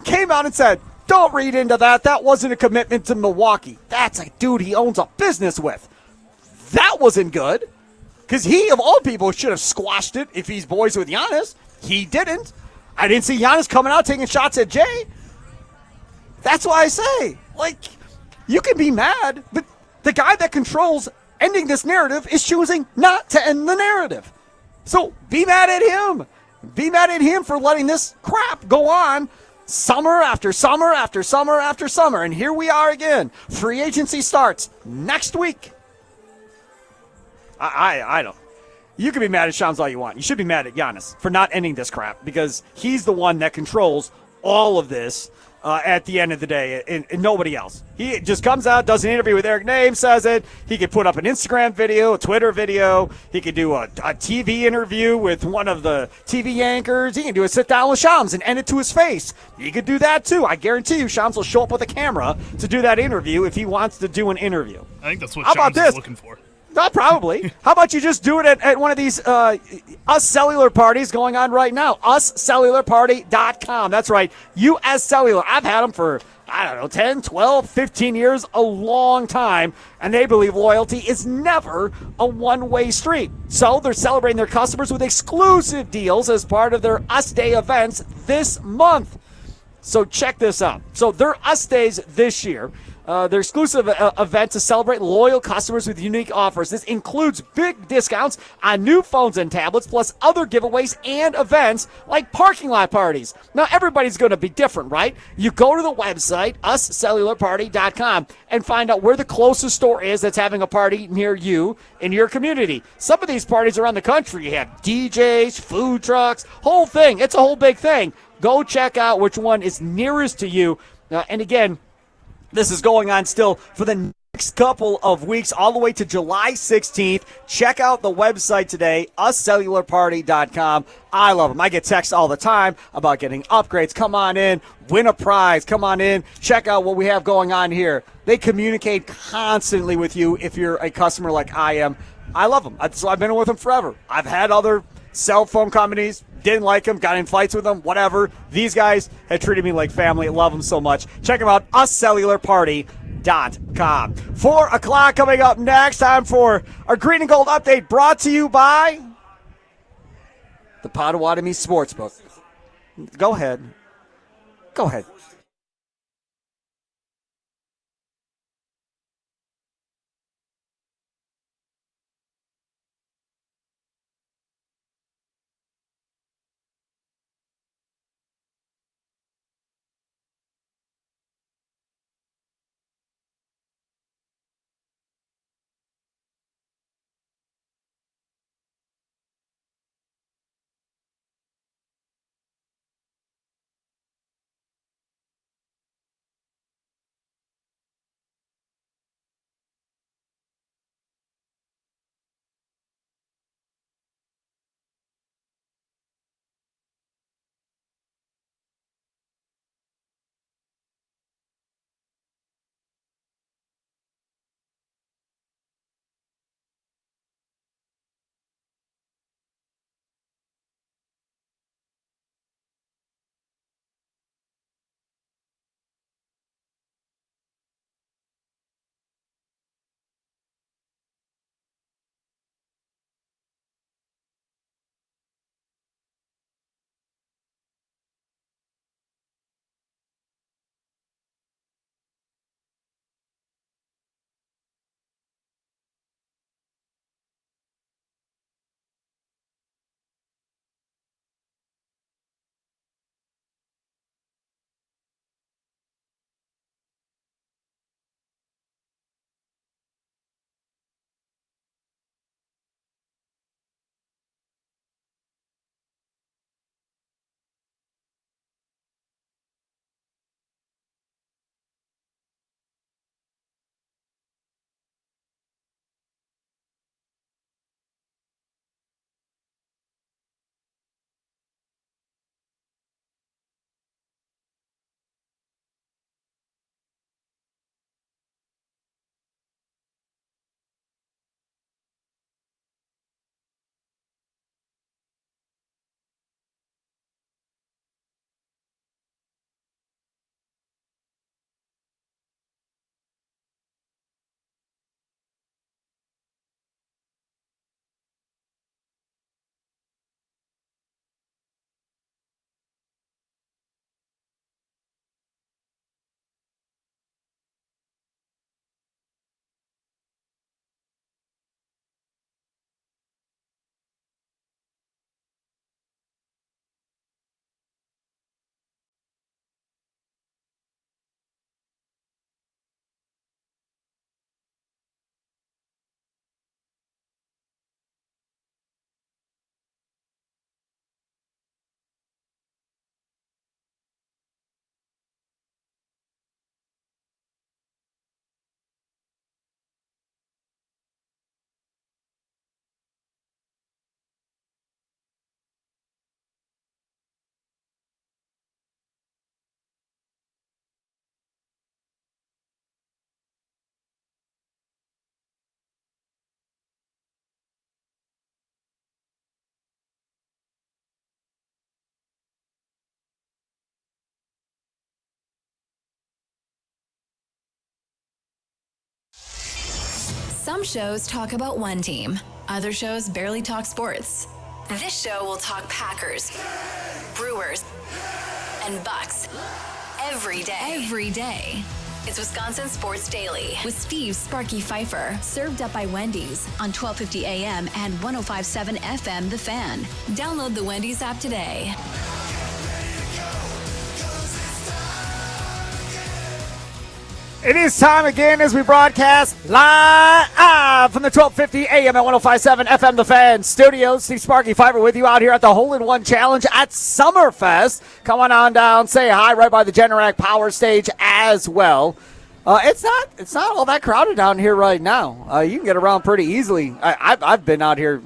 came out and said, don't read into that. That wasn't a commitment to Milwaukee. That's a dude he owns a business with. That wasn't good. Because he, of all people, should have squashed it if he's boys with Giannis. He didn't. I didn't see Giannis coming out taking shots at Jay. That's why I say, you can be mad, but the guy that controls ending this narrative is choosing not to end the narrative. So be mad at him. Be mad at him for letting this crap go on summer after summer after summer after summer. And here we are again. Free agency starts next week. I don't. You can be mad at Shams all you want. You should be mad at Giannis for not ending this crap, because he's the one that controls all of this. at the end of the day, and nobody else. He just comes out, does an interview with Eric Name, says it. He could put up an Instagram video, a Twitter video. He could do a TV interview with one of the TV anchors. He can do a sit-down with Shams and end it to his face. He could do that, too. I guarantee you Shams will show up with a camera to do that interview if he wants to do an interview. I think that's what How about Shams is this? looking for. Not probably. How about you just do it at one of these Us Cellular parties going on right now? UsCellularParty.com. That's right. US Cellular. I've had them for, 10, 12, 15 years, a long time, and they believe loyalty is never a one-way street. So they're celebrating their customers with exclusive deals as part of their Us Day events this month. So check this out. So their Us Days this year, their exclusive event to celebrate loyal customers with unique offers. This includes big discounts on new phones and tablets, plus other giveaways and events like parking lot parties. Now, everybody's going to be different, right? You go to the website, uscellularparty.com, and find out where the closest store is that's having a party near you in your community. Some of these parties around the country, you have DJs, food trucks, whole thing. It's a whole big thing. Go check out which one is nearest to you. And again, this is going on still for the next couple of weeks, all the way to July 16th. Check out the website today, uscellularparty.com. I love them. I get texts all the time about getting upgrades. Come on in, win a prize. Come on in, check out what we have going on here. They communicate constantly with you if you're a customer like I am. I love them. So I've been with them forever. I've had other cell phone companies, didn't like them, got in fights with them, whatever. These guys have treated me like family. Love them so much. Check them out, uscellularparty.com. 4 o'clock coming up next. Time for our Green and Gold update brought to you by the Potawatomi Sportsbook. Go ahead. Go ahead. Some shows talk about one team. Other shows barely talk sports. This show will talk Packers, Brewers, and Bucks every day. Every day. It's Wisconsin Sports Daily with Steve Sparky Fifer. Served up by Wendy's on 1250 AM and 105.7 FM The Fan. Download the Wendy's app today. It is time again as we broadcast live from the 1250 AM at 105.7 FM The Fan studios. Steve Sparky Fifer with you out here at the Hole-in-One Challenge at Summerfest. Come on down, say hi right by the Generac Power Stage as well. It's not all that crowded down here right now. You can get around pretty easily. I've been out here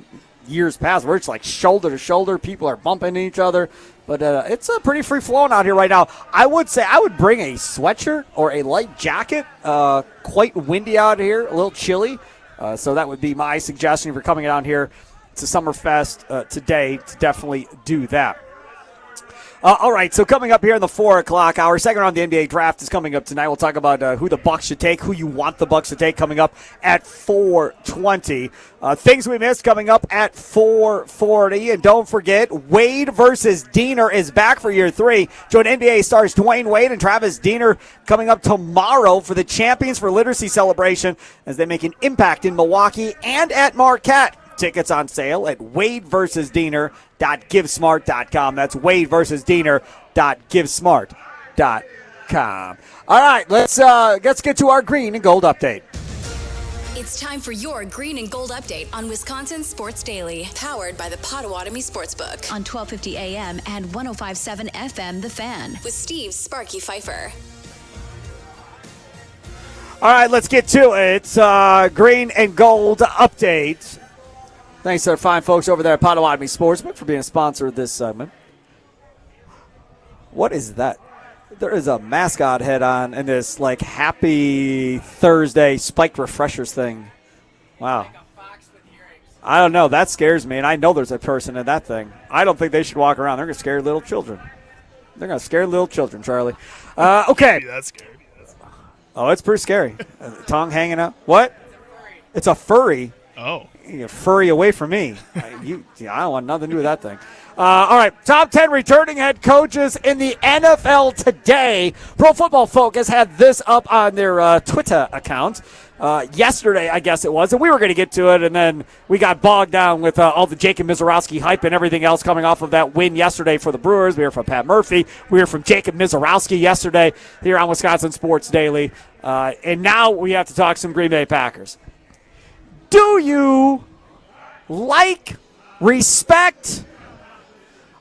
years past where it's like shoulder to shoulder. People are bumping each other. But it's pretty free-flowing out here right now. I would say I would bring a sweatshirt or a light jacket. Quite windy out here, a little chilly. So that would be my suggestion if you're coming down here to Summerfest today to definitely do that. All right, so coming up here in the 4 o'clock hour, second round of the NBA draft is coming up tonight. We'll talk about who the Bucks should take, who you want the Bucks to take coming up at 4:20. Things we missed coming up at 4:40. And don't forget, Wade versus Diener is back for year 3. Join NBA stars Dwayne Wade and Travis Diener coming up tomorrow for the Champions for Literacy celebration as they make an impact in Milwaukee and at Marquette. Tickets on sale at wadeversusdiener.givesmart.com. That's wadeversusdiener.givesmart.com. All right, let's get to our green and gold update. It's time for your green and gold update on Wisconsin Sports Daily, powered by the Potawatomi Sportsbook on 1250 AM and 105.7 FM The Fan with Steve Sparky Fifer. All right, let's get to it. Green and gold update. Thanks to our fine folks over there at Potawatomi Sportsbook for being a sponsor of this segment. What is that? There is a mascot head on in this, like, Happy Thursday spiked refreshers thing. Wow. I don't know. That scares me, and I know there's a person in that thing. I don't think they should walk around. They're going to scare little children. They're going to scare little children, Charlie. Okay. That's scary. Oh, it's pretty scary. Tongue hanging out. What? It's a furry. Oh. You furry away from me. I don't want nothing to do with that thing. All right, top 10 returning head coaches in the NFL today. Pro Football Focus had this up on their Twitter account yesterday, I guess it was, and we were going to get to it, and then we got bogged down with all the Jacob Mizorowski hype and everything else coming off of that win yesterday for the Brewers. We heard from Pat Murphy. We heard from Jacob Mizorowski yesterday here on Wisconsin Sports Daily. And now we have to talk some Green Bay Packers. Do you like, respect,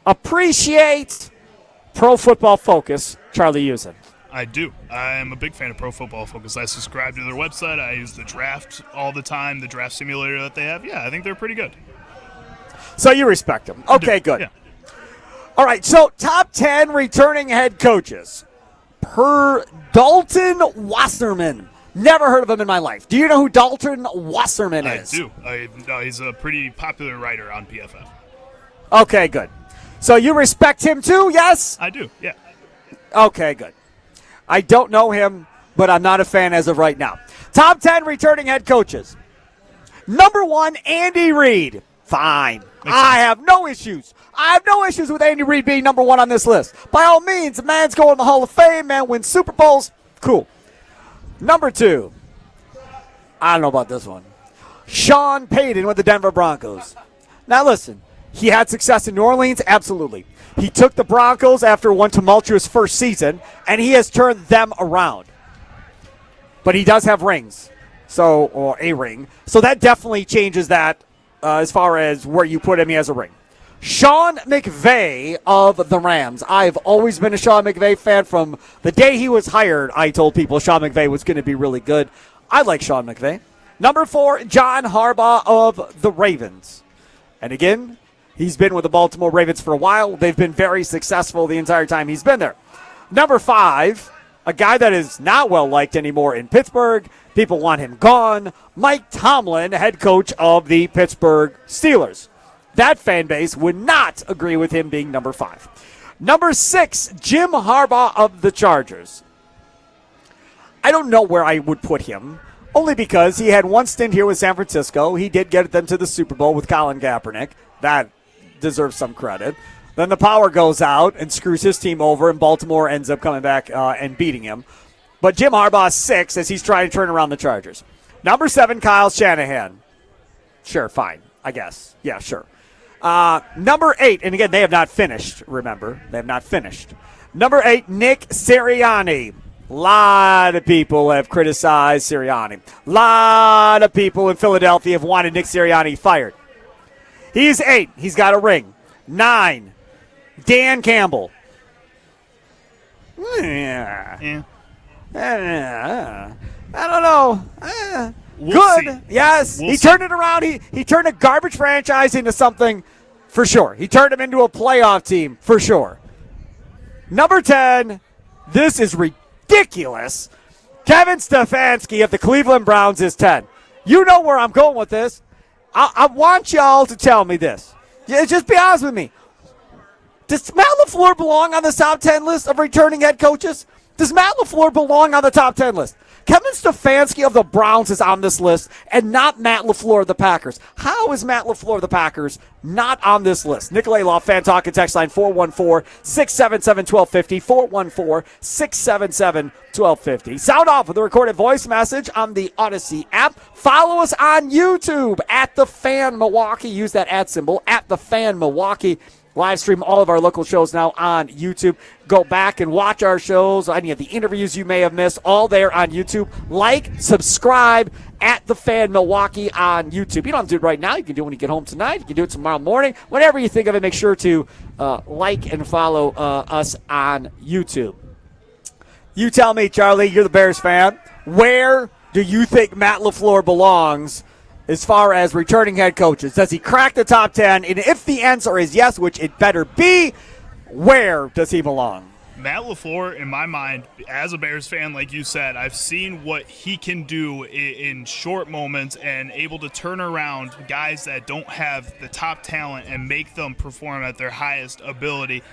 appreciate Pro Football Focus, Charlie Usen? I do. I'm a big fan of Pro Football Focus. I subscribe to their website. I use the draft all the time, the draft simulator that they have. Yeah, I think they're pretty good. So you respect them. Okay, good. Yeah. All right, so top 10 returning head coaches per Dalton Wasserman. Never heard of him in my life. Do you know who Dalton Wasserman is? I do. No, he's a pretty popular writer on PFF. Okay, good. So you respect him too, yes? I do, yeah. Okay, good. I don't know him, but I'm not a fan as of right now. Top 10 returning head coaches. Number 1, Andy Reid. Fine. I have no issues. I have no issues with Andy Reid being number 1 on this list. By all means, the man's going to the Hall of Fame, man wins Super Bowls. Cool. Number 2, I don't know about this one. Sean Payton with the Denver Broncos. Now listen, he had success in New Orleans, absolutely. He took the Broncos after one tumultuous first season, and he has turned them around. But he does have rings, or a ring. So that definitely changes that as far as where you put him. He has a ring. Sean McVay of the Rams. I've always been a Sean McVay fan from the day he was hired. I told people Sean McVay was going to be really good. I like Sean McVay. Number 4, John Harbaugh of the Ravens. And again, he's been with the Baltimore Ravens for a while. They've been very successful the entire time he's been there. Number 5, a guy that is not well liked anymore in Pittsburgh. People want him gone. Mike Tomlin, head coach of the Pittsburgh Steelers. That fan base would not agree with him being number 5. Number 6, Jim Harbaugh of the Chargers. I don't know where I would put him. only because he had one stint here with San Francisco. He did get them to the Super Bowl with Colin Kaepernick. That deserves some credit. Then the power goes out and screws his team over, and Baltimore ends up coming back and beating him. But Jim Harbaugh's 6 as he's trying to turn around the Chargers. Number 7, Kyle Shanahan. Sure, fine, I guess. Yeah, sure. Number 8, and again, they have not finished, remember. They have not finished. Number 8, Nick Sirianni. A lot of people have criticized Sirianni. A lot of people in Philadelphia have wanted Nick Sirianni fired. He's 8. He's got a ring. 9, Dan Campbell. Yeah. I don't know. We'll Good. see. Yes. We'll he see. turned it around. He turned a garbage franchise into something for sure. He turned him into a playoff team for sure. Number 10. This is ridiculous. Kevin Stefanski of the Cleveland Browns is 10. You know where I'm going with this. I want y'all to tell me this. Yeah, just be honest with me. Does Matt LaFleur belong on the top 10 list of returning head coaches? Does Matt LaFleur belong on the top 10 list? Kevin Stefanski of the Browns is on this list and not Matt LaFleur of the Packers. How is Matt LaFleur of the Packers not on this list? Nikolai Law, Fan Talk and Text Line 414-677-1250, 414-677-1250. Sound off with a recorded voice message on the Odyssey app. Follow us on YouTube at The Fan Milwaukee. Use that @ symbol at The Fan Milwaukee. Live stream all of our local shows now on YouTube. Go back and watch our shows, any of the interviews you may have missed, all there on YouTube. Like, subscribe at The Fan Milwaukee on YouTube. You don't have to do it right now. You can do it when you get home tonight. You can do it tomorrow morning. Whenever you think of it, make sure to like and follow us on YouTube. You tell me, Charlie, you're the Bears fan. Where do you think Matt LaFleur belongs as far as returning head coaches? Does he crack the top 10? And if the answer is yes, which it better be, where does he belong? Matt LaFleur, in my mind, as a Bears fan, like you said, I've seen what he can do in short moments and able to turn around guys that don't have the top talent and make them perform at their highest ability.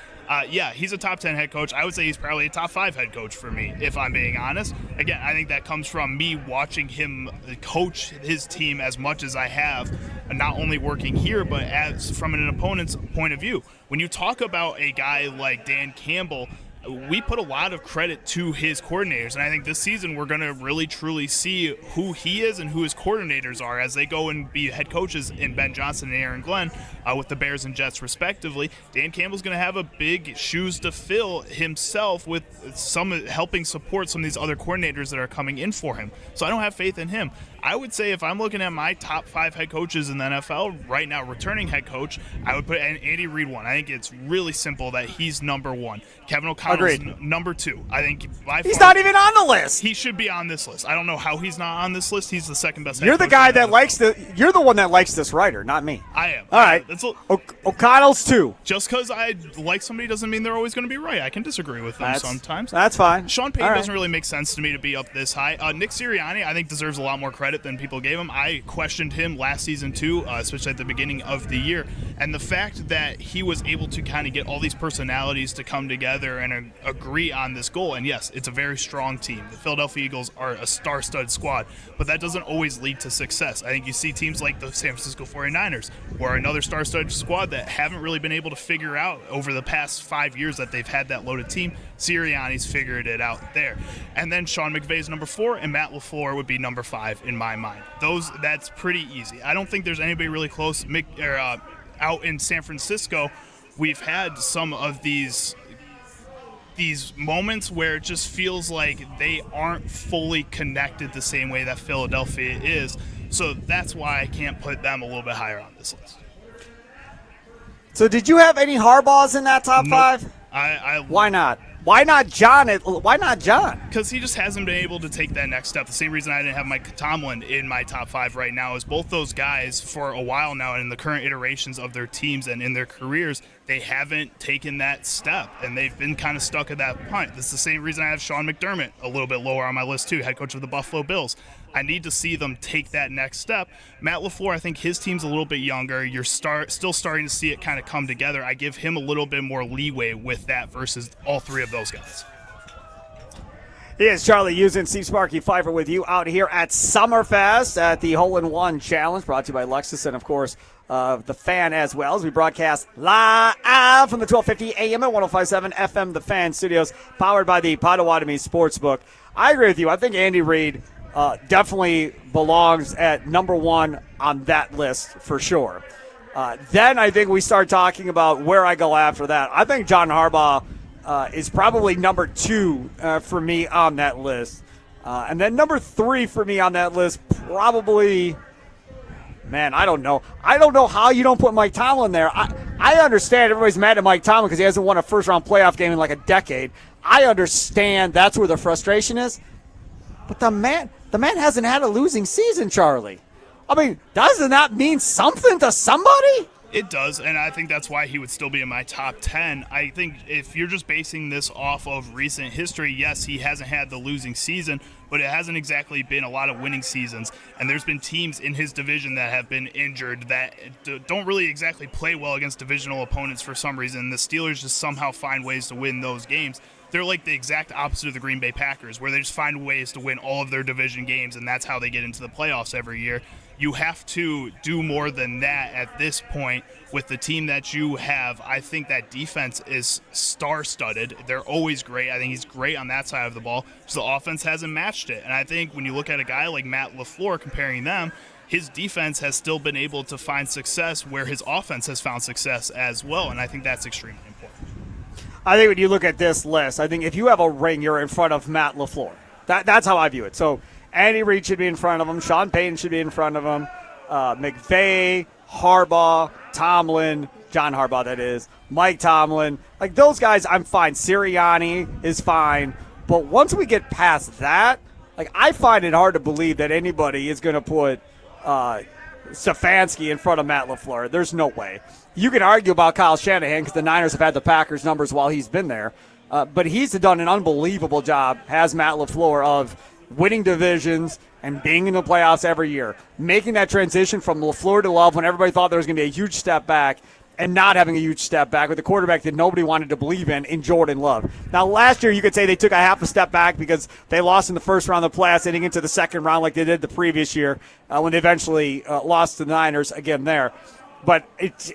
Yeah, he's a top 10 head coach. I would say he's probably a top 5 head coach for me, if I'm being honest. Again, I think that comes from me watching him coach his team as much as I have, not only working here, but as from an opponent's point of view. When you talk about a guy like Dan Campbell, we put a lot of credit to his coordinators, and I think this season we're going to really truly see who he is and who his coordinators are as they go and be head coaches in Ben Johnson and Aaron Glenn with the Bears and Jets respectively. Dan Campbell's going to have a big shoes to fill himself with some helping support some of these other coordinators that are coming in for him. So I don't have faith in him. I would say if I'm looking at my top 5 head coaches in the NFL right now, returning head coach, I would put Andy Reid 1. I think it's really simple that he's number 1. Kevin O'Connell's number 2. I think he's not even on the list. He should be on this list. I don't know how he's not on this list. He's the second best. You're the guy that likes You're the one that likes this writer, not me. I am. All right. O'Connell's 2. Just because I like somebody doesn't mean they're always going to be right. I can disagree with them sometimes. That's fine. Sean Payton doesn't really make sense to me to be up this high. Nick Sirianni, I think, deserves a lot more credit than people gave him. I questioned him last season too, especially at the beginning of the year. And the fact that he was able to kind of get all these personalities to come together and agree on this goal. And yes, it's a very strong team. The Philadelphia Eagles are a star-studded squad, but that doesn't always lead to success. I think you see teams like the San Francisco 49ers, who are another star-studded squad that haven't really been able to figure out over the past 5 years that they've had that loaded team. Sirianni's figured it out there. And then Sean McVay's number 4, and Matt LaFleur would be number 5 in my mind. That's pretty easy. I don't think there's anybody really close. Out in San Francisco, we've had some of these moments where it just feels like they aren't fully connected the same way that Philadelphia is. So that's why I can't put them a little bit higher on this list. So did you have any Harbaughs in that top 5? Why not? Why not John? Why not John? Because he just hasn't been able to take that next step. The same reason I didn't have Mike Tomlin in my top 5 right now is both those guys for a while now in the current iterations of their teams and in their careers, they haven't taken that step, and they've been kind of stuck at that point. That's the same reason I have Sean McDermott a little bit lower on my list too, head coach of the Buffalo Bills. I need to see them take that next step. Matt LaFleur, I think his team's a little bit younger. You're still starting to see it kind of come together. I give him a little bit more leeway with that versus all 3 of those guys. He is Charlie Usen, Steve Sparky Fifer with you out here at Summerfest at the Hole-in-One Challenge, brought to you by Lexus and, of course, the Fan as well, as we broadcast live from the 1250 AM at 105.7 FM, the Fan Studios, powered by the Potawatomi Sportsbook. I agree with you. I think Andy Reid definitely belongs at number one on that list for sure. Then I think we start talking about where I go after that. I think John Harbaugh is probably number two for me on that list. And then number three for me on that list, probably, man, I don't know. I don't know how you don't put Mike Tomlin there. I understand everybody's mad at Mike Tomlin because he hasn't won a first-round playoff game in like a decade. I understand that's where the frustration is. But the man hasn't had a losing season, Charlie. I mean, doesn't that mean something to somebody? It does, and I think that's why he would still be in my top 10. I think if you're just basing this off of recent history, yes, he hasn't had the losing season, but it hasn't exactly been a lot of winning seasons. And there's been teams in his division that have been injured that don't really exactly play well against divisional opponents for some reason. The Steelers just somehow find ways to win those games. They're like the exact opposite of the Green Bay Packers, where they just find ways to win all of their division games, and that's how they get into the playoffs every year. You have to do more than that at this point with the team that you have. I think that defense is star-studded. They're always great. I think he's great on that side of the ball. So the offense hasn't matched it. And I think when you look at a guy like Matt LaFleur, comparing them, his defense has still been able to find success where his offense has found success as well. And I think that's extremely important. I think when you look at this list, I think if you have a ring, you're in front of Matt LaFleur. That's how I view it. So Andy Reid should be in front of him. Sean Payton should be in front of him. McVay, Harbaugh, Tomlin, John Harbaugh, that is, Mike Tomlin. Like, those guys, I'm fine. Sirianni is fine. But once we get past that, like, I find it hard to believe that anybody is going to put Stefanski in front of Matt LaFleur. There's no way. You can argue about Kyle Shanahan because the Niners have had the Packers numbers while he's been there. But he's done an unbelievable job, has Matt LaFleur, of winning divisions and being in the playoffs every year, making that transition from LaFleur to Love when everybody thought there was going to be a huge step back and not having a huge step back with a quarterback that nobody wanted to believe in Jordan Love. Now, last year you could say they took a half a step back because they lost in the first round of the playoffs, heading into the second round like they did the previous year when they eventually lost to the Niners again there. But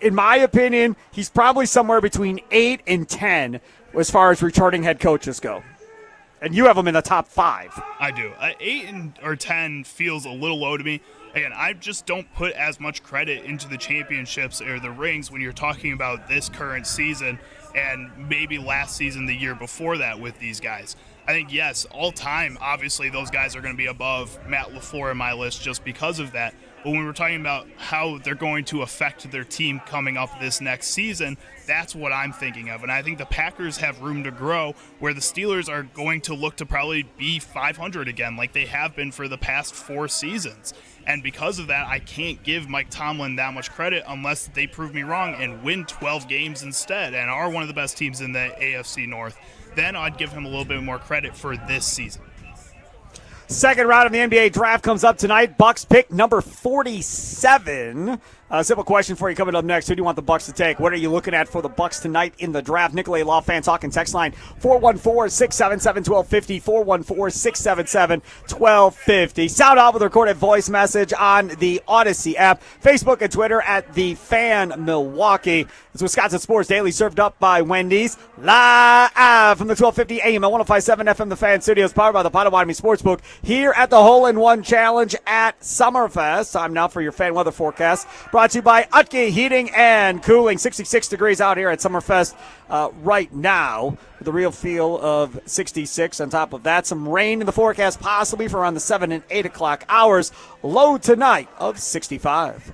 in my opinion, he's probably somewhere between 8 and 10 as far as returning head coaches go. And you have them in the top 5. I do. 8 or 10 feels a little low to me. Again, I just don't put as much credit into the championships or the rings when you're talking about this current season and maybe last season, the year before that with these guys. I think, yes, all time, obviously those guys are going to be above Matt LaFleur in my list just because of that. But when we're talking about how they're going to affect their team coming up this next season, that's what I'm thinking of. And I think the Packers have room to grow where the Steelers are going to look to probably be 500 again like they have been for the past 4 seasons. And because of that, I can't give Mike Tomlin that much credit unless they prove me wrong and win 12 games instead and are one of the best teams in the AFC North. Then I'd give him a little bit more credit for this season. Second round of the NBA draft comes up tonight. Bucks pick number 47. A simple question for you coming up next. Who do you want the Bucks to take? What are you looking at for the Bucks tonight in the draft? Nicolay Law Fan Talking text line 414-677-1250, 414-677-1250. Sound off with a recorded voice message on the Odyssey app, Facebook and Twitter at The Fan Milwaukee. It's Wisconsin Sports Daily, served up by Wendy's, live from the 1250 AM at 105.7 FM, The Fan Studios, powered by the Potawatomi Sportsbook, here at the Hole-in-One Challenge at Summerfest. Time now for your fan weather forecast, brought to you by Utke Heating and Cooling. 66 degrees out here at Summerfest right now, with a real feel of 66. On top of that, some rain in the forecast, possibly for around the 7 and 8 o'clock hours. Low tonight of 65.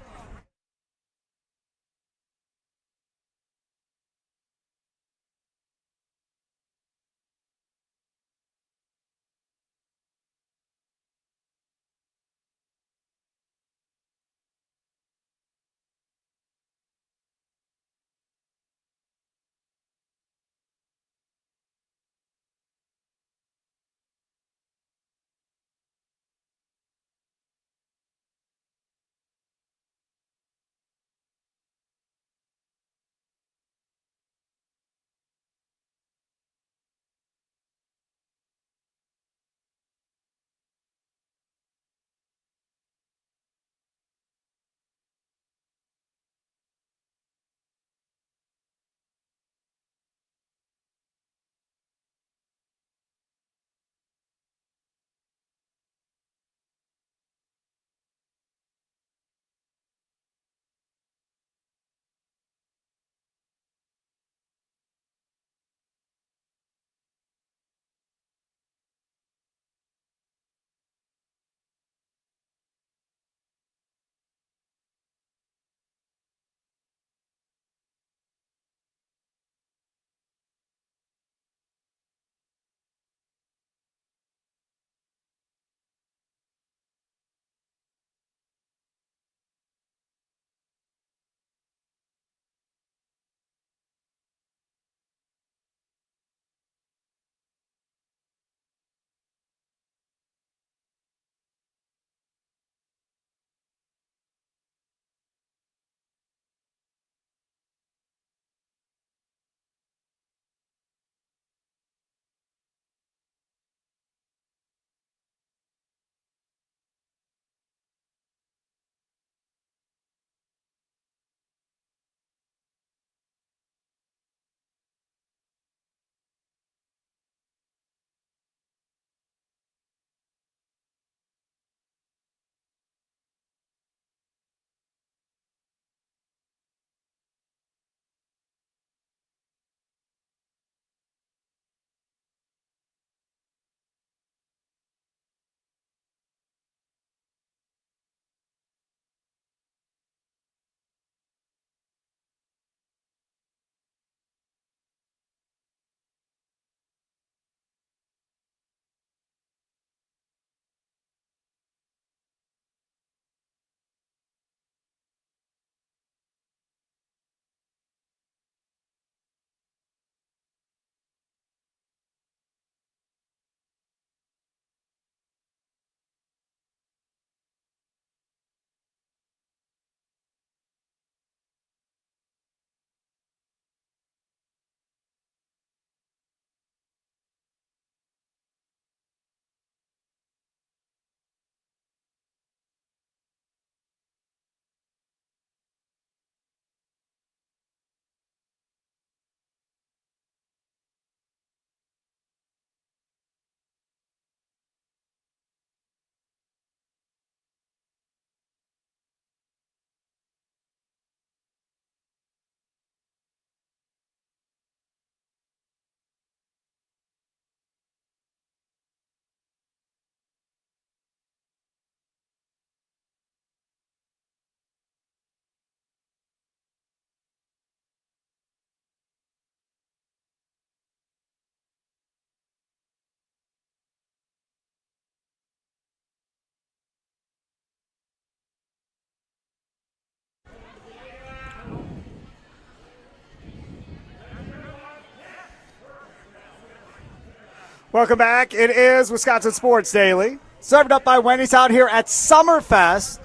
Welcome back. It is Wisconsin Sports Daily. Served up by Wendy's out here at Summerfest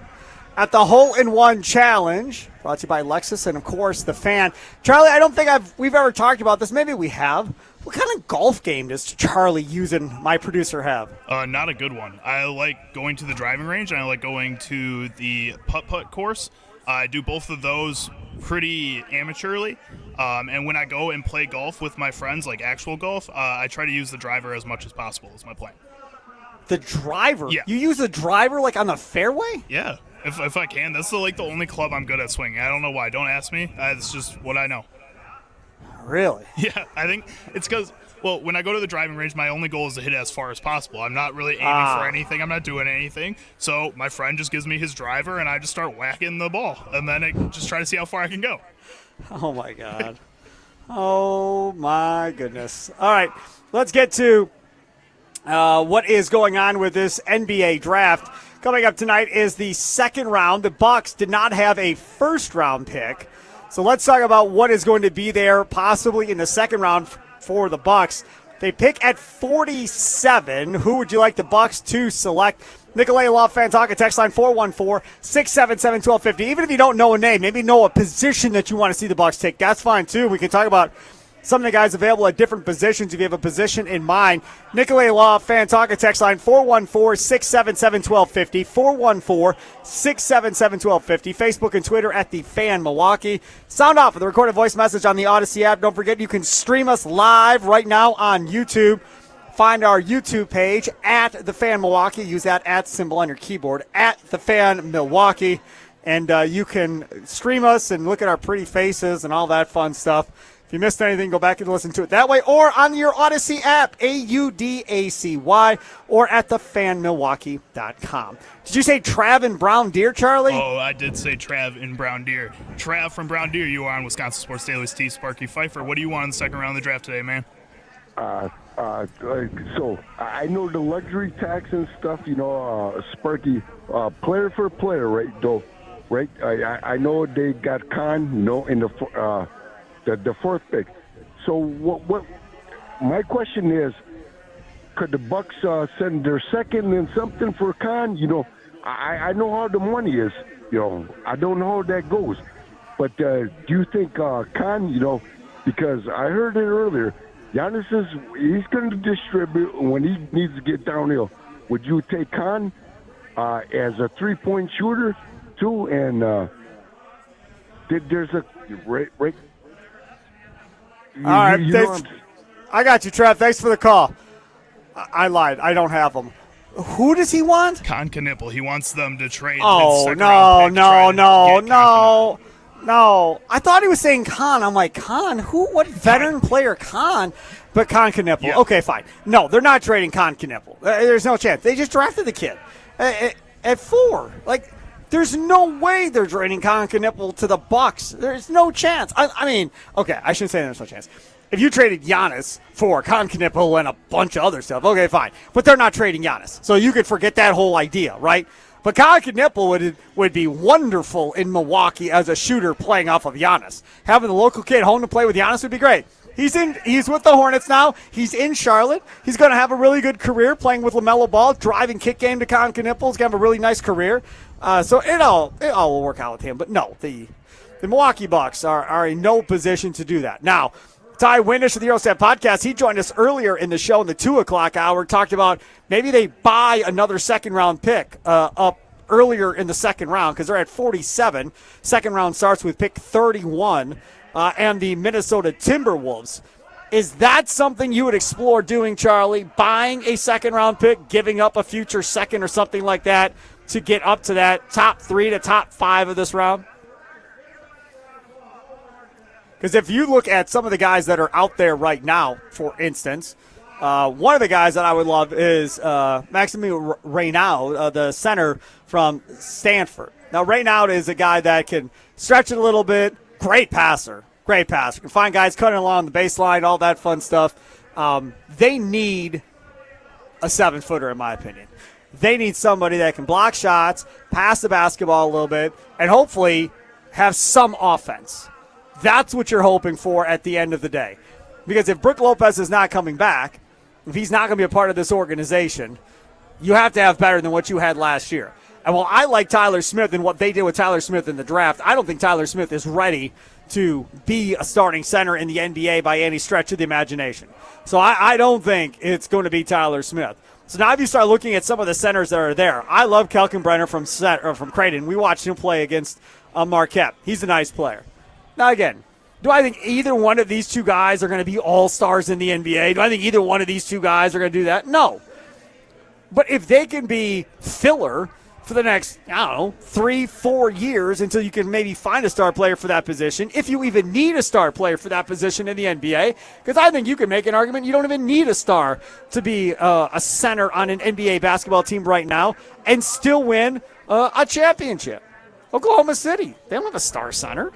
at the Hole-in-One Challenge. Brought to you by Lexus and, of course, the Fan. Charlie, I don't think we've ever talked about this. Maybe we have. What kind of golf game does Charlie using my producer have? Not a good one. I like going to the driving range, and I like going to the putt-putt course. I do both of those pretty amateurly. And when I go and play golf with my friends, like actual golf, I try to use the driver as much as possible is my plan. The driver? Yeah. You use the driver like on the fairway? Yeah, if I can. That's the only club I'm good at swinging. I don't know why. Don't ask me. It's just what I know. Really? Yeah, I think it's because, well, when I go to the driving range, my only goal is to hit it as far as possible. I'm not really aiming for anything. I'm not doing anything. So my friend just gives me his driver, and I just start whacking the ball. And then I just try to see how far I can go. Oh, my God. Oh, my goodness. All right, let's get to what is going on with this NBA draft. Coming up tonight is the second round. The Bucks did not have a first-round pick. So let's talk about what is going to be there possibly in the second round for the Bucks. They pick at 47. Who would you like the Bucks to select? Nicolay Love Fan Talk at text line 414-677-1250. Even if you don't know a name, maybe know a position that you want to see the Bucks take. That's fine too. We can talk about some of the guys available at different positions if you have a position in mind. Nicolay Law Fan Talk at text line 414-677-1250. 414-677-1250. Facebook and Twitter at The Fan Milwaukee. Sound off with a recorded voice message on the Odyssey app. Don't forget you can stream us live right now on YouTube. Find our YouTube page at The Fan Milwaukee. Use that @ symbol on your keyboard, at The Fan Milwaukee. And you can stream us and look at our pretty faces and all that fun stuff. If you missed anything, go back and listen to it that way, or on your Odyssey app, AUDACY, or at thefanmilwaukee.com. Did you say Trav and Brown Deer, Charlie? Oh, I did say Trav in Brown Deer. Trav from Brown Deer, you are on Wisconsin Sports Daily's T. Sparky Fifer. What do you want in the second round of the draft today, man? So I know the luxury tax and stuff, Sparky, player for player, right, though, right? I know they got Khan, in the fourth pick. So what my question is, could the Bucks send their second and something for Khan? I know how the money is. I don't know how that goes. But do you think Khan, because I heard it earlier, Giannis he's going to distribute when he needs to get downhill. Would you take Khan as a three-point shooter too? And there's a right. All right, I got you, Trev. Thanks for the call. I lied. I don't have them. Who does he want? Con Knipple. He wants them to trade. Oh, his no. I thought he was saying Khan. I'm like, Khan? Who? What veteran player Khan? But Con Knipple. Yeah. Okay, fine. No, they're not trading Con Knipple. There's no chance. They just drafted the kid at 4. Like, there's no way they're trading Con Knipple to the Bucks. There's no chance. I mean, okay, I shouldn't say there's no chance. If you traded Giannis for Con Knipple and a bunch of other stuff, okay, fine. But they're not trading Giannis. So you could forget that whole idea, right? But Con Knipple would be wonderful in Milwaukee as a shooter playing off of Giannis. Having the local kid home to play with Giannis would be great. He's with the Hornets now. He's in Charlotte. He's going to have a really good career playing with LaMelo Ball, driving kick game to Con Knipple. He's going to have a really nice career. So it all will work out with him. But no, the Milwaukee Bucks are in no position to do that. Now, Ty Windish of the Eurostat Podcast, he joined us earlier in the show in the 2 o'clock hour, talked about maybe they buy another second-round pick up earlier in the second round because they're at 47. Second round starts with pick 31 and the Minnesota Timberwolves. Is that something you would explore doing, Charlie? Buying a second-round pick, giving up a future second or something like that to get up to that top 3 to top 5 of this round? Because if you look at some of the guys that are out there right now, for instance, one of the guys that I would love is Maxime Reynaud, the center from Stanford. Now, Reynaud is a guy that can stretch it a little bit. Great passer. Can find guys cutting along the baseline, all that fun stuff. They need a 7-footer, in my opinion. They need somebody that can block shots, pass the basketball a little bit, and hopefully have some offense. That's what you're hoping for at the end of the day. Because if Brook Lopez is not coming back, if he's not going to be a part of this organization, you have to have better than what you had last year. And while I like Tyler Smith and what they did with Tyler Smith in the draft, I don't think Tyler Smith is ready to be a starting center in the NBA by any stretch of the imagination. So I don't think it's going to be Tyler Smith. So now if you start looking at some of the centers that are there, I love Kelkenbrenner from Creighton. We watched him play against Marquette. He's a nice player. Now again, do I think either one of these two guys are going to be all-stars in the NBA? Do I think either one of these two guys are going to do that? No. But if they can be filler for the next, 3-4 years until you can maybe find a star player for that position, if you even need a star player for that position in the NBA, because I think you can make an argument you don't even need a star to be a center on an NBA basketball team right now and still win a championship. Oklahoma City, they don't have a star center.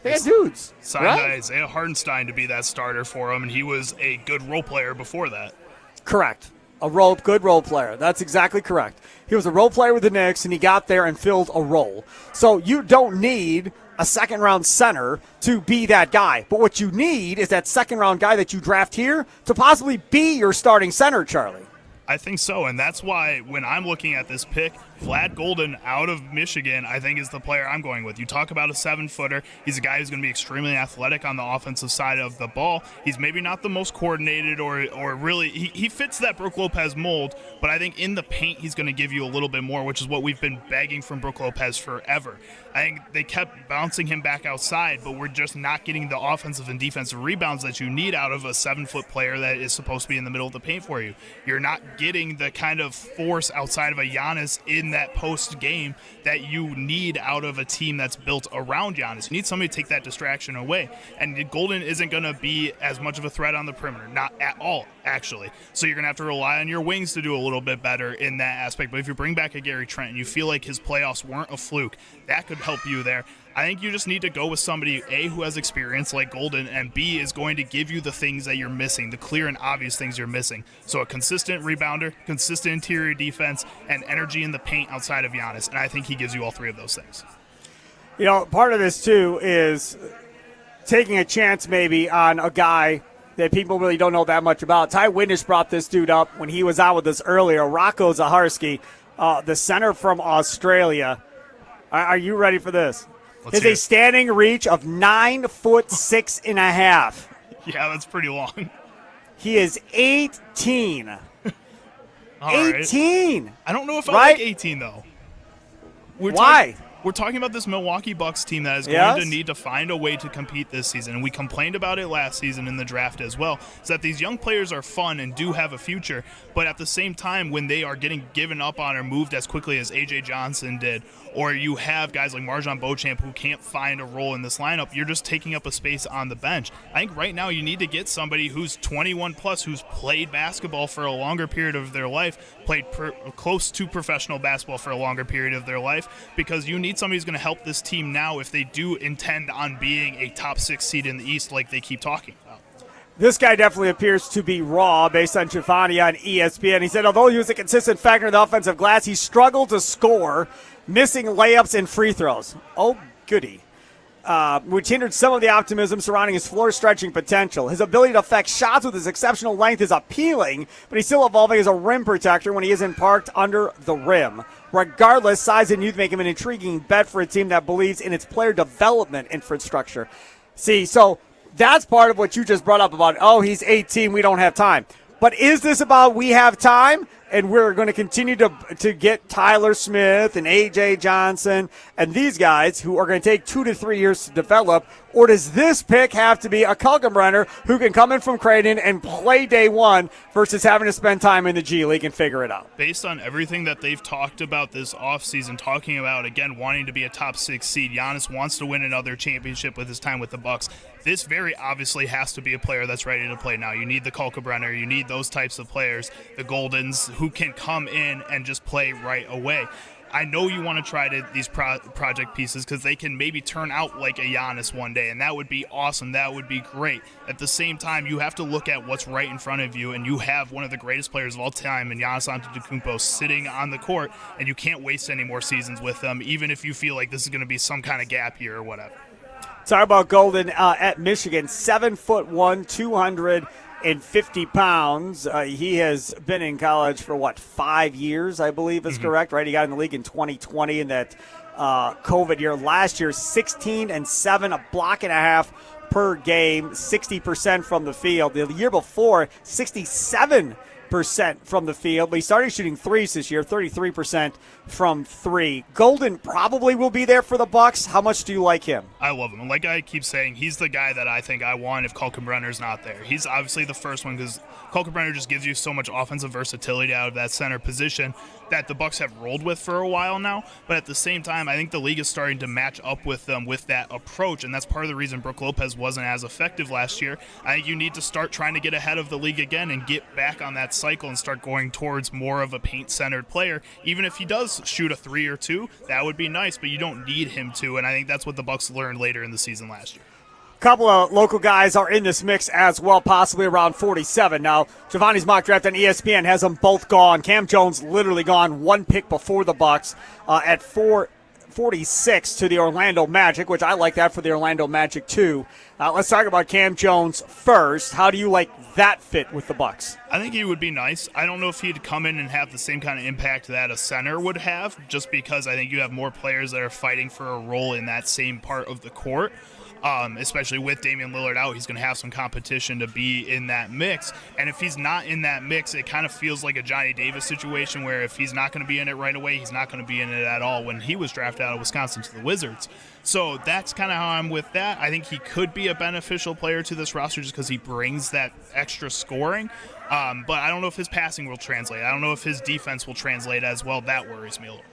They got dudes. Signed right? Isaiah Hartenstein to be that starter for him, and he was a good role player before that. Correct. Good role player. That's exactly correct. He was a role player with the Knicks, and he got there and filled a role. So you don't need a second-round center to be that guy. But what you need is that second-round guy that you draft here to possibly be your starting center, Charlie. I think so, and that's why when I'm looking at this pick, Vlad Golden out of Michigan, I think is the player I'm going with. You talk about a 7-footer. He's a guy who's going to be extremely athletic on the offensive side of the ball. He's maybe not the most coordinated or really – he fits that Brook Lopez mold, but I think in the paint he's going to give you a little bit more, which is what we've been begging from Brook Lopez forever. I think they kept bouncing him back outside, but we're just not getting the offensive and defensive rebounds that you need out of a 7-foot player that is supposed to be in the middle of the paint for you. You're not getting the kind of force outside of a Giannis in that post game that you need out of a team that's built around Giannis. You need somebody to take that distraction away. And Golden isn't going to be as much of a threat on the perimeter. Not at all, actually. So you're going to have to rely on your wings to do a little bit better in that aspect. But if you bring back a Gary Trent and you feel like his playoffs weren't a fluke, that could help you there. I think you just need to go with somebody, A, who has experience like Golden, and B, is going to give you the things that you're missing, the clear and obvious things you're missing. So a consistent rebounder, consistent interior defense, and energy in the paint outside of Giannis. And I think he gives you all three of those things. You know, part of this, too, is taking a chance maybe on a guy that people really don't know that much about. Ty Witness brought this dude up when he was out with us earlier, Rocco Zaharski, the center from Australia. Are you ready for this? Is a standing reach of 9'6.5". Yeah, that's pretty long. He is 18. 18. Right. I don't know if I like 18 though. Why? We're talking about this Milwaukee Bucks team that is going to need to find a way to compete this season. And we complained about it last season in the draft as well, is that these young players are fun and do have a future. But at the same time, when they are getting given up on or moved as quickly as A.J. Johnson did, or you have guys like Marjon Beauchamp who can't find a role in this lineup, you're just taking up a space on the bench. I think right now you need to get somebody who's 21 plus, who's played basketball for a longer period of their life, played close to professional basketball for a longer period of their life, because you need somebody who's going to help this team now if they do intend on being a top 6 seed in the East like they keep talking about. This guy definitely appears to be raw based on Shivani on ESPN. He said, although he was a consistent factor in the offensive glass, he struggled to score, missing layups and free throws. Oh, goody. Which hindered some of the optimism surrounding his floor-stretching potential. His ability to affect shots with his exceptional length is appealing, but he's still evolving as a rim protector when he isn't parked under the rim. Regardless, size and youth make him an intriguing bet for a team that believes in its player development infrastructure. See, so that's part of what you just brought up about, he's 18, we don't have time. But is this about we have time and we're going to continue to get Tyler Smith and A.J. Johnson and these guys who are going to take 2 to 3 years to develop? Or does this pick have to be a Kelkenbrenner who can come in from Creighton and play day one versus having to spend time in the G League and figure it out? Based on everything that they've talked about this offseason, talking about, again, wanting to be a top 6 seed, Giannis wants to win another championship with his time with the Bucks. This very obviously has to be a player that's ready to play now. You need the Kelkenbrenner. You need those types of players, the Goldens, who can come in and just play right away. I know you want to try these project pieces because they can maybe turn out like a Giannis one day, and that would be awesome. That would be great. At the same time, you have to look at what's right in front of you, and you have one of the greatest players of all time in Giannis Antetokounmpo sitting on the court, and you can't waste any more seasons with them, even if you feel like this is going to be some kind of gap year or whatever. Talk about Golden at Michigan, 7'1", 200 250 pounds. He has been in college for, 5 years, I believe is correct, right? He got in the league in 2020 in that COVID year. Last year, 16-7, a block and a half per game, 60% from the field. The year before, 67% from the field, but he started shooting threes this year, 33% from three. Golden probably will be there for the Bucks. How much do you like him? I love him. And like I keep saying, he's the guy that I think I want if Kalkbrenner's not there. He's obviously the first one because Kalkbrenner just gives you so much offensive versatility out of that center position that the Bucks have rolled with for a while now. But at the same time, I think the league is starting to match up with them with that approach, and that's part of the reason Brook Lopez wasn't as effective last year. I think you need to start trying to get ahead of the league again and get back on that cycle and start going towards more of a paint-centered player. Even if he does shoot a 3 or 2, that would be nice, but you don't need him to, and I think that's what the Bucks learned later in the season last year. Couple of local guys are in this mix as well, possibly around 47. Now, Giovanni's mock draft on ESPN has them both gone. Cam Jones literally gone one pick before the Bucks at 446 to the Orlando Magic, which I like that for the Orlando Magic too. Let's talk about Cam Jones first. How do you like that fit with the Bucks? I think he would be nice. I don't know if he'd come in and have the same kind of impact that a center would have, just because I think you have more players that are fighting for a role in that same part of the court. Especially with Damian Lillard out, he's going to have some competition to be in that mix. And if he's not in that mix, it kind of feels like a Johnny Davis situation where if he's not going to be in it right away, he's not going to be in it at all when he was drafted out of Wisconsin to the Wizards. So that's kind of how I'm with that. I think he could be a beneficial player to this roster just because he brings that extra scoring. But I don't know if his passing will translate. I don't know if his defense will translate as well. That worries me a little.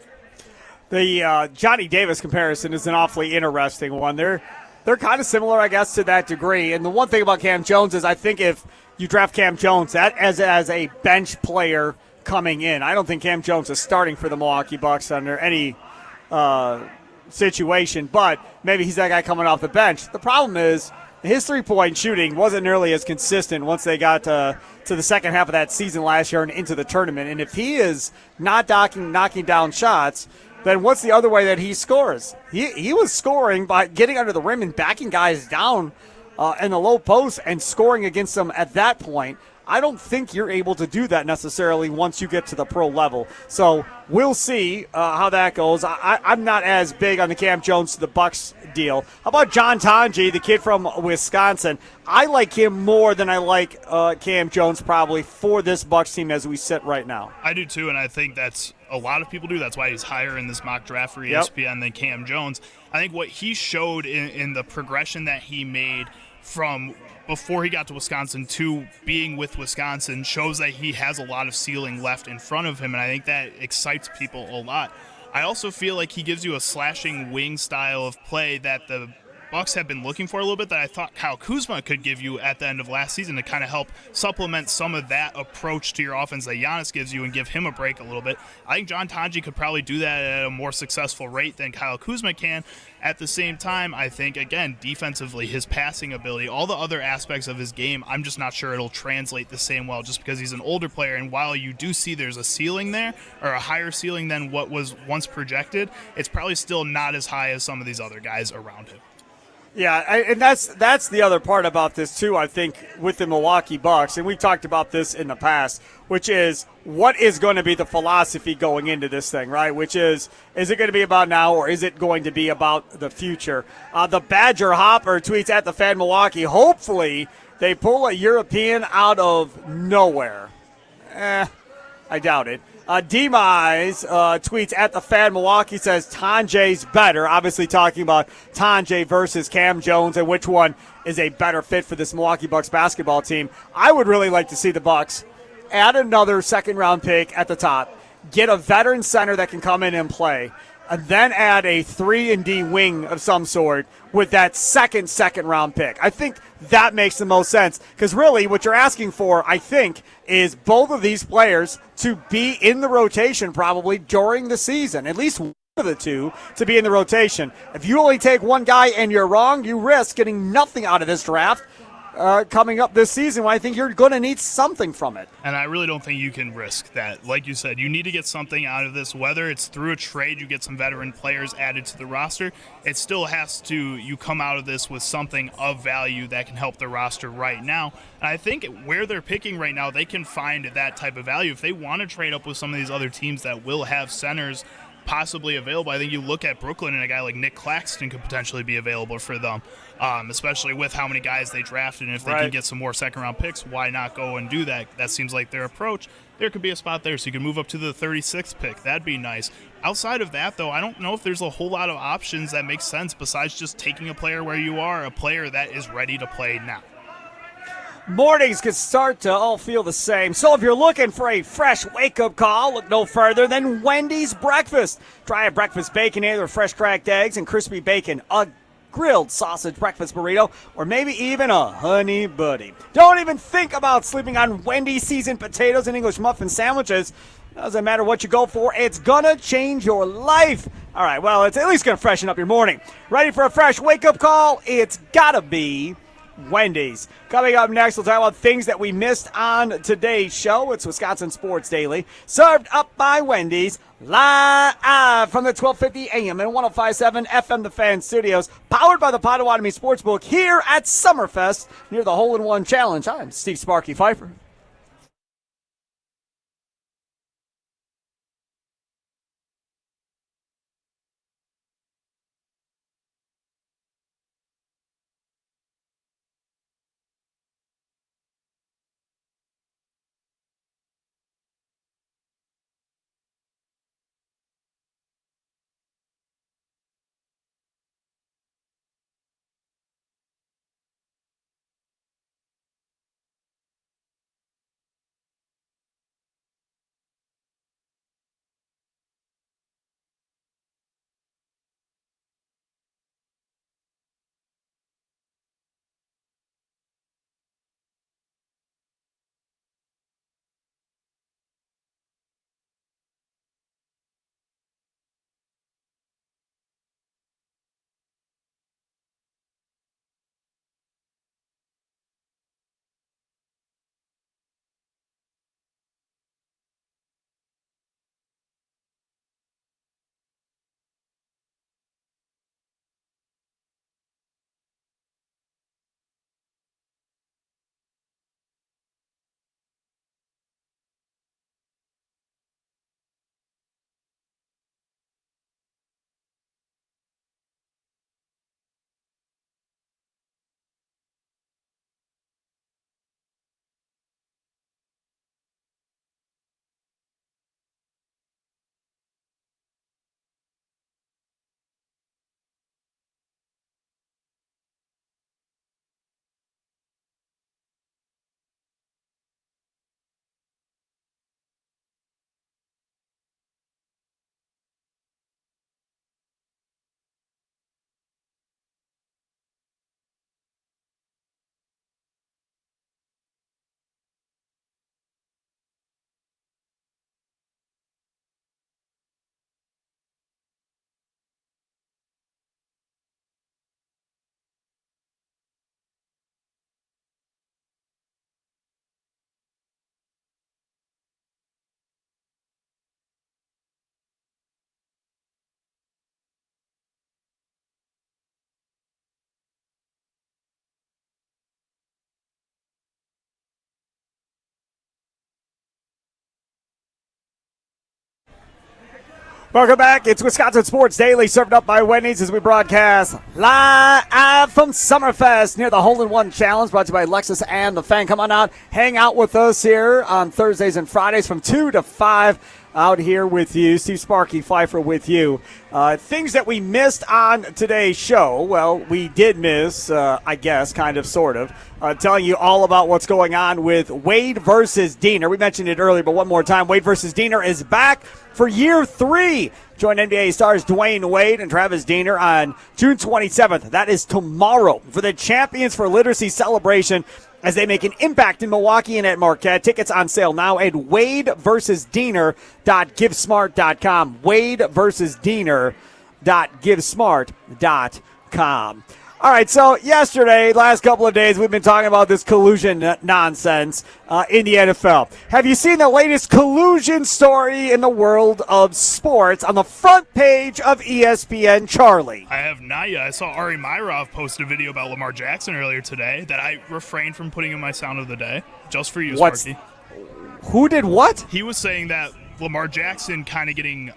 The Johnny Davis comparison is an awfully interesting one. They're kind of similar, I guess, to that degree. And the one thing about Cam Jones is I think if you draft Cam Jones that as a bench player coming in, I don't think Cam Jones is starting for the Milwaukee Bucks under any situation, but maybe he's that guy coming off the bench. The problem is his three-point shooting wasn't nearly as consistent once they got to the second half of that season last year and into the tournament. And if he is not knocking down shots, then what's the other way that he scores? He was scoring by getting under the rim and backing guys down in the low post and scoring against them at that point. I don't think you're able to do that necessarily once you get to the pro level. So we'll see how that goes. I'm not as big on the Cam Jones to the Bucks deal. How about John Tonje, the kid from Wisconsin? I like him more than I like Cam Jones probably for this Bucks team as we sit right now. I do too, and I think that's a lot of people do. That's why he's higher in this mock draft for ESPN than Cam Jones. I think what he showed in the progression that he made from before he got to Wisconsin to being with Wisconsin shows that he has a lot of ceiling left in front of him, and I think that excites people a lot. I also feel like he gives you a slashing wing style of play that the Bucks have been looking for a little bit that I thought Kyle Kuzma could give you at the end of last season to kind of help supplement some of that approach to your offense that Giannis gives you and give him a break a little bit. I think John Tonje could probably do that at a more successful rate than Kyle Kuzma can. At the same time, I think, again, defensively, his passing ability, all the other aspects of his game, I'm just not sure it'll translate the same well just because he's an older player. And while you do see there's a ceiling there, or a higher ceiling than what was once projected, it's probably still not as high as some of these other guys around him. Yeah, and that's the other part about this, too, I think, with the Milwaukee Bucks, and we've talked about this in the past, which is what is going to be the philosophy going into this thing, right? Which is it going to be about now or is it going to be about the future? The Badger Hopper tweets at the Fan Milwaukee, hopefully they pull a European out of nowhere. I doubt it. Demise tweets at the Fan Milwaukee, says Tonje's better. Obviously talking about Tonje versus Cam Jones and which one is a better fit for this Milwaukee Bucks basketball team. I would really like to see the Bucks add another second-round pick at the top, get a veteran center that can come in and play, and then add a 3-and-D wing of some sort with that second-round pick. I think that makes the most sense because really what you're asking for, I think, is both of these players to be in the rotation probably during the season, at least one of the two to be in the rotation. If you only take one guy and you're wrong, you risk getting nothing out of this draft coming up this season when I think you're going to need something from it. And I really don't think you can risk that. Like you said, you need to get something out of this. Whether it's through a trade, you get some veteran players added to the roster, it still has to, you come out of this with something of value that can help the roster right now. And I think where they're picking right now, they can find that type of value. If they want to trade up with some of these other teams that will have centers possibly available, I think you look at Brooklyn and a guy like Nick Claxton could potentially be available for them, especially with how many guys they drafted. And if they can get some more second-round picks, why not go and do that? That seems like their approach. There could be a spot there, so you can move up to the 36th pick. That'd be nice. Outside of that, though, I don't know if there's a whole lot of options that make sense besides just taking a player where you are, a player that is ready to play now. Mornings can start to all feel the same. So if you're looking for a fresh wake-up call, look no further than Wendy's Breakfast. Try a breakfast bacon, either fresh cracked eggs and crispy bacon, a grilled sausage breakfast burrito, or maybe even a honey buddy. Don't even think about sleeping on Wendy's seasoned potatoes and English muffin sandwiches. Doesn't matter what you go for, it's gonna change your life. All right, well, it's at least gonna freshen up your morning. Ready for a fresh wake-up call? It's gotta be Wendy's. Coming up next, we'll talk about things that we missed on today's show. It's Wisconsin Sports Daily, served up by Wendy's, live from the 1250 AM and 105.7 FM The Fan Studios, powered by the Potawatomi Sportsbook here at Summerfest near the Hole-in-One Challenge. I'm Steve Sparky Fifer. Welcome back. It's Wisconsin Sports Daily, served up by Wendy's as we broadcast live from Summerfest near the Hole-in-One Challenge, brought to you by Lexus and The Fan. Come on out, hang out with us here on Thursdays and Fridays from 2 to 5. Out here with you, Steve Sparky Fifer with you. Things that we missed on today's show. Well, we did miss, I guess, kind of, sort of, telling you all about what's going on with Wade versus Diener. We mentioned it earlier, but one more time. Wade versus Diener is back for year 3. Join NBA stars Dwayne Wade and Travis Diener on June 27th. That is tomorrow for the Champions for Literacy celebration as they make an impact in Milwaukee and at Marquette. Tickets on sale now at wadeversusdiener.givesmart.com. wadeversusdiener.givesmart.com. All right, so yesterday, last couple of days, we've been talking about this collusion nonsense in the NFL. Have you seen the latest collusion story in the world of sports on the front page of ESPN, Charlie? I have not yet. I saw Ari Myrov post a video about Lamar Jackson earlier today that I refrained from putting in my sound of the day, just for you, Sparky. Who did what? He was saying that Lamar Jackson kind of getting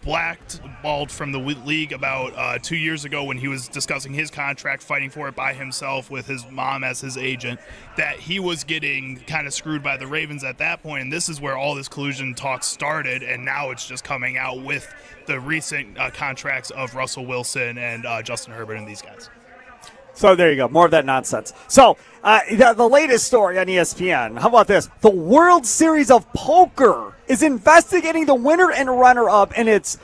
blackballed from the league about 2 years ago when he was discussing his contract, fighting for it by himself with his mom as his agent, that he was getting kind of screwed by the Ravens at that point, and this is where all this collusion talk started, and now it's just coming out with the recent contracts of Russell Wilson and Justin Herbert and these guys. So there you go, more of that nonsense. So the latest story on ESPN, how about this? The World Series of Poker is investigating the winner and runner-up in its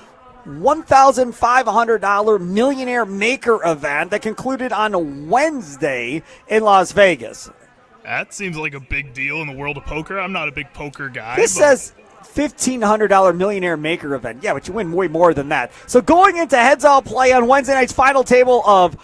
$1,500 Millionaire Maker event that concluded on Wednesday in Las Vegas. That seems like a big deal in the world of poker. I'm not a big poker guy. This says $1,500 Millionaire Maker event. Yeah, but you win way more than that. So going into heads-all play on Wednesday night's final table of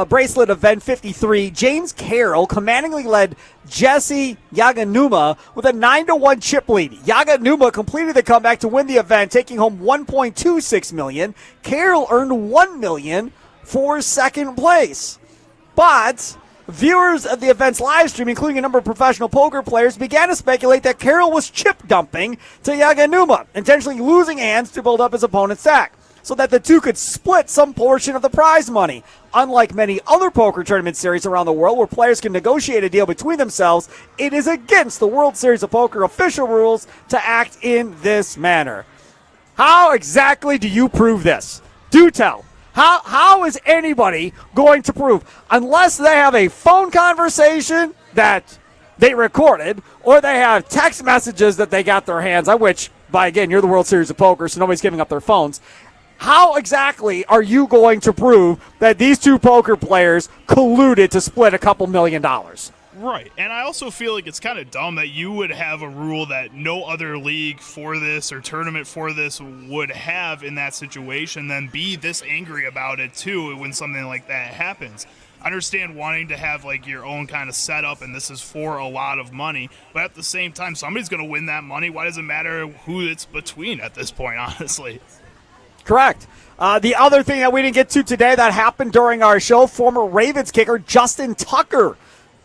bracelet event 53, James Carroll commandingly led Jesse Yaganuma with a 9-1 chip lead. Yaganuma completed the comeback to win the event, taking home $1.26 million. Carroll earned $1 million for second place. But viewers of the event's live stream, including a number of professional poker players, began to speculate that Carroll was chip dumping to Yaganuma, intentionally losing hands to build up his opponent's stack, so that the two could split some portion of the prize money. Unlike many other poker tournament series around the world where players can negotiate a deal between themselves, it is against the World Series of Poker official rules to act in this manner. How exactly do you prove this? Do tell. How is anybody going to prove? Unless they have a phone conversation that they recorded, or they have text messages that they got their hands on, which, by again, you're the World Series of Poker, so nobody's giving up their phones. How exactly are you going to prove that these two poker players colluded to split a couple $1 million? Right, and I also feel like it's kind of dumb that you would have a rule that no other league for this or tournament for this would have in that situation, then be this angry about it too when something like that happens. I understand wanting to have like your own kind of setup, and this is for a lot of money, but at the same time, somebody's going to win that money. Why does it matter who it's between at this point, honestly? Correct. The other thing that we didn't get to today that happened during our show, former Ravens kicker Justin Tucker,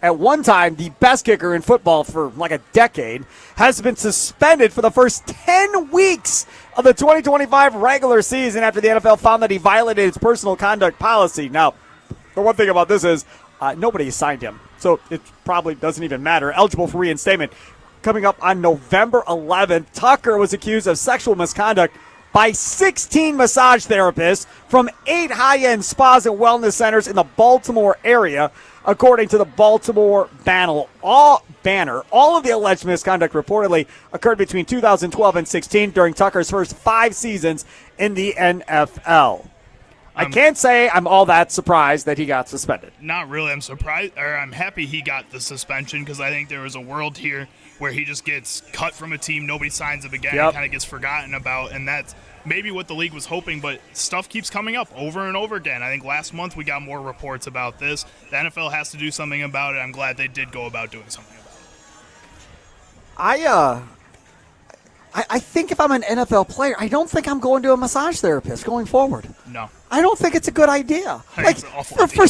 at one time the best kicker in football for like a decade, has been suspended for the first 10 weeks of the 2025 regular season after the NFL found that he violated its personal conduct policy. Now, the one thing about this is nobody signed him, so it probably doesn't even matter. Eligible for reinstatement. Coming up on November 11th, Tucker was accused of sexual misconduct by 16 massage therapists from 8 high-end spas and wellness centers in the Baltimore area, according to the Baltimore Banner. All of the alleged misconduct reportedly occurred between 2012 and 16 during Tucker's first 5 seasons in the NFL. I can't say I'm all that surprised that he got suspended. Not really. I'm surprised, or I'm happy he got the suspension, because I think there was a world here where he just gets cut from a team, nobody signs him again, and kind of gets forgotten about, and that's maybe what the league was hoping, but stuff keeps coming up over and over again. I think last month we got more reports about this. The NFL has to do something about it. I'm glad they did go about doing something about it. I think if I'm an NFL player, I don't think I'm going to a massage therapist going forward. No. I don't think it's a good idea. It's an awful idea. For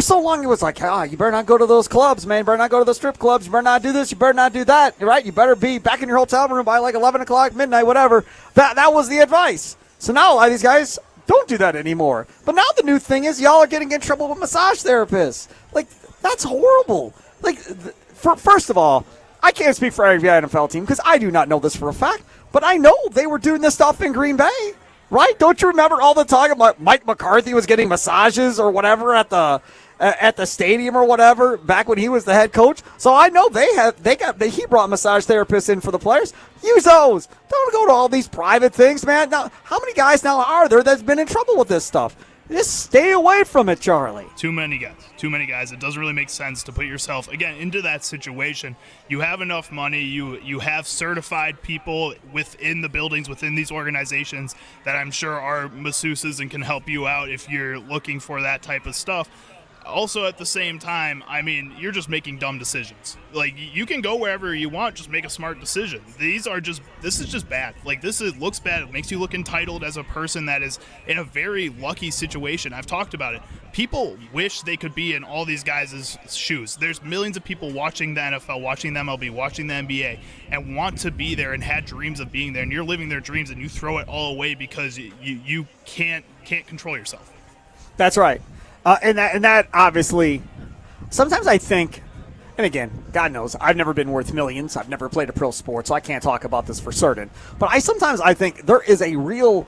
so long, it was like, you better not go to those clubs, man. You better not go to the strip clubs. You better not do this. You better not do that. Right? You better be back in your hotel room by like 11 o'clock, midnight, whatever. That was the advice. So now a lot of these guys don't do that anymore. But now the new thing is y'all are getting in trouble with massage therapists. Like, that's horrible. Like, first of all, I can't speak for every NFL team because I do not know this for a fact, but I know they were doing this stuff in Green Bay, right? Don't you remember all the time about Mike McCarthy was getting massages or whatever at the stadium or whatever back when he was the head coach? So I know he brought massage therapists in for the players. Use those. Don't go to all these private things, man. Now, how many guys now are there that's been in trouble with this stuff? Just stay away from it, Charlie. Too many guys. It doesn't really make sense to put yourself, again, into that situation. You have enough money. You have certified people within the buildings, within these organizations that I'm sure are masseuses and can help you out if you're looking for that type of stuff. Also, at the same time, I mean, you're just making dumb decisions. Like, you can go wherever you want, just make a smart decision. This is just bad. Like, looks bad. It makes you look entitled as a person that is in a very lucky situation. I've talked about it. People wish they could be in all these guys' shoes. There's millions of people watching the NFL, watching the MLB, watching the NBA, and want to be there and had dreams of being there, and you're living their dreams, and you throw it all away because you can't control yourself. That's right. And that obviously, sometimes I think, and again, God knows, I've never been worth millions. I've never played a pro sport, so I can't talk about this for certain. But I think there is a real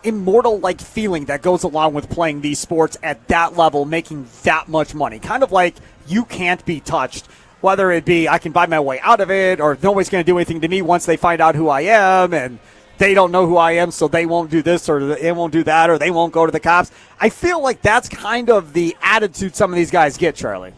immortal-like feeling that goes along with playing these sports at that level, making that much money. Kind of like you can't be touched, whether it be I can buy my way out of it or nobody's going to do anything to me once they find out who I am, and they don't know who I am, so they won't do this or they won't do that or they won't go to the cops. I feel like that's kind of the attitude some of these guys get, Charlie.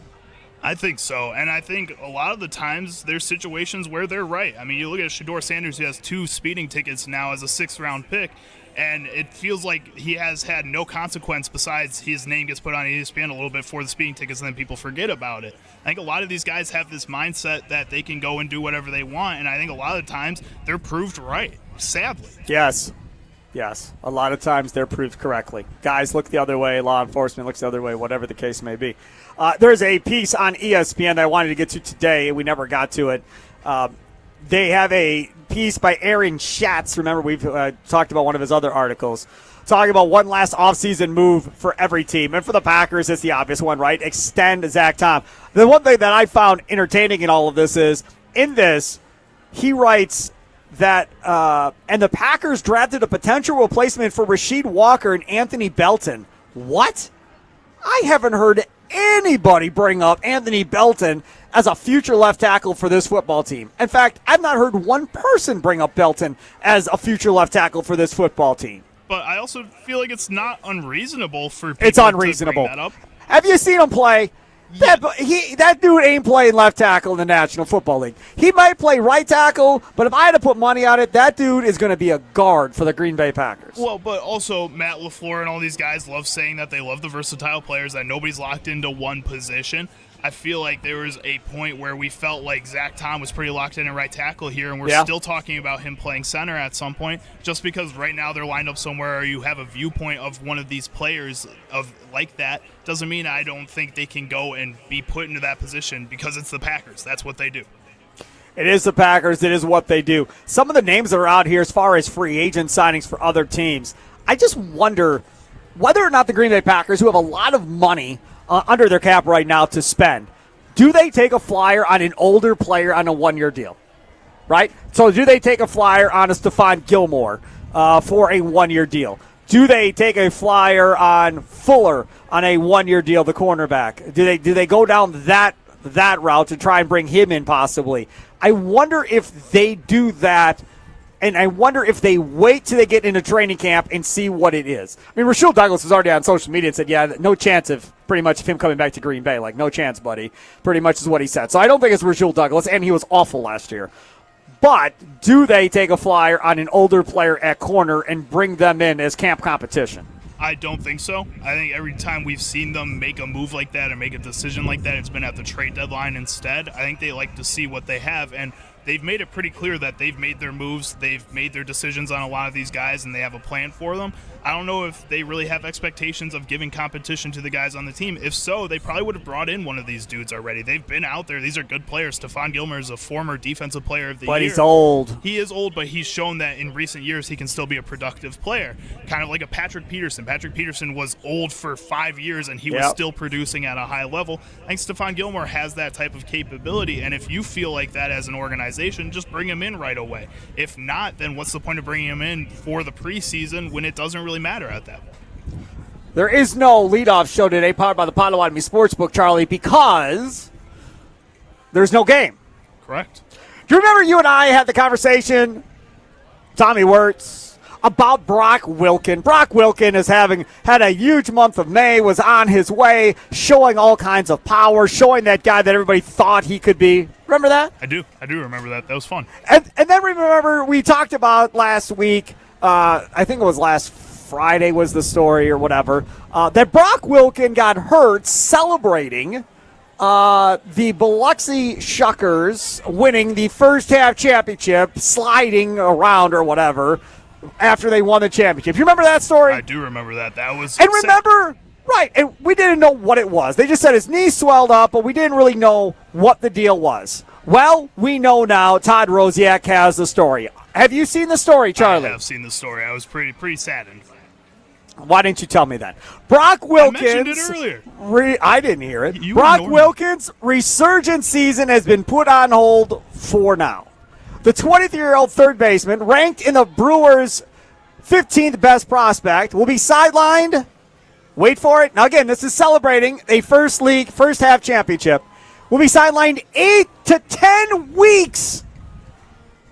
I think so, and I think a lot of the times there's situations where they're right. I mean, you look at Shedeur Sanders, who has 2 speeding tickets now as a 6th-round pick, and it feels like he has had no consequence besides his name gets put on ESPN a little bit for the speeding tickets and then people forget about it. I think a lot of these guys have this mindset that they can go and do whatever they want, and I think a lot of the times they're proved right, sadly. Yes. A lot of times they're proved correctly. Guys look the other way, law enforcement looks the other way, whatever the case may be. There's a piece on ESPN that I wanted to get to today, and we never got to it. They have a piece by Aaron Schatz. Remember, we've talked about one of his other articles, talking about one last offseason move for every team. And for the Packers, it's the obvious one, right? Extend Zach Tom. The one thing that I found entertaining in all of this is, in this, he writes that, and the Packers drafted a potential replacement for Rasheed Walker and Anthony Belton. What? I haven't heard anybody bring up Anthony Belton as a future left tackle for this football team. In fact, I've not heard one person bring up Belton as a future left tackle for this football team. But I also feel like it's not unreasonable for people it's unreasonable. to bring that up. Have you seen him play? That dude ain't playing left tackle in the National Football League. He might play right tackle, but if I had to put money on it, that dude is going to be a guard for the Green Bay Packers. Well, but also Matt LaFleur and all these guys love saying that they love the versatile players, that nobody's locked into one position. I feel like there was a point where we felt like Zach Tom was pretty locked in at right tackle here, and we're still talking about him playing center at some point, just because right now they're lined up somewhere or you have a viewpoint of one of these players of like that doesn't mean I don't think they can go and be put into that position because it's the Packers. That's what they do. It is the Packers. It is what they do. Some of the names that are out here as far as free agent signings for other teams, I just wonder whether or not the Green Bay Packers, who have a lot of money under their cap right now to spend, do they take a flyer on an older player on a one-year deal, right? So do they take a flyer on a Stephon Gilmore for a one-year deal? Do they take a flyer on Fuller on a one-year deal, the cornerback? Do they go down that route to try and bring him in possibly? I wonder if they do that, and I wonder if they wait till they get into training camp and see what it is. I mean, Rasheed Douglas was already on social media and said, yeah, no chance of pretty much of him coming back to Green Bay. Like, no chance, buddy, pretty much is what he said. So I don't think it's Rasheed Douglas, and he was awful last year. But do they take a flyer on an older player at corner and bring them in as camp competition? I don't think so. I think every time we've seen them make a move like that or make a decision like that, it's been at the trade deadline instead. I think they like to see what they have, and they've made it pretty clear that they've made their moves, they've made their decisions on a lot of these guys, and they have a plan for them. I don't know if they really have expectations of giving competition to the guys on the team. If so, they probably would have brought in one of these dudes already. They've been out there. These are good players. Stephon Gilmore is a former defensive player of the year. But he's old. He is old, but he's shown that in recent years he can still be a productive player. Kind of like a Patrick Peterson. Patrick Peterson was old for 5 years, and he was still producing at a high level. I think Stephon Gilmore has that type of capability, and if you feel like that as an organization, just bring him in right away. If not, then what's the point of bringing him in for the preseason when it doesn't really matter at that point? There is no leadoff show today powered by the Potawatomi Sportsbook, Charlie, because there's no game. Correct. Do you remember you and I had the conversation, Tommy Wirtz, about Brock Wilken. Brock Wilken is had a huge month of May, was on his way, showing all kinds of power, showing that guy that everybody thought he could be. Remember that? I do remember that. That was fun. And then remember we talked about last week, I think it was last Friday was the story or whatever, that Brock Wilken got hurt celebrating the Biloxi Shuckers winning the first half championship, sliding around or whatever after they won the championship. You remember that story? I do remember that. That was and remember, right? And we didn't know what it was. They just said his knee swelled up, but we didn't really know what the deal was. Well, we know now. Todd Rosiak has the story. Have you seen the story, Charlie? I have seen the story. I was pretty saddened. Why didn't you tell me that? Brock Wilkins. I mentioned it earlier. I didn't hear it. Brock Wilkins' resurgence season has been put on hold for now. The 23-year-old third baseman, ranked in the Brewers' 15th best prospect, will be sidelined. Wait for it. Now, again, this is celebrating a first half championship. Will be sidelined 8 to 10 weeks.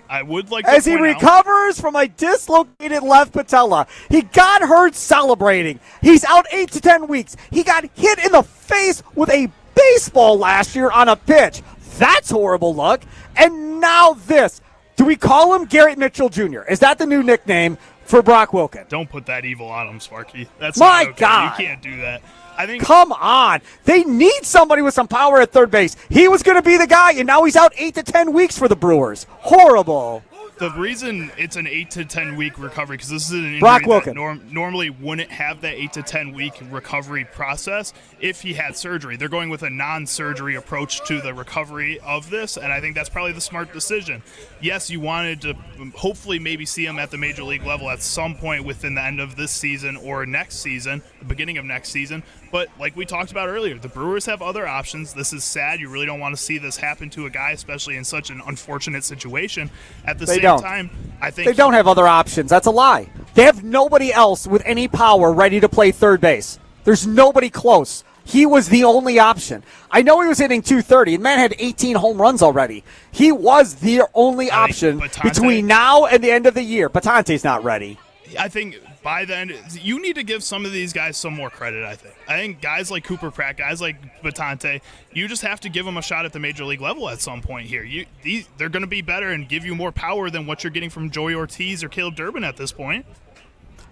I would like to as he recovers from a dislocated left patella. He got hurt celebrating. He's out 8 to 10 weeks. He got hit in the face with a baseball last year on a pitch. That's horrible luck. And now this. Do we call him Garrett Mitchell Jr.? Is that the new nickname for Brock Wilken? Don't put that evil on him, Sparky. That's my not okay. God. You can't do that. I think. Come on. They need somebody with some power at third base. He was going to be the guy, and now he's out 8 to 10 weeks for the Brewers. Horrible. The reason it's an 8 to 10 week recovery, because this is an Brock injury that Wilken. normally wouldn't have that 8 to 10 week recovery process if he had surgery. They're going with a non-surgery approach to the recovery of this, and I think that's probably the smart decision. Yes, you wanted to hopefully maybe see him at the major league level at some point within the end of this season or next season, the beginning of next season. But like we talked about earlier, the Brewers have other options. This is sad. You really don't want to see this happen to a guy, especially in such an unfortunate situation. At the same time, I think they don't have other options. That's a lie. They have nobody else with any power ready to play third base. There's nobody close. He was the only option. I know he was hitting 230, and man had 18 home runs already. He was the only option between now and the end of the year. Batante's not ready. I think by then, you need to give some of these guys some more credit, I think guys like Cooper Pratt, guys like Batante, you just have to give them a shot at the major league level at some point here. They're going to be better and give you more power than what you're getting from Joey Ortiz or Caleb Durbin at this point.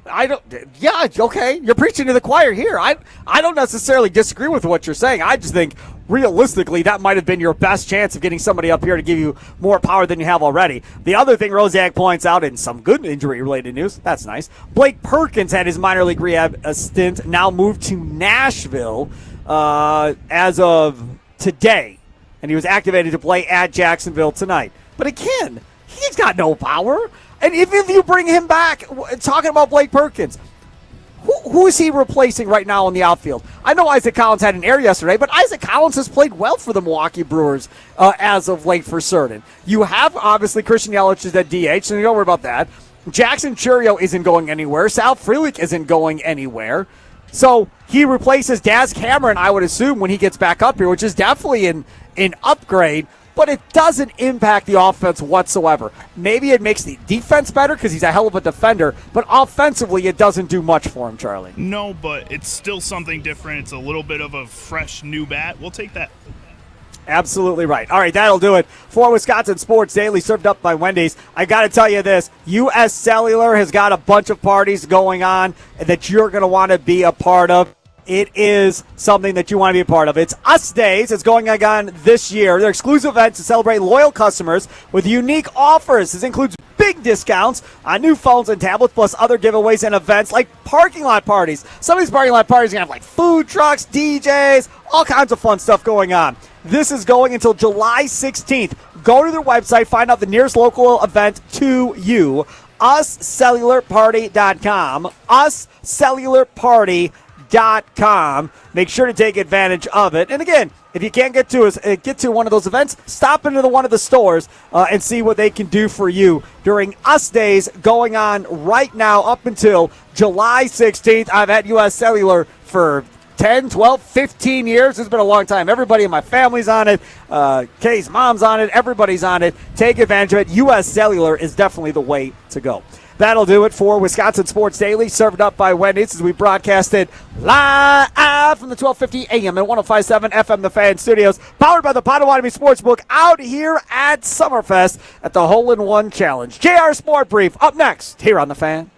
Yeah, okay. You're preaching to the choir here. I don't necessarily disagree with what you're saying. I just think realistically that might have been your best chance of getting somebody up here to give you more power than you have already. The other thing Rosiak points out in some good injury-related news, that's nice, Blake Perkins had his minor league rehab stint now moved to Nashville as of today, and he was activated to play at Jacksonville tonight. But again, he's got no power. And even if you bring him back, talking about Blake Perkins, who is he replacing right now in the outfield? I know Isaac Collins had an error yesterday, but Isaac Collins has played well for the Milwaukee Brewers as of late for certain. You have, obviously, Christian Yelich is at DH, so you don't worry about that. Jackson Churio isn't going anywhere. Sal Frelick isn't going anywhere. So he replaces Daz Cameron, I would assume, when he gets back up here, which is definitely an upgrade. But it doesn't impact the offense whatsoever. Maybe it makes the defense better because he's a hell of a defender, but offensively it doesn't do much for him, Charlie. No, but it's still something different. It's a little bit of a fresh new bat. We'll take that. Absolutely right. All right, that'll do it for Wisconsin Sports Daily, served up by Wendy's. I got to tell you this, U.S. Cellular has got a bunch of parties going on that you're going to want to be a part of. It is something that you want to be a part of. It's Us Days. It's going on this year. They're exclusive events to celebrate loyal customers with unique offers. This includes big discounts on new phones and tablets, plus other giveaways and events like parking lot parties. Some of these parking lot parties are going to have like food trucks, DJs, all kinds of fun stuff going on. This is going until July 16th. Go to their website, find out the nearest local event to you. UsCellularParty.com. UsCellularParty.com. Make sure to take advantage of it. And again, if you can't get to one of those events, stop into one of the stores and see what they can do for you during Us Days going on right now up until July 16th. I've had U.S. Cellular for 10, 12, 15 years. It's been a long time. Everybody in my family's on it. Kay's mom's on it. Everybody's on it. Take advantage of it. U.S. Cellular is definitely the way to go. that'll do it for Wisconsin Sports Daily, served up by Wendy's as we broadcasted live from the 1250 AM and 105.7 FM The Fan Studios, powered by the Potawatomi Sportsbook out here at Summerfest at the Hole in One Challenge. JR Sport Brief up next here on The Fan.